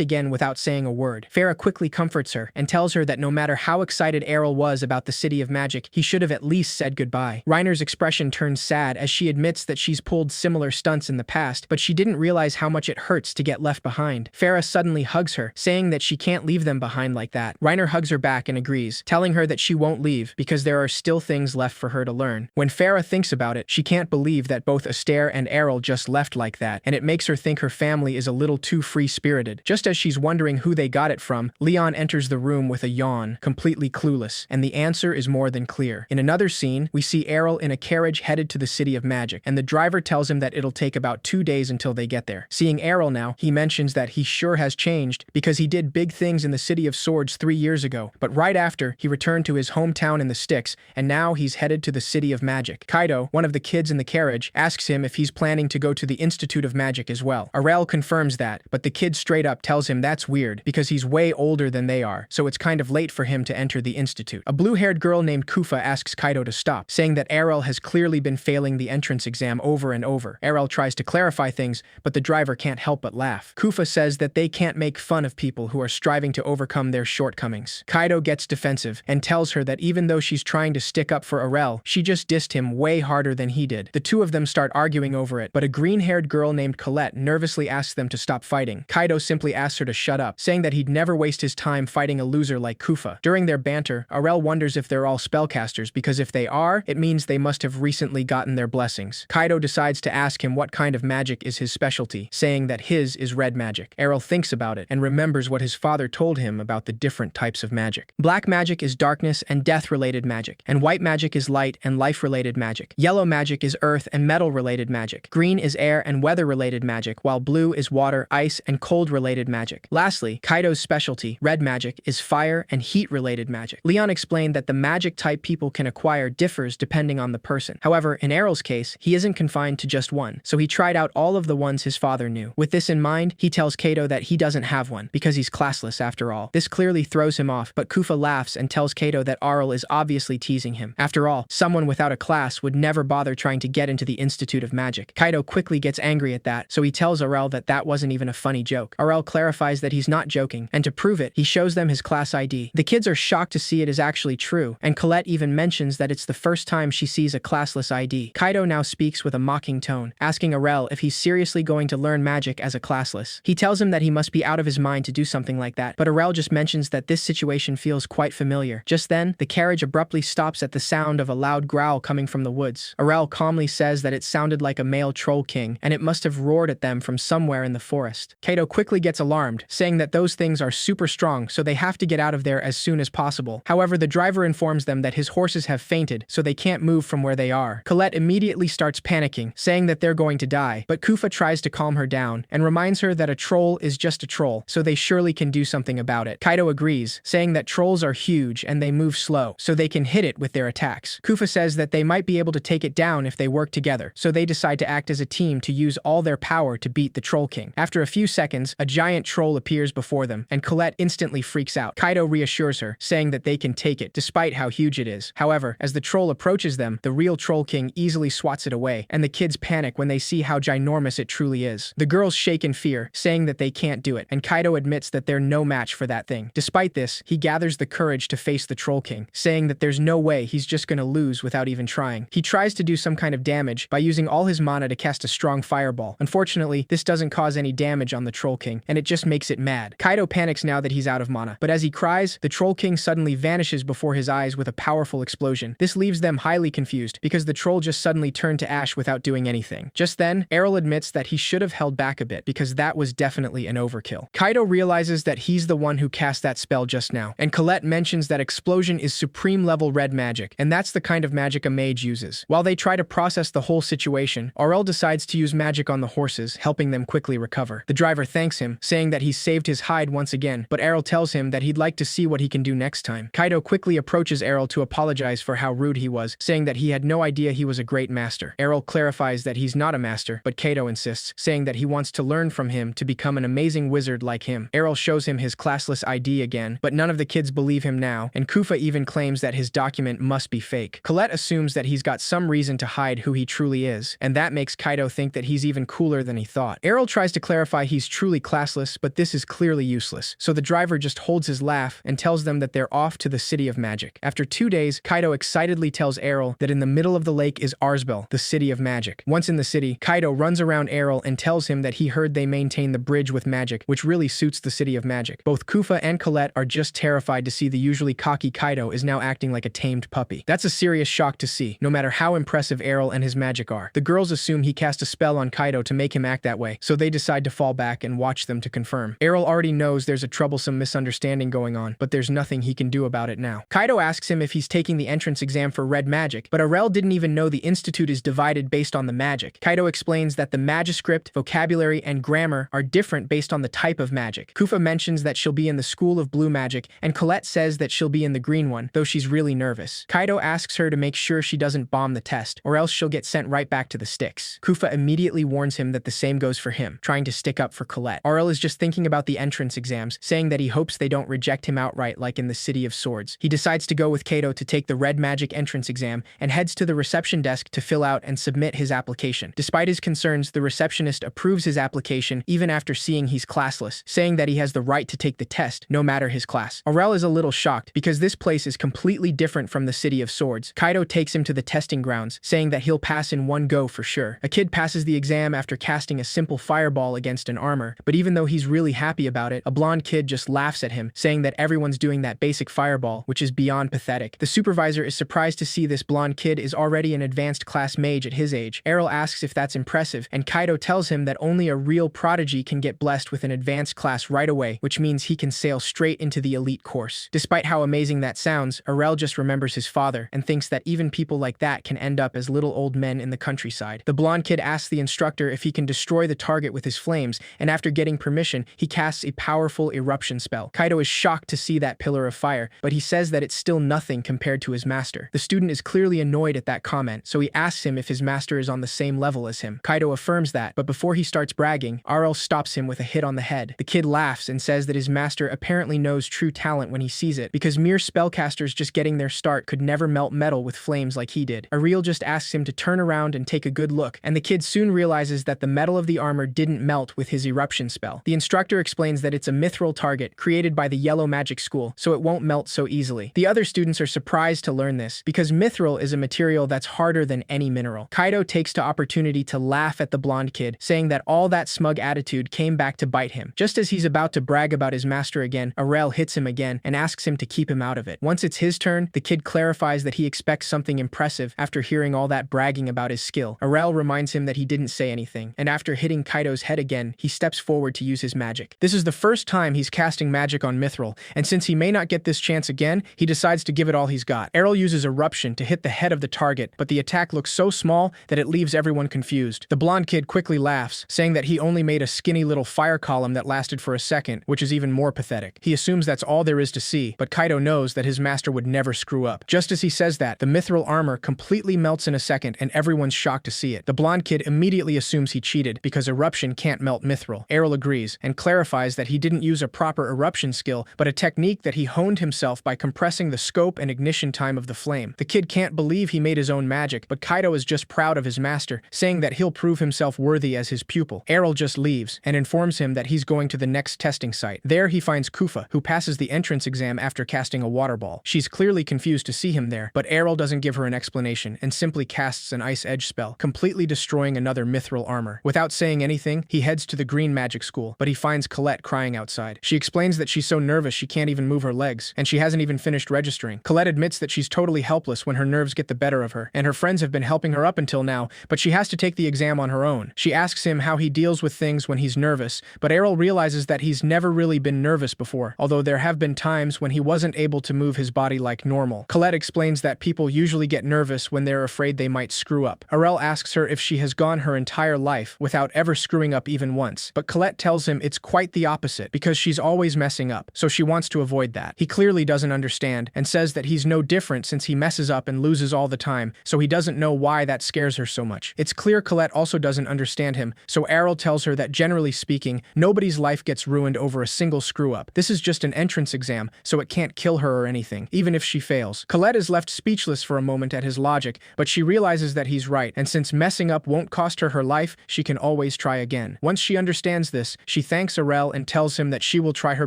again without saying a word. Farah quickly comforts her and tells her that no matter how excited Errol was about the City of Magic, he should have at least said goodbye. Reiner's expression turns sad as she admits that she's pulled similar stunts in the past, but she didn't realize how much it hurts to get left behind. Farah suddenly hugs her, saying that she can't leave them behind like that. Reiner hugs her back and agrees, telling her that she won't leave because there are still things left for her to learn. When Farah thinks about it, she can't believe that both Astaire and Errol just left like that, and it makes her think her family is a little too free-spirited. Just as she's wondering who they got it from, Leon enters the room with a yawn, completely clueless, and the answer is more than clear. In another scene, we see Errol in a carriage headed to the City of Magic, and the driver tells him that it'll take about 2 days until they get there. Seeing Errol now, he mentions that he sure has changed because he did big things in the City of Swords 3 years ago, but right after, he returned to his hometown in the Sticks, and now he's headed to the City of Magic. Kaido, one of the kids in the carriage, asks him if he's planning to go to the Institute of Magic as well. Arel confirms that, but the kid straight up tells him that's weird because he's way older than they are, so it's kind of late for him to enter the Institute. A blue-haired girl named Kufa asks Kaido to stop, saying that Errol has clearly been failing the entrance exam over and over. Errol tries to clarify things, but the driver can't help but laugh. Kufa says that they can't make fun of people who are striving to overcome their shortcomings. Kaido gets defensive and tells her that even though she's trying to stick up for Errol, she just dissed him way harder than he did. The two of them start arguing over it, but a green-haired girl named Colette nervously asks them to stop fighting. Kaido simply asks her to shut up, saying that he'd never waste his time fighting a loser like Kufa. During their banter, Errol wonders if they're all spellcasters, because if they are, it means they must have recently gotten their blessings. Kaido decides to ask him what kind of magic is his specialty, saying that his is red magic. Errol thinks about it and remembers what his father told him about the different types of magic. Black magic is darkness and death-related magic, and white magic is light and life-related magic. Yellow magic is earth and metal-related magic. green is air and weather-related magic, while blue is water, ice, and cold-related magic. Lastly, Kaido's specialty, red magic, is fire and heat-related magic. Leon explained that the magic type people can acquire differs depending on the person. However, in Errol's case, he isn't confined to just one, so he tried out all of the ones his father knew. With this in mind, he tells Kaido that he doesn't have one, because he's classless after all. This clearly throws him off, but Kufa laughs and tells Kaido that Arl is obviously teasing him. After all, someone without a class would never bother trying to get into the Institute of Magic. Kaido quickly gets angry at that, so he tells Arl that that wasn't even a funny joke. Arl clarifies that he's not joking, and to prove it, he shows them his class ID. The kids are shocked to see it is actually true, and Colette even mentions that it's the first time she sees a classless ID. Kaido now speaks with a mocking tone, asking Arl if he's seriously going to learn magic as a classless. He tells him that he must be out of his mind to do something like that, but Arl just mentions that this situation feels quite familiar. Just then, the carriage abruptly stops at the sound of a loud growl coming from the woods. Arl calmly says that it sounded like a male troll king, and it must have roared at them from somewhere in the forest. Kaido quickly gets alarmed, saying that those things are super strong, so they have to get out of there as soon as possible. However, the driver informs them that his horses have fainted, so they can't move from where they are. Colette immediately starts panicking, saying that they're going to die, but Kufa tries to calm her down and reminds her that a troll is just a troll, so they surely can do something about it. Kaido agrees, saying that trolls are huge and they move slow, so they can hit it with their attacks. Kufa says that they might be able to take it down if they work together, so they decide to act as a team to use all their power to beat the Troll King. After a few seconds, a giant troll appears before them, and Colette instantly freaks out. Kaido reassures her, saying that they can take it, despite how huge it is. However, as the troll approaches them, the real Troll King easily swats it away, and the kids panic when they see how ginormous it truly is. The girls shake in fear, saying that they can't do it, and Kaido admits that they're no match for that thing. Despite this, he gathers the courage to face the Troll King, saying that there's no way he's just gonna lose without even trying. He tries to do some kind of damage by using all his mana to cast a strong fireball. Unfortunately, this doesn't cause any damage on the Troll King, and it just makes it mad. Kaido panics now that he's out of mana, but as he cries, the Troll King suddenly vanishes before his eyes with a powerful explosion. This leaves them highly confused, because the troll just suddenly turned to ash without doing anything. Just then, Errol admits that he should have held back a bit, because that was definitely an overkill. Kaido realizes that he's the one who cast that spell just now, and Colette mentions that explosion is supreme level red magic, and that's the kind of magic a mage uses. While they try to process the whole situation, Arl decides to use magic on the horses, helping them quickly recover. The driver thanks him, saying that he saved his hide once again, but Errol tells him that he'd like to see what he can do next time. Kaido quickly approaches Errol to apologize for how rude he was, saying that he had no idea he was a great master. Errol clarifies that he's not a master, but Kaido insists, saying that he wants to learn from him to become an amazing wizard like him. Errol shows him his classless ID again, but none of the kids believe him now, and Kufa even claims that his document must be fake. Colette assumes that he's got some reason to hide who he truly is, and that makes Kaido think that he's even cooler than he thought. Errol tries to clarify he's truly classless, but this is clearly useless, so the driver just holds his laugh and tells them that they're off to the City of Magic. After 2 days, Kaido excitedly tells Errol that in the middle of the lake is Arsbel, the City of Magic. Once in the city, Kaido runs around Errol and tells him that he heard they maintain the bridge with magic, which really suits the City of Magic. Both Kufa and Colette are just terrified to see the usually cocky Kaido is now acting like a tamed puppy. That's a serious shock to see, no matter how impressive Errol and his magic are. The girls assume he cast a spell on Kaido to make him act that way, so they decide to fall back and watch them to confirm. Errol already knows there's a troublesome misunderstanding going on, but there's nothing he can do about it now. Kaido asks him if he's taking the entrance exam for red magic, but Arel didn't even know the institute is divided based on the magic. Kaido explains that the magiscript, vocabulary, and grammar are different based on the type of magic. Kufa mentions that she'll be in the School of Blue Magic, and Colette says that she'll be in the green one, though she's really nervous. Kaido asks her to make sure she doesn't bomb the test, or else she'll get sent right back to the sticks. Kufa immediately warns him that the same goes for him, trying to stick up for Colette. Arel is just thinking about the entrance exams, saying that he hopes they don't reject him outright like in the City of Swords. He decides to go with Kaido to take the red magic entrance exam and heads to the reception desk to fill out and submit his application. Despite his concerns, the receptionist approves his application even after seeing he's classless, saying that he has the right to take the test, no matter his class. Arel is a little shocked because this place is completely different from the City of Swords. Kaido takes him to the testing grounds, saying that he'll pass in one go for sure. A kid passes the exam after casting a simple fireball against an armor, but even though he's really happy about it, a blonde kid just laughs at him, saying that everyone's doing that basic fireball, which is beyond pathetic. The supervisor is surprised to see this blonde kid is already an advanced class mage at his age. Errol asks if that's impressive, and Kaido tells him that only a real prodigy can get blessed with an advanced class right away, which means he can sail straight into the elite course. Despite how amazing that sounds, Errol just remembers his father and thinks that even people like that can end up as little old men in the countryside. The blonde kid asks the instructor if he can destroy the target with his flames, and after getting permission, he casts a powerful eruption spell. Kaido is shocked to see that pillar of fire, but he says that it's still nothing compared to his master. The student is clearly annoyed at that comment, so he asks him if his master is on the same level as him. Kaido affirms that, but before he starts bragging, Arl stops him with a hit on the head. The kid laughs and says that his master apparently knows true talent when he sees it, because mere spellcasters just getting their start could never melt metal with flames like he did. Ariel just asks him to turn around and take a good look, and the kid soon realizes that the metal of the armor didn't melt with his eruption spell. The instructor explains that it's a mithril target created by the Yellow Magic School, so it won't melt so easily. The other students are surprised to learn this, because mithril is a material that's harder than any mineral. Kaido takes the opportunity to laugh at the blonde kid, saying that all that smug attitude came back to bite him. Just as he's about to brag about his master again, Arel hits him again and asks him to keep him out of it. Once it's his turn, the kid clarifies that he expects something impressive after hearing all that bragging about his skill. Arel reminds him that he didn't say anything, and after hitting Kaido's head again, he steps forward to use his magic. This is the first time he's casting magic on mithril, and since he may not get this chance again, he decides to give it all he's got. Arel uses eruption to hit the head of the target, but the attack looks so small that it leaves everyone confused. The blonde kid quickly laughs, saying that he only made a skinny little fire column that lasted for a second, which is even more pathetic. He assumes that's all there is to see, but Kaido knows that his master would never screw up. Just as he says that, the mithril armor completely melts in a second, and everyone's shocked to see it. The blonde kid immediately assumes he cheated, because eruption can't melt mithril. Arel agrees, and clarifies that he didn't use a proper eruption skill, but a technique that he honed himself by compressing the scope and ignition time of the flame. The kid can't believe he made his own magic, but Kaido is just proud of his master, saying that he'll prove himself worthy as his pupil. Arel just leaves, and informs him that he's going to the next testing site. There he finds Kufa, who passes the entrance exam after casting a water ball. She's clearly confused to see him there, but Arel doesn't give her an explanation, and simply casts an ice edge spell, completely destroying another mithril armor. Without saying anything, he heads to the green magic school, but he finds Colette crying outside. She explains that she's so nervous she can't even move her legs, and she hasn't even finished registering. Colette admits that she's totally helpless when her nerves get the better of her, and her friends have been helping her up until now, but she has to take the exam on her own. She asks him how he deals with things when he's nervous, but Arel realizes that he's never really been nervous before, although there have been times when he wasn't able to move his body like normal. Colette explains that people usually get nervous when they're afraid they might screw up. Arel asks her if she has gone her entire life without ever screwing up even once, but Colette tells him it's quite the opposite, because she's always messing up, so she wants to avoid that. He clearly doesn't understand, and says that he's no different since he messes up and loses all the time, so he doesn't know why that scares her so much. It's clear Colette also doesn't understand him, so Arel tells her that generally speaking, nobody's life gets ruined over a single screw-up. This is just an entrance exam, so it can't kill her or anything, even if she fails. Colette is left speechless for a moment at his logic, but she realizes that he's right, and since messing up won't cost her her life, she can always try again. Once she understands this, she thanks Arel and tells him that she will try her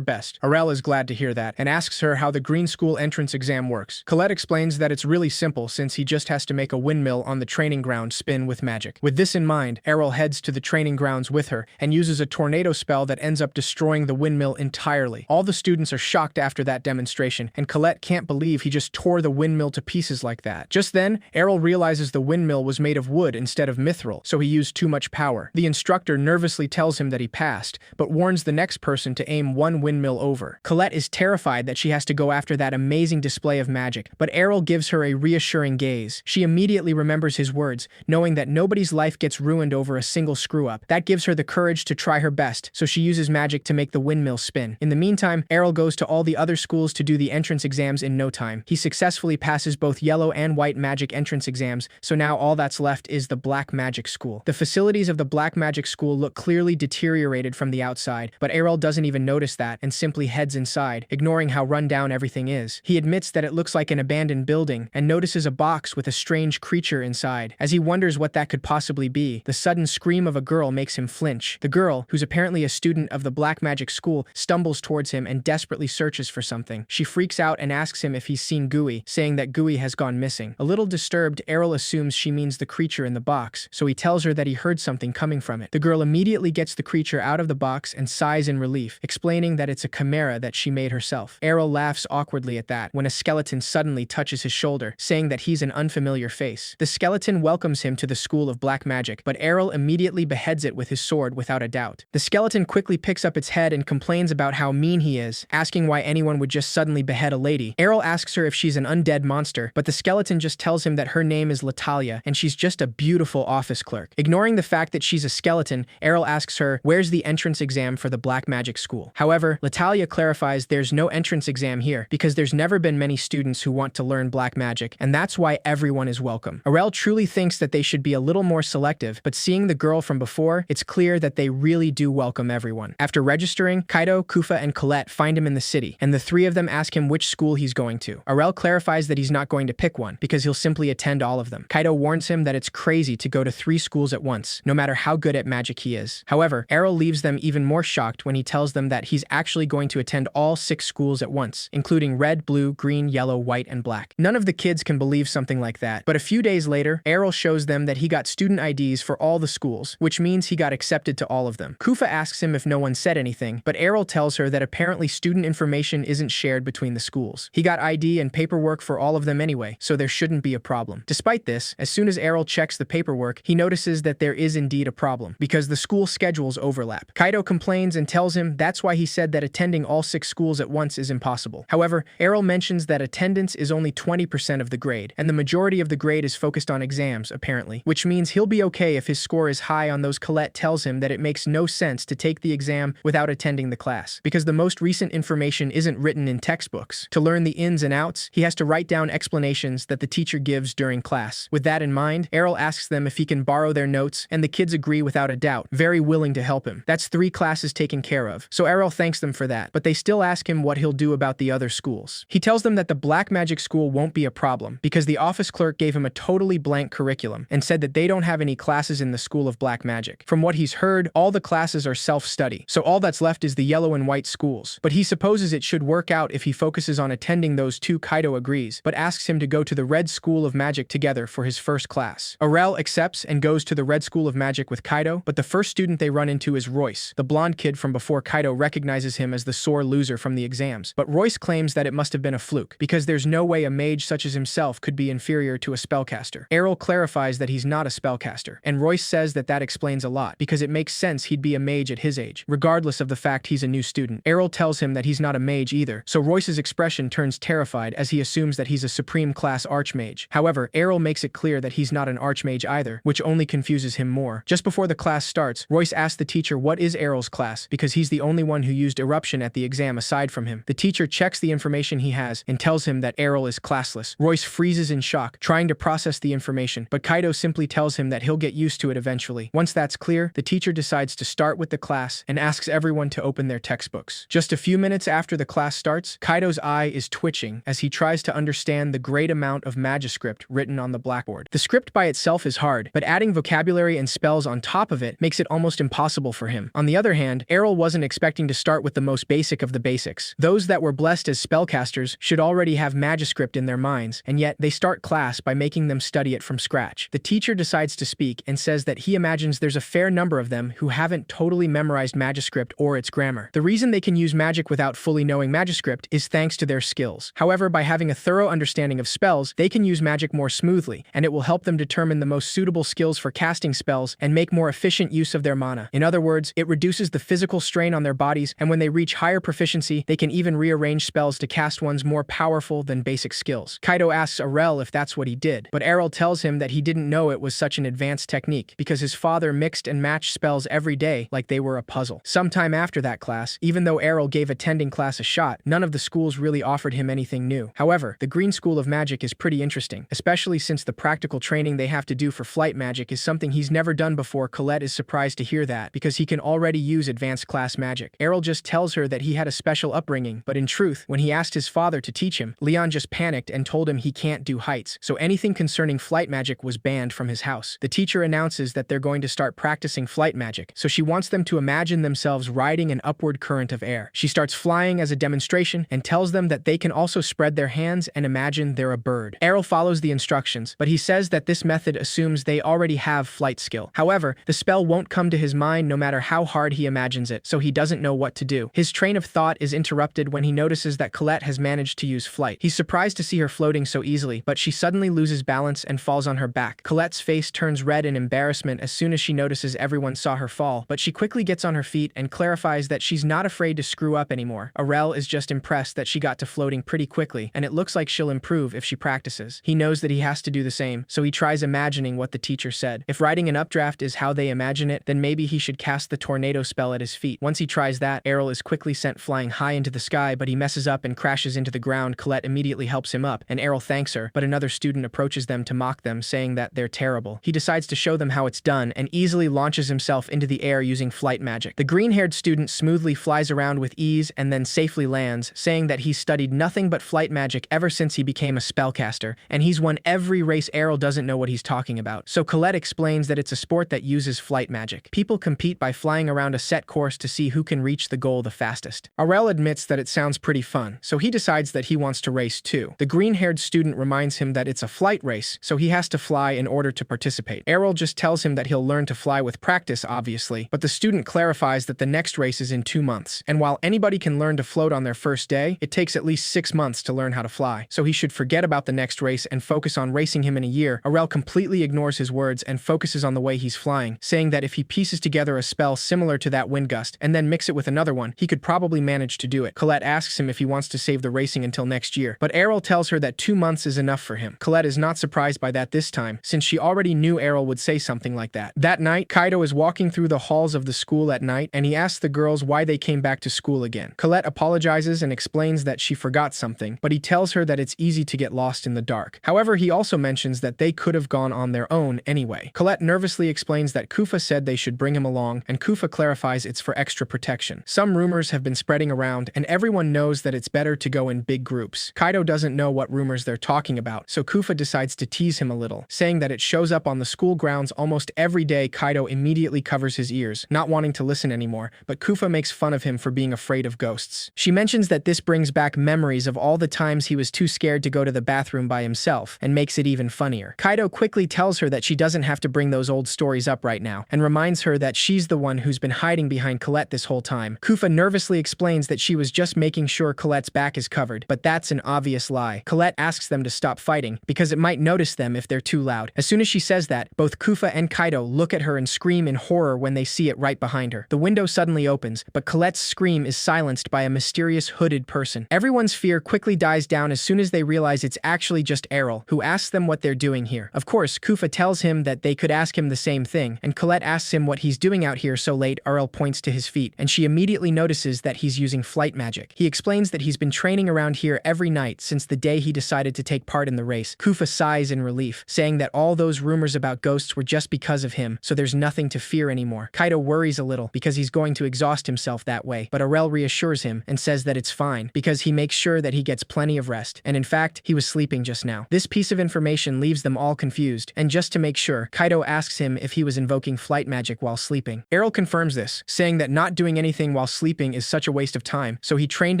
best. Arel is glad to hear that, and asks her how the green school entrance exam works. Colette explains that it's really simple since he just has to make a windmill on the training ground spin with magic. With this in mind, Arel heads to the training grounds with her, and uses a tornado spell that ends up destroying the windmill entirely. All the students are shocked after that demonstration, and Colette can't believe he just tore the windmill to pieces like that. Just then, Arel realizes the windmill was made of wood instead of mithril, so he used too much power. The instructor nervously tells him that he passed, but warns the next person to aim one windmill over. Colette is terrified that she has to go after that amazing display of magic, but Arel gives her a reassuring gaze. She immediately remembers his words, knowing that nobody's life gets ruined over a single screw-up. That gives her the courage to try her best, so she uses magic to make the windmill spin. In the meantime, Arel goes to all the other schools to do the entrance exams in no time. He successfully passes both yellow and white magic entrance exams, so now all that's left is the black magic school. The facilities of the black magic school look clearly deteriorated from the outside, but Arel doesn't even notice that and simply heads inside, ignoring how run down everything is. He admits that it looks like an abandoned building and notices a box with a strange creature inside. As he wonders what that could possibly be, the sudden scream of a girl makes him flinch. The girl, who's apparently a student of the black magic school, stumbles towards him and desperately searches for something. She freaks out and asks him if he's seen Gui, saying that Gui has gone missing. A little disturbed, Arel assumes she means the creature in the box, so he tells her that he heard something coming from it. The girl immediately gets the creature out of the box and sighs in relief, explaining that it's a chimera that she made herself. Arel laughs awkwardly at that when a skeleton suddenly touches his shoulder, saying that he's an unfamiliar face. The skeleton welcomes him to the school of black magic, but Arel immediately beheads it with his sword without a doubt. The skeleton quickly picks up its head and complains about how mean he is, asking why anyone would just suddenly behead a lady. Arel asks her if she's an undead monster, but the skeleton just tells him that her name is Latalia and she's just a beautiful beautiful office clerk. Ignoring the fact that she's a skeleton, Errol asks her, where's the entrance exam for the black magic school? However, Latalia clarifies there's no entrance exam here because there's never been many students who want to learn black magic, and that's why everyone is welcome. Errol truly thinks that they should be a little more selective, but seeing the girl from before, it's clear that they really do welcome everyone. After registering, Kaido, Kufa, and Colette find him in the city, and the three of them ask him which school he's going to. Errol clarifies that he's not going to pick one, because he'll simply attend all of them. Kaido warns him that it's crazy to go to 3 schools at once, no matter how good at magic he is. However, Errol leaves them even more shocked when he tells them that he's actually going to attend all 6 schools at once, including red, blue, green, yellow, white, and black. None of the kids can believe something like that, but a few days later, Errol shows them that he got student IDs for all the schools, which means he got accepted to all of them. Kufa asks him if no one said anything, but Errol tells her that apparently student information isn't shared between the schools. He got ID and paperwork for all of them anyway, so there shouldn't be a problem. Despite this, as soon as Errol checks the paperwork, he notices that there is indeed a problem, because the school schedules overlap. Kaido complains and tells him that's why he said that attending all 6 schools at once is impossible. However, Errol mentions that attendance is only 20% of the grade, and the majority of the grade is focused on exams, apparently, which means he'll be okay if his score is high on those. Colette tells him that it makes no sense to take the exam without attending the class, because the most recent information isn't written in textbooks. To learn the ins and outs, he has to write down explanations that the teacher gives during class. With that in mind, Errol asks them if he can borrow their notes, and the kids agree without a doubt, very willing to help him. That's 3 classes taken care of, so Errol thanks them for that, but they still ask him what he'll do about the other schools. He tells them that the black magic school won't be a problem, because the office clerk gave him a totally blank curriculum and said that they don't have any classes in the School of Black Magic. From what he's heard, all the classes are self-study, so all that's left is the yellow and white schools. But he supposes it should work out if he focuses on attending those 2. Kaido agrees, but asks him to go to the Red School of Magic together for his first class. Errol accepts and goes to the Red School of Magic with Kaido, but the first student they run into is Royce, the blonde kid from before. Kaido recognizes him as the sore loser from the exams, but Royce claims that it must have been a fluke, because there's no way a mage such as himself could be inferior to a spellcaster. Errol clarifies that he's not a spellcaster, and Royce says that that explains a lot, because it makes sense he'd be a mage at his age, regardless of the fact he's a new student. Errol tells him that he's not a mage either, so Royce's expression turns terrified as he assumes that he's a supreme class archmage. However, Errol makes it clear that he's not an archmage either, which only confuses him more. Just before the class starts, Royce asks the teacher what is Errol's class, because he's the only one who used eruption at the exam aside from him. The teacher checks the information he has and tells him that Errol is classless. Royce freezes in shock, trying to process the information, but Kaido simply tells him that he'll get used to it eventually. Once that's clear, the teacher decides to start with the class and asks everyone to open their textbooks. Just a few minutes after the class starts, Kaido's eye is twitching as he tries to understand the great amount of magiscript written on the blackboard. The script by itself is hard, but adding vocabulary and spells on top of it makes it almost impossible for him. On the other hand, Errol wasn't expecting to start with the most basic of the basics. Those that were blessed as spellcasters should already have magiscript in their minds, and yet they start class by making them study it from scratch. The teacher decides to speak and says that he imagines there's a fair number of them who haven't totally memorized magiscript or its grammar. The reason they can use magic without fully knowing magiscript is thanks to their skills. However, by having a thorough understanding of spells, they can use magic more smoothly, and it will help them determine the most suitable skills for casting spells and make more efficient use of their mana. In other words, it reduces the physical strain on their bodies, and when they reach higher proficiency, they can even rearrange spells to cast ones more powerful than basic skills. Kaido asks Errol if that's what he did, but Errol tells him that he didn't know it was such an advanced technique because his father mixed and matched spells every day like they were a puzzle. Sometime after that class, even though Errol gave attending class a shot, none of the schools really offered him anything new. However, the Green School of Magic is pretty interesting, especially since the practical training they have to do for flight magic is something he's never done before. Colette is surprised to hear that because he can already use advanced class magic. Errol just tells her that he had a special upbringing, but in truth, when he asked his father to teach him, Leon just panicked and told him he can't do heights, so anything concerning flight magic was banned from his house. The teacher announces that they're going to start practicing flight magic, so she wants them to imagine themselves riding an upward current of air. She starts flying as a demonstration and tells them that they can also spread their hands and imagine they're a bird. Errol follows the instructions, but he says that this method assumes they already have flight skill. However, the spell won't come to his mind no matter how hard he imagines it, so he doesn't know what to do. His train of thought is interrupted when he notices that Colette has managed to use flight. He's surprised to see her floating so easily, but she suddenly loses balance and falls on her back. Colette's face turns red in embarrassment as soon as she notices everyone saw her fall, but she quickly gets on her feet and clarifies that she's not afraid to screw up anymore. Errol is just impressed that she got to floating pretty quickly, and it looks like she'll improve if she practices. He knows that he has to do the same, so he tries imagining explaining what the teacher said. If writing an updraft is how they imagine it, then maybe he should cast the tornado spell at his feet. Once he tries that, Errol is quickly sent flying high into the sky, but he messes up and crashes into the ground. Colette immediately helps him up, and Errol thanks her, but another student approaches them to mock them, saying that they're terrible. He decides to show them how it's done, and easily launches himself into the air using flight magic. The green-haired student smoothly flies around with ease and then safely lands, saying that he's studied nothing but flight magic ever since he became a spellcaster, and he's won every race. Errol doesn't know what he's talking about. So Colette explains that it's a sport that uses flight magic. People compete by flying around a set course to see who can reach the goal the fastest. Errol admits that it sounds pretty fun, so he decides that he wants to race too. The green-haired student reminds him that it's a flight race, so he has to fly in order to participate. Errol just tells him that he'll learn to fly with practice, obviously, but the student clarifies that the next race is in 2 months, and while anybody can learn to float on their first day, it takes at least 6 months to learn how to fly, so he should forget about the next race and focus on racing him in a year. Errol completely ignores his words and focuses on the way he's flying, saying that if he pieces together a spell similar to that wind gust and then mix it with another one, he could probably manage to do it. Colette asks him if he wants to save the racing until next year, but Errol tells her that 2 months is enough for him. Colette is not surprised by that this time, since she already knew Errol would say something like that. That night, Kaido is walking through the halls of the school at night, and he asks the girls why they came back to school again. Colette apologizes and explains that she forgot something, but he tells her that it's easy to get lost in the dark. However, he also mentions that they could have gone on their own anyway. Colette nervously explains that Kufa said they should bring him along, and Kufa clarifies it's for extra protection. Some rumors have been spreading around, and everyone knows that it's better to go in big groups. Kaido doesn't know what rumors they're talking about, so Kufa decides to tease him a little, saying that it shows up on the school grounds almost every day. Kaido immediately covers his ears, not wanting to listen anymore, but Kufa makes fun of him for being afraid of ghosts. She mentions that this brings back memories of all the times he was too scared to go to the bathroom by himself, and makes it even funnier. Kaido quickly tells her that she doesn't have to bring those old stories up right now, and reminds her that she's the one who's been hiding behind Colette this whole time. Kufa nervously explains that she was just making sure Colette's back is covered, but that's an obvious lie. Colette asks them to stop fighting, because it might notice them if they're too loud. As soon as she says that, both Kufa and Kaido look at her and scream in horror when they see it right behind her. The window suddenly opens, but Colette's scream is silenced by a mysterious hooded person. Everyone's fear quickly dies down as soon as they realize it's actually just Errol, who asks them what they're doing here. Of course, Kufa tells him that they could ask him the same thing, and Colette asks him what he's doing out here so late. Errol points to his feet, and she immediately notices that he's using flight magic. He explains that he's been training around here every night since the day he decided to take part in the race. Kufa sighs in relief, saying that all those rumors about ghosts were just because of him, so there's nothing to fear anymore. Kaido worries a little because he's going to exhaust himself that way, but Errol reassures him and says that it's fine because he makes sure that he gets plenty of rest, and in fact, he was sleeping just now. This piece of information leaves them all confused, and just to make sure, Kaido asks him if he was invoking flight magic while sleeping. Errol confirms this, saying that not doing anything while sleeping is such a waste of time, so he trained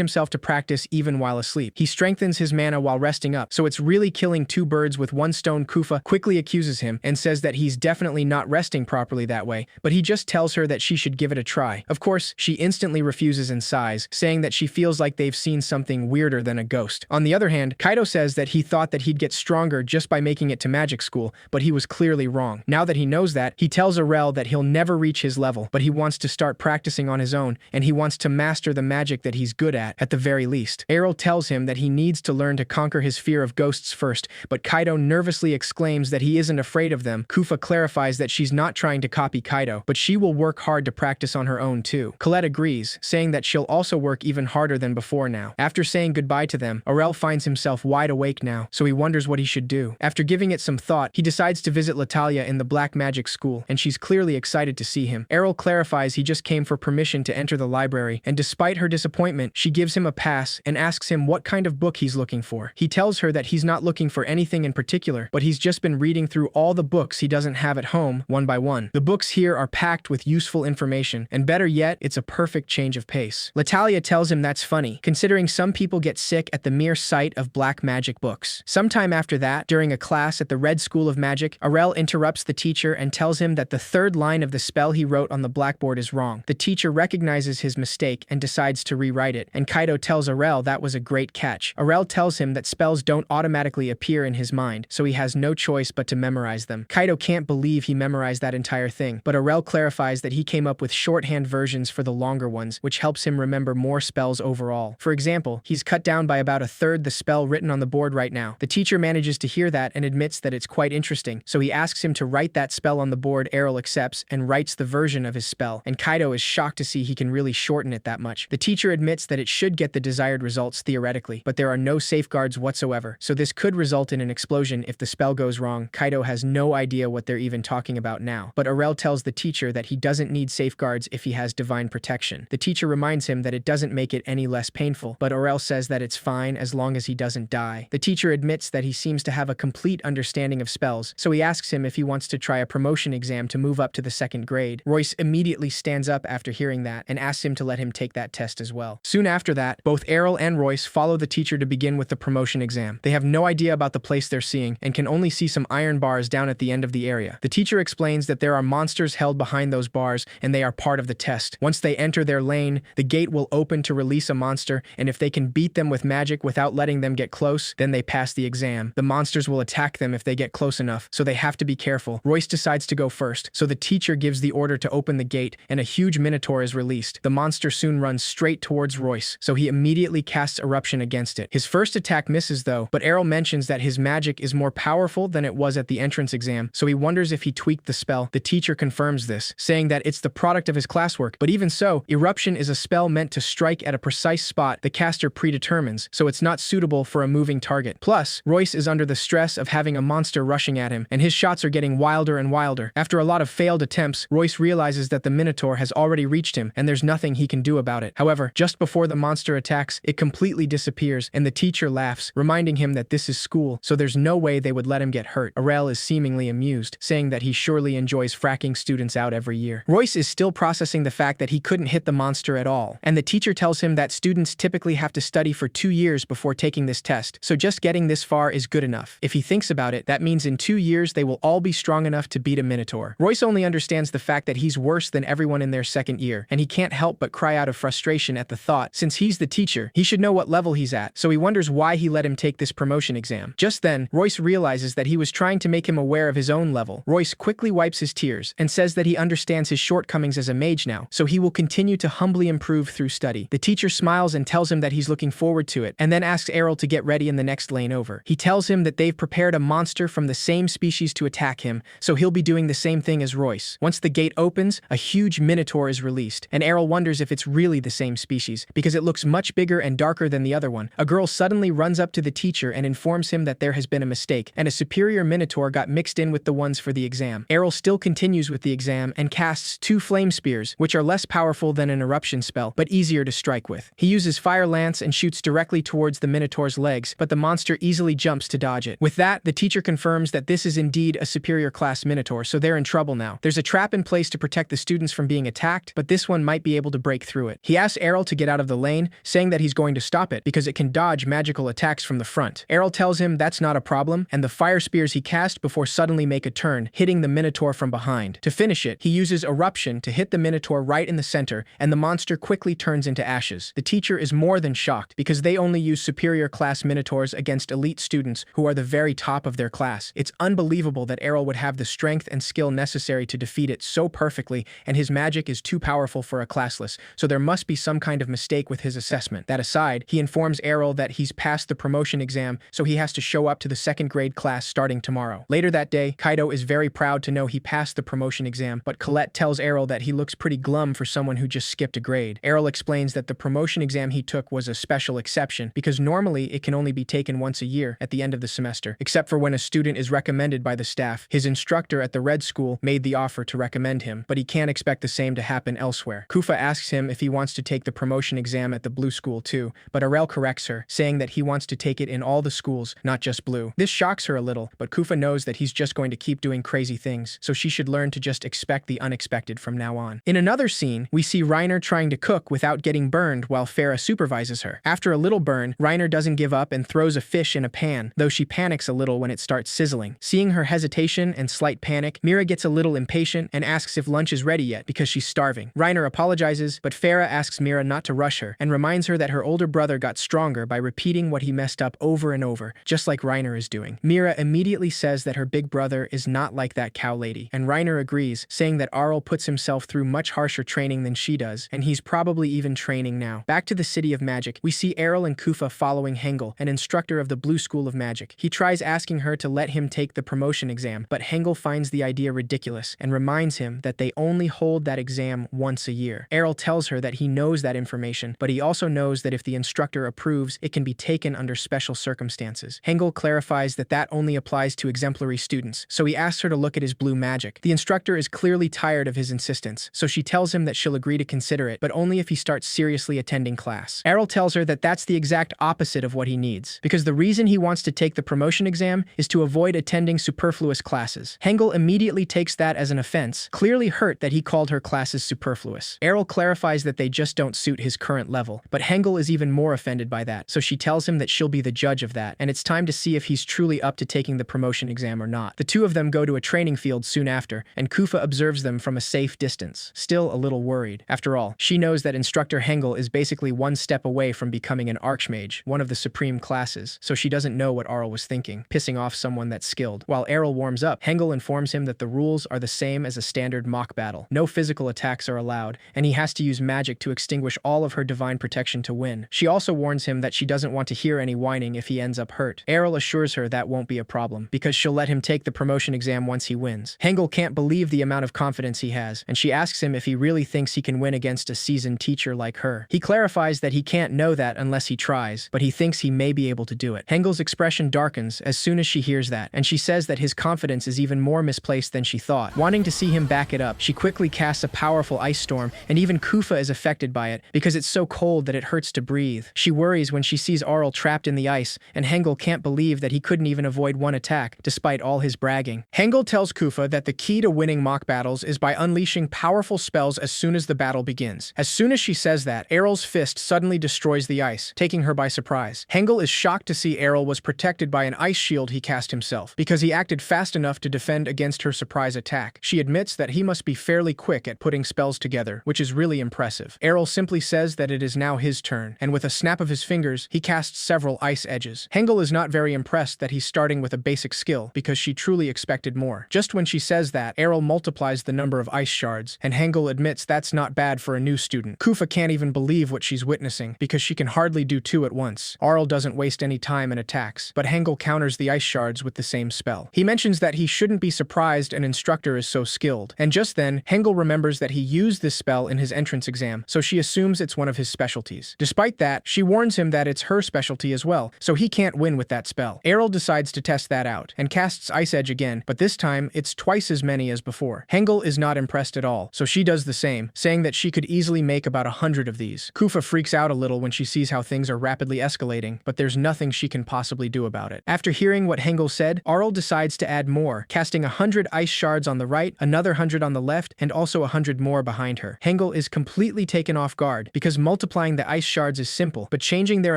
himself to practice even while asleep. He strengthens his mana while resting up, so it's really killing two birds with one stone. Kufa quickly accuses him and says that he's definitely not resting properly that way, but he just tells her that she should give it a try. Of course, she instantly refuses and sighs, saying that she feels like they've seen something weirder than a ghost. On the other hand, Kaido says that he thought that he'd get stronger just by making it to magic school, but he was clearly wrong. Now that he knows that, he tells Errol that he'll never reach his level, but he wants to start practicing on his own, and he wants to master the magic that he's good at the very least. Errol tells him that he needs to learn to conquer his fear of ghosts first, but Kaido nervously exclaims that he isn't afraid of them. Kufa clarifies that she's not trying to copy Kaido, but she will work hard to practice on her own too. Colette agrees, saying that she'll also work even harder than before now. After saying goodbye to them, Errol finds himself wide awake now, so he wonders what he should do. After giving it some thought, he decides to visit Latalia in the black magic school, and she's clearly excited to see him. Errol clarifies he just came for permission to enter the library, and despite her disappointment, she gives him a pass and asks him what kind of book he's looking for. He tells her that he's not looking for anything in particular, but he's just been reading through all the books he doesn't have at home, one by one. The books here are packed with useful information, and better yet, it's a perfect change of pace. Latalia tells him that's funny, considering some people get sick at the mere sight of black magic books. Sometime after that, during a class at the Red School of Magic, Errol interrupts the teacher and tells him that the third line of the spell he wrote on the blackboard is wrong. The teacher recognizes his mistake and decides to rewrite it, and Kaido tells Errol that was a great catch. Errol tells him that spells don't automatically appear in his mind, so he has no choice but to memorize them. Kaido can't believe he memorized that entire thing, but Errol clarifies that he came up with shorthand versions for the longer ones, which helps him remember more spells overall. For example, he's cut down by about a third the spell written on the board right now. The teacher manages to hear that and admits that it's quite interesting interesting, so he asks him to write that spell on the board. Errol accepts and writes the version of his spell, and Kaido is shocked to see he can really shorten it that much. The teacher admits that it should get the desired results theoretically, but there are no safeguards whatsoever, so this could result in an explosion if the spell goes wrong. Kaido has no idea what they're even talking about now, but Errol tells the teacher that he doesn't need safeguards if he has divine protection. The teacher reminds him that it doesn't make it any less painful, but Errol says that it's fine as long as he doesn't die. The teacher admits that he seems to have a complete understanding of spells, so he asks him if he wants to try a promotion exam to move up to the 2nd grade. Royce immediately stands up after hearing that and asks him to let him take that test as well. Soon after that, both Errol and Royce follow the teacher to begin with the promotion exam. They have no idea about the place they're seeing and can only see some iron bars down at the end of the area. The teacher explains that there are monsters held behind those bars and they are part of the test. Once they enter their lane, the gate will open to release a monster, and if they can beat them with magic without letting them get close, then they pass the exam. The monsters will attack them if they get close enough, so they have to be careful. Royce decides to go first, so the teacher gives the order to open the gate and a huge minotaur is released. The monster soon runs straight towards Royce, so he immediately casts eruption against it. His first attack misses though, but Errol mentions that his magic is more powerful than it was at the entrance exam, so he wonders if he tweaked the spell. The teacher confirms this, saying that it's the product of his classwork, but even so, eruption is a spell meant to strike at a precise spot the caster predetermines, so it's not suitable for a moving target. Plus, Royce is under the stress of having a monster rushing at him, and his shots are getting wilder and wilder. After a lot of failed attempts, Royce realizes that the minotaur has already reached him, and there's nothing he can do about it. However, just before the monster attacks, it completely disappears, and the teacher laughs, reminding him that this is school, so there's no way they would let him get hurt. Errol is seemingly amused, saying that he surely enjoys fracking students out every year. Royce is still processing the fact that he couldn't hit the monster at all, and the teacher tells him that students typically have to study for 2 years before taking this test, so just getting this far is good enough. If he thinks about it, that means in 2 years they will all be strong enough to beat a minotaur. Royce only understands the fact that he's worse than everyone in their 2nd year, and he can't help but cry out of frustration at the thought. Since he's the teacher, he should know what level he's at, so he wonders why he let him take this promotion exam. Just then, Royce realizes that he was trying to make him aware of his own level. Royce quickly wipes his tears and says that he understands his shortcomings as a mage now, so he will continue to humbly improve through study. The teacher smiles and tells him that he's looking forward to it, and then asks Errol to get ready in the next lane over. He tells him that they've prepared a monster from the same species to attack him, so he'll be doing the same thing as Royce. Once the gate opens, a huge minotaur is released, and Errol wonders if it's really the same species, because it looks much bigger and darker than the other one. A girl suddenly runs up to the teacher and informs him that there has been a mistake, and a superior minotaur got mixed in with the ones for the exam. Errol still continues with the exam and casts 2 flame spears, which are less powerful than an eruption spell, but easier to strike with. He uses fire lance and shoots directly towards the minotaur's legs, but the monster easily jumps to dodge it. With that, the teacher confirms that this is indeed a superior class minotaur, so they're in trouble now. There's a trap in place to protect the students from being attacked, but this one might be able to break through it. He asks Errol to get out of the lane, saying that he's going to stop it because it can dodge magical attacks from the front. Errol tells him that's not a problem, and the fire spears he cast before suddenly make a turn, hitting the minotaur from behind. To finish it, he uses eruption to hit the minotaur right in the center, and the monster quickly turns into ashes. The teacher is more than shocked because they only use superior class minotaurs against elite students who are the very top of their class. It's unbelievable that Errol would have the strength and skill necessary to defeat it so perfectly, and his magic is too powerful for a classless, so there must be some kind of mistake with his assessment. That aside, he informs Errol that he's passed the promotion exam, so he has to show up to the 2nd grade class starting tomorrow. Later that day, Kaido is very proud to know he passed the promotion exam, but Colette tells Errol that he looks pretty glum for someone who just skipped a grade. Errol explains that the promotion exam he took was a special exception, because normally it can only be taken once a year at the end of the semester, except for when a student is recommended by the staff. His instructor at the red school made the offer to recommend him, but he can't expect the same to happen elsewhere. Kufa asks him if he wants to take the promotion exam at the blue school too, but Errol corrects her, saying that he wants to take it in all the schools, not just blue. This shocks her a little, but Kufa knows that he's just going to keep doing crazy things, so she should learn to just expect the unexpected from now on. In another scene, we see Reiner trying to cook without getting burned while Farah supervises her. After a little burn, Reiner doesn't give up and throws a fish in a pan, though she panics a little when it starts sizzling. Seeing her hesitation and slight panic, Mira gets a little impatient and asks if lunch is ready yet because she's starving. Reiner apologizes, but Farah asks Mira not to rush her and reminds her that her older brother got stronger by repeating what he messed up over and over, just like Reiner is doing. Mira immediately says that her big brother is not like that cow lady, and Reiner agrees, saying that Arl puts himself through much harsher training than she does, and he's probably even training now. Back to the City of Magic, we see Errol and Kufa following Hengel, an instructor of the Blue School of Magic. He tries asking her to let him take take the promotion exam, but Hengel finds the idea ridiculous and reminds him that they only hold that exam once a year. Errol tells her that he knows that information, but he also knows that if the instructor approves, it can be taken under special circumstances. Hengel clarifies that that only applies to exemplary students, so he asks her to look at his blue magic. The instructor is clearly tired of his insistence, so she tells him that she'll agree to consider it, but only if he starts seriously attending class. Errol tells her that that's the exact opposite of what he needs, because the reason he wants to take the promotion exam is to avoid attending superfluous classes. Hengel immediately takes that as an offense, clearly hurt that he called her classes superfluous. Errol clarifies that they just don't suit his current level, but Hengel is even more offended by that, so she tells him that she'll be the judge of that, and it's time to see if he's truly up to taking the promotion exam or not. The two of them go to a training field soon after, and Kufa observes them from a safe distance, still a little worried. After all, she knows that Instructor Hengel is basically one step away from becoming an Archmage, one of the supreme classes, so she doesn't know what Arl was thinking, pissing off someone that's skilled. While Errol warms up, Hengel informs him that the rules are the same as a standard mock battle. No physical attacks are allowed, and he has to use magic to extinguish all of her divine protection to win. She also warns him that she doesn't want to hear any whining if he ends up hurt. Errol assures her that won't be a problem, because she'll let him take the promotion exam once he wins. Hengel can't believe the amount of confidence he has, and she asks him if he really thinks he can win against a seasoned teacher like her. He clarifies that he can't know that unless he tries, but he thinks he may be able to do it. Hengel's expression darkens as soon as she hears that, and she says that his confidence is even more misplaced than she thought. Wanting to see him back it up, she quickly casts a powerful ice storm, and even Kufa is affected by it because it's so cold that it hurts to breathe. She worries when she sees Arl trapped in the ice, and Hengel can't believe that he couldn't even avoid one attack, despite all his bragging. Hengel tells Kufa that the key to winning mock battles is by unleashing powerful spells as soon as the battle begins. As soon as she says that, Errol's fist suddenly destroys the ice, taking her by surprise. Hengel is shocked to see Errol was protected by an ice shield he cast himself, because he acted fast enough to defend against her surprise attack. She admits that he must be fairly quick at putting spells together, which is really impressive. Errol simply says that it is now his turn, and with a snap of his fingers, he casts several ice edges. Hengel is not very impressed that he's starting with a basic skill, because she truly expected more. Just when she says that, Errol multiplies the number of ice shards, and Hengel admits that's not bad for a new student. Kufa can't even believe what she's witnessing, because she can hardly do two at once. Arl doesn't waste any time and attacks, but Hengel counters the ice shards with the same spell. He mentions that he shouldn't be surprised an instructor is so skilled, and just then, Hengel remembers that he used this spell in his entrance exam, so she assumes it's one of his specialties. Despite that, she warns him that it's her specialty as well, so he can't win with that spell. Errol decides to test that out, and casts Ice Edge again, but this time, it's twice as many as before. Hengel is not impressed at all, so she does the same, saying that she could easily make about 100 of these. Kufa freaks out a little when she sees how things are rapidly escalating, but there's nothing she can possibly do about it. After hearing what Hengel said, Arl decides to add more, casting 100 ice shards on the right, another 100 on the left, and also 100 more behind her. Hengel is completely taken off guard, because multiplying the ice shards is simple, but changing their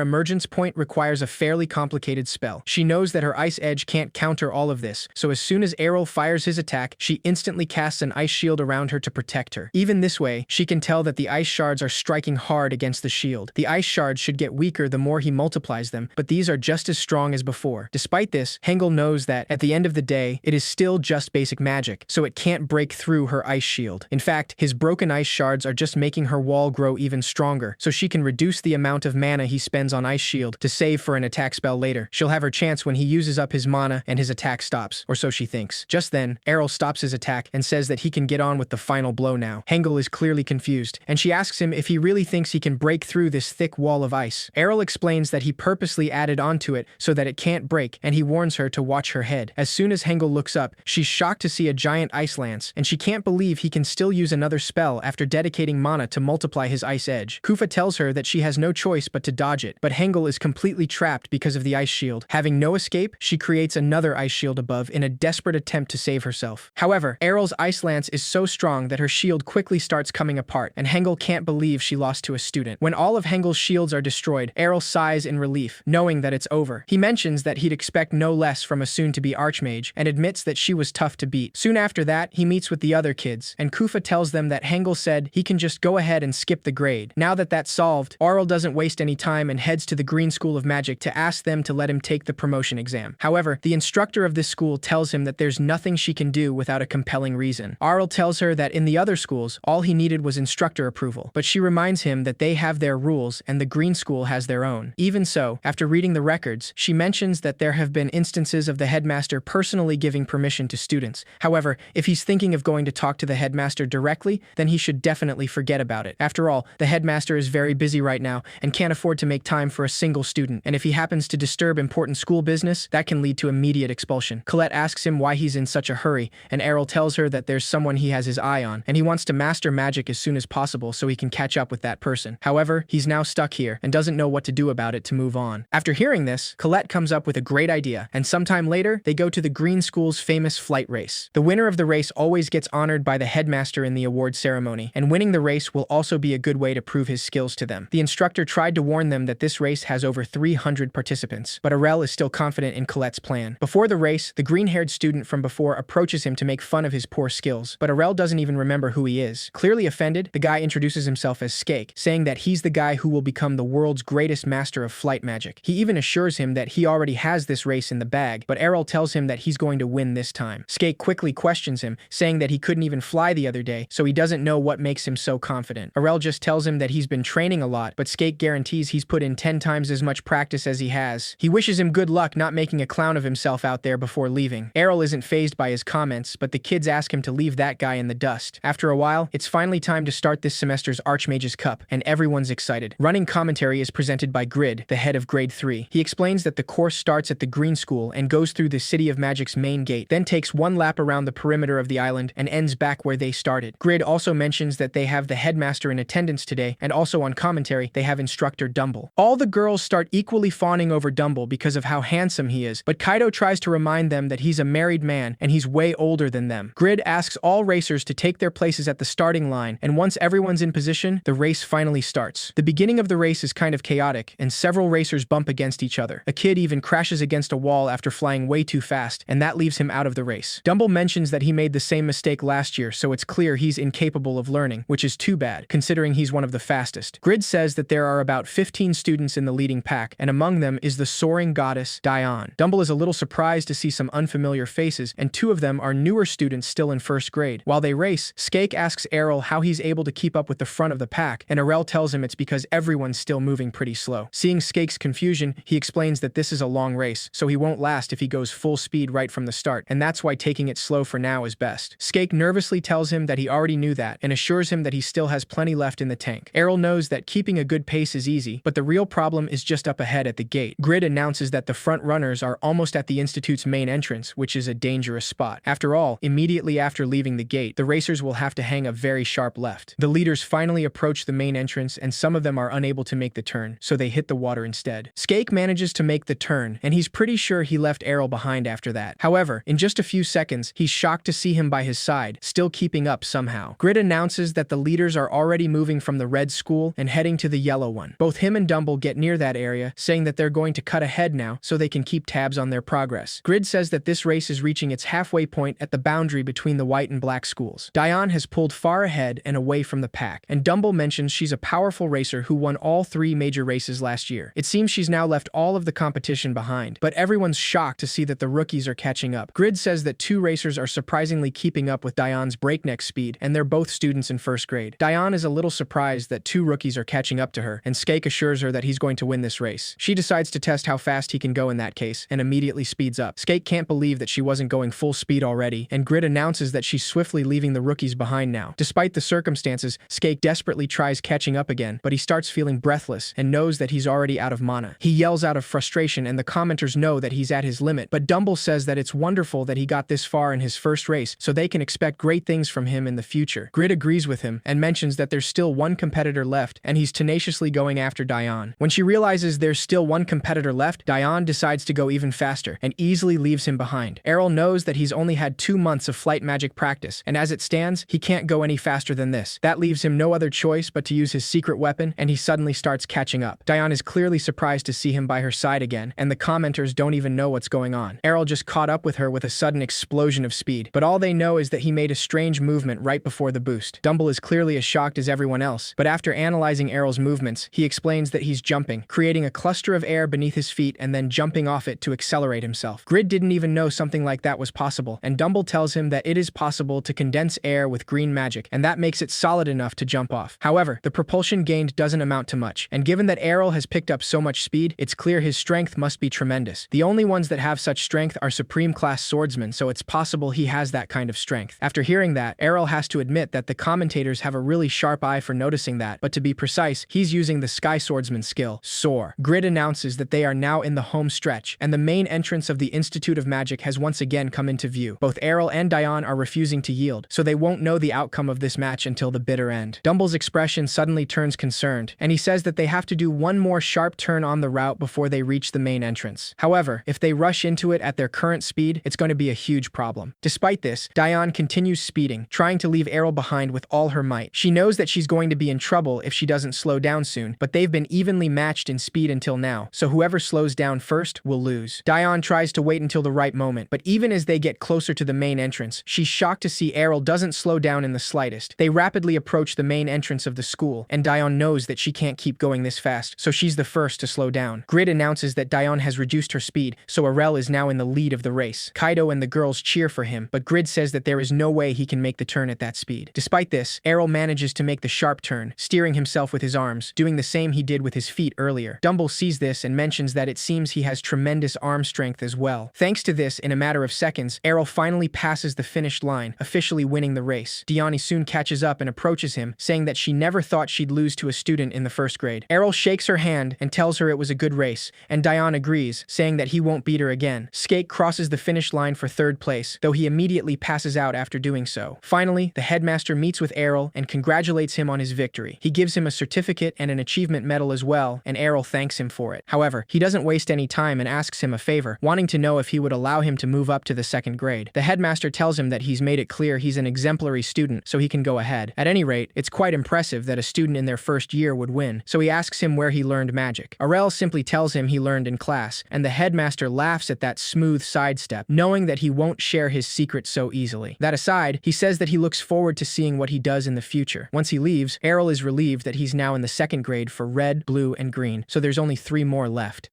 emergence point requires a fairly complicated spell. She knows that her Ice Edge can't counter all of this, so as soon as Errol fires his attack, she instantly casts an ice shield around her to protect her. Even this way, she can tell that the ice shards are striking hard against the shield. The ice shards should get weaker the more he multiplies them, but these are just as strong as before. Despite this, Hengel knows that, at the end of the day, it is still just basic magic, so it can't break through her ice shield. In fact, his broken ice shards are just making her wall grow even stronger, so she can reduce the amount of mana he spends on Ice Shield to save for an attack spell later. She'll have her chance when he uses up his mana and his attack stops, or so she thinks. Just then, Errol stops his attack and says that he can get on with the final blow now. Hengel is clearly confused, and she asks him if he really thinks he can break through this thick wall of ice. Errol explains that he purposely added onto it so that it can't break, and he warns her to watch her head. As soon as Hengel looks up, she's shocked to see a giant ice lance, and she can't believe he can still use another spell after dedicating mana to multiply his Ice Edge. Kufa tells her that she has no choice but to dodge it, but Hengel is completely trapped because of the ice shield. Having no escape, she creates another ice shield above in a desperate attempt to save herself. However, Errol's ice lance is so strong that her shield quickly starts coming apart, and Hengel can't believe she lost to a student. When all of Hengel's shields are destroyed, Errol sighs in relief, knowing that it's over. He mentions that he'd expect no less from a soon-to-be Archmage, and admits that she was tough to beat. Soon after that, he meets with the other kids, and Kufa tells them that Hengel said he can just go ahead and skip the grade. Now that that's solved, Arl doesn't waste any time and heads to the Green School of Magic to ask them to let him take the promotion exam. However, the instructor of this school tells him that there's nothing she can do without a compelling reason. Arl tells her that in the other schools, all he needed was instructor approval, but she reminds him that they have their rules and the Green School has their own. Even so, after reading the records, she mentions that there have been instances of the headmaster personally giving permission to students. However, if he's thinking of going to talk to the headmaster directly, then he should definitely forget about it. After all, the headmaster is very busy right now and can't afford to make time for a single student, and if he happens to disturb important school business, that can lead to immediate expulsion. Colette asks him why he's in such a hurry, and Errol tells her that there's someone he has his eye on, and he wants to master magic as soon as possible so he can catch up with that person. However, he's now stuck here and doesn't know what to do about it to move on. After hearing this, Colette comes up with a great idea, and sometime later, they go to the Green School's famous flight race. The winner of the race always gets honored by the headmaster in the award ceremony, and winning the race will also be a good way to prove his skills to them. The instructor tried to warn them that this race has over 300 participants, but Errol is still confident in Colette's plan. Before the race, the green-haired student from before approaches him to make fun of his poor skills, but Errol doesn't even remember who he is. Clearly offended, the guy introduces himself as Skake, saying that he's the guy who will become the world's greatest master of flight magic. He even assures him that he already has this race in the bag, but Errol tells him that he's going to win this time. Skake quickly questions him, saying that he couldn't even fly the other day, so he doesn't know what makes him so confident. Errol just tells him that he's been training a lot, but Skake guarantees he's put in 10 times as much practice as he has. He wishes him good luck not making a clown of himself out there before leaving. Errol isn't fazed by his comments, but the kids ask him to leave that guy in the dust. After a while, it's finally time to start this semester's Archmage's Cup, and everyone's excited. Running commentary is presented by Grid, the head of Grade 3. He explains that the course starts at the Green School and goes through the City of Magic's main gate, then takes one lap around the perimeter of the island and ends back where they started. Grid also mentions that they have the headmaster in attendance today, and also on commentary, they have instructor Dumble. All the girls start equally fawning over Dumble because of how handsome he is, but Kaido tries to remind them that he's a married man and he's way older than them. Grid asks all racers to take their places at the starting line, and once everyone's in position, the race finally starts. The beginning of the race is kind of chaotic, and several racers bump against each other. A kid even crashes against a wall after flying way too fast, and that leaves him out of the race. Dumble mentions that he made the same mistake last year, so it's clear he's incapable of learning, which is too bad, considering he's one of the fastest. Grid says that there are about 15 students in the leading pack, and among them is the soaring goddess, Dion. Dumble is a little surprised to see some unfamiliar faces, and two of them are newer students still in first grade. While they race, Skake asks Errol how he's able to keep up with the front of the pack, and Errol tells him it's because everyone's still moving pretty slow. Seeing Skake's confusion, he explains that this is a long race, so he won't last if he goes full speed right from the start, and that's why taking it slow for now is best. Skake nervously tells him that he already knew that, and assures him that he still has plenty left in the tank. Errol knows that keeping a good pace is easy, but the real problem is just up ahead at the gate. Grid announces that the front runners are almost at the institute's main entrance, which is a dangerous spot. After all, immediately after leaving the gate, the racers will have to hang a very sharp left. The leaders finally approach the main entrance, and some of them are unable to make the turn, so they hit the water instead. Skake manages to make the turn, and he's pretty sure he left Errol behind after that. However, in just a few seconds, he's shocked to see him by his side, still keeping up somehow. Grid announces that the leaders are already moving from the red school and heading to the yellow one. Both him and Dumble get near that area, saying that they're going to cut ahead now so they can keep tabs on their progress. Grid says that this race is reaching its halfway point at the boundary between the white and black schools. Dion has pulled far ahead and away from the pack, and Dumble mentions she's a powerful racer who won all 3 major races last year. It seems she's now left all of the competition behind, but everyone's shocked to see that the rookies are catching up. Grid says that 2 racers are surprisingly keeping up with Dion's breakneck speed, and they're both students in first grade. Dion is a little surprised that 2 rookies are catching up to her, and Skake assures her that he's going to win this race. She decides to test how fast he can go in that case, and immediately speeds up. Skake can't believe that she wasn't going full speed already, and Grid announces that she's swiftly leaving the rookies behind now. Despite the circumstances, Skake desperately tries catching up again, but he starts feeling breathless and knows that he's already out of mana. He yells out of frustration, and the commenters know that he's at his limit, but Dumble says that it's wonderful that he got this far in his first race, so they can expect great things from him in the future. Grid agrees with him and mentions that there's still 1 competitor left, and he's tenaciously going after Dion. When she realizes there's still 1 competitor left, Dion decides to go even faster and easily leaves him behind. Errol knows that he's only had 2 months of flight magic practice, and as it stands, he can't go any faster than this. That leaves him no other choice but to use his secret weapon, and he suddenly starts catching up. Dion is clearly surprised to see him by her side again, and the commenters don't even know what's going on. Errol just caught up with her with a sudden explosion of speed, but all they know is that he made a strange movement right before the boost. Dumble is clearly as shocked as everyone else, but after analyzing Errol's movements, he explains that he's jumping, creating a cluster of air beneath his feet and then jumping off it to accelerate himself. Grid didn't even know something like that was possible, and Dumble tells him that it is possible to condense air with green magic, and that makes it solid enough to jump off. However, the propulsion gained doesn't amount to much, and given that Errol has picked up so much speed, it's clear his strength must be tremendous. The only ones that have such strength are supreme-class swordsmen, so it's possible he has that kind of strength. After hearing that, Errol has to admit that the commentators have a really sharp eye for noticing that, but to be precise, he's using the Sky Swordsman skill, Soar. Grid announces that they are now in the home stretch, and the main entrance of the Institute of Magic has once again come into view. Both Errol and Dion are refusing to yield, so they won't know the outcome of this match until the bitter end. Dumble's expression suddenly turns concerned, and he says that they have to do one more sharp turn on the route before they reach the main entrance. However, if they rush into it at their current speed, it's going to be a huge problem. Despite this, Dion continues speeding, trying to leave Errol behind with all her might. She knows that she's going to be in trouble if she doesn't slow down soon, but they've been evenly matched in speed until now, so whoever slows down first will lose. Dion tries to wait until the right moment, but even as they get closer to the main entrance, she's shocked to see Errol doesn't slow down in the slightest. They rapidly approach the main entrance of the school, and Dion knows that she can't keep going this fast, so she's the first to slow down. Grid announces that Dion has reduced her speed, so Errol is now in the lead of the race. Kaido and the girls cheer for him, but Grid says that there is no way he can make the turn at that speed. Despite this, Errol manages to make the sharp turn, steering himself with his arms, doing the same he did with his feet earlier. Dumble sees this and mentions that it seems he has tremendous arm strength as well. Thanks to this, in a matter of seconds, Errol finally passes the finish line, officially winning the race. Dion soon catches up and approaches him, saying that she never thought she'd lose to a student in the first grade. Errol shakes her hand and tells her it was a good race, and Dion agrees, saying that he won't beat her again. Skate crosses the finish line for third place, though he immediately passes out after doing so. Finally, the headmaster meets with Errol and congratulates him on his victory. He gives him a certificate and an achievement medal as well, and Errol thanks him for it. However, he doesn't waste any time and asks him a favor, wanting to know if he would allow him to move up to the second grade. The headmaster tells him that he's made it clear he's an exemplary student, so he can go ahead. At any rate, it's quite impressive that a student in their first year would win, so he asks him where he learned magic. Errol simply tells him he learned in class, and the headmaster laughs at that smooth sidestep, knowing that he won't share his secret so easily. That aside, he says that he looks forward to seeing what he does in the future. Once he leaves, Errol is relieved that he's now in the second grade for red, blue, and green, so there's only 3 more left.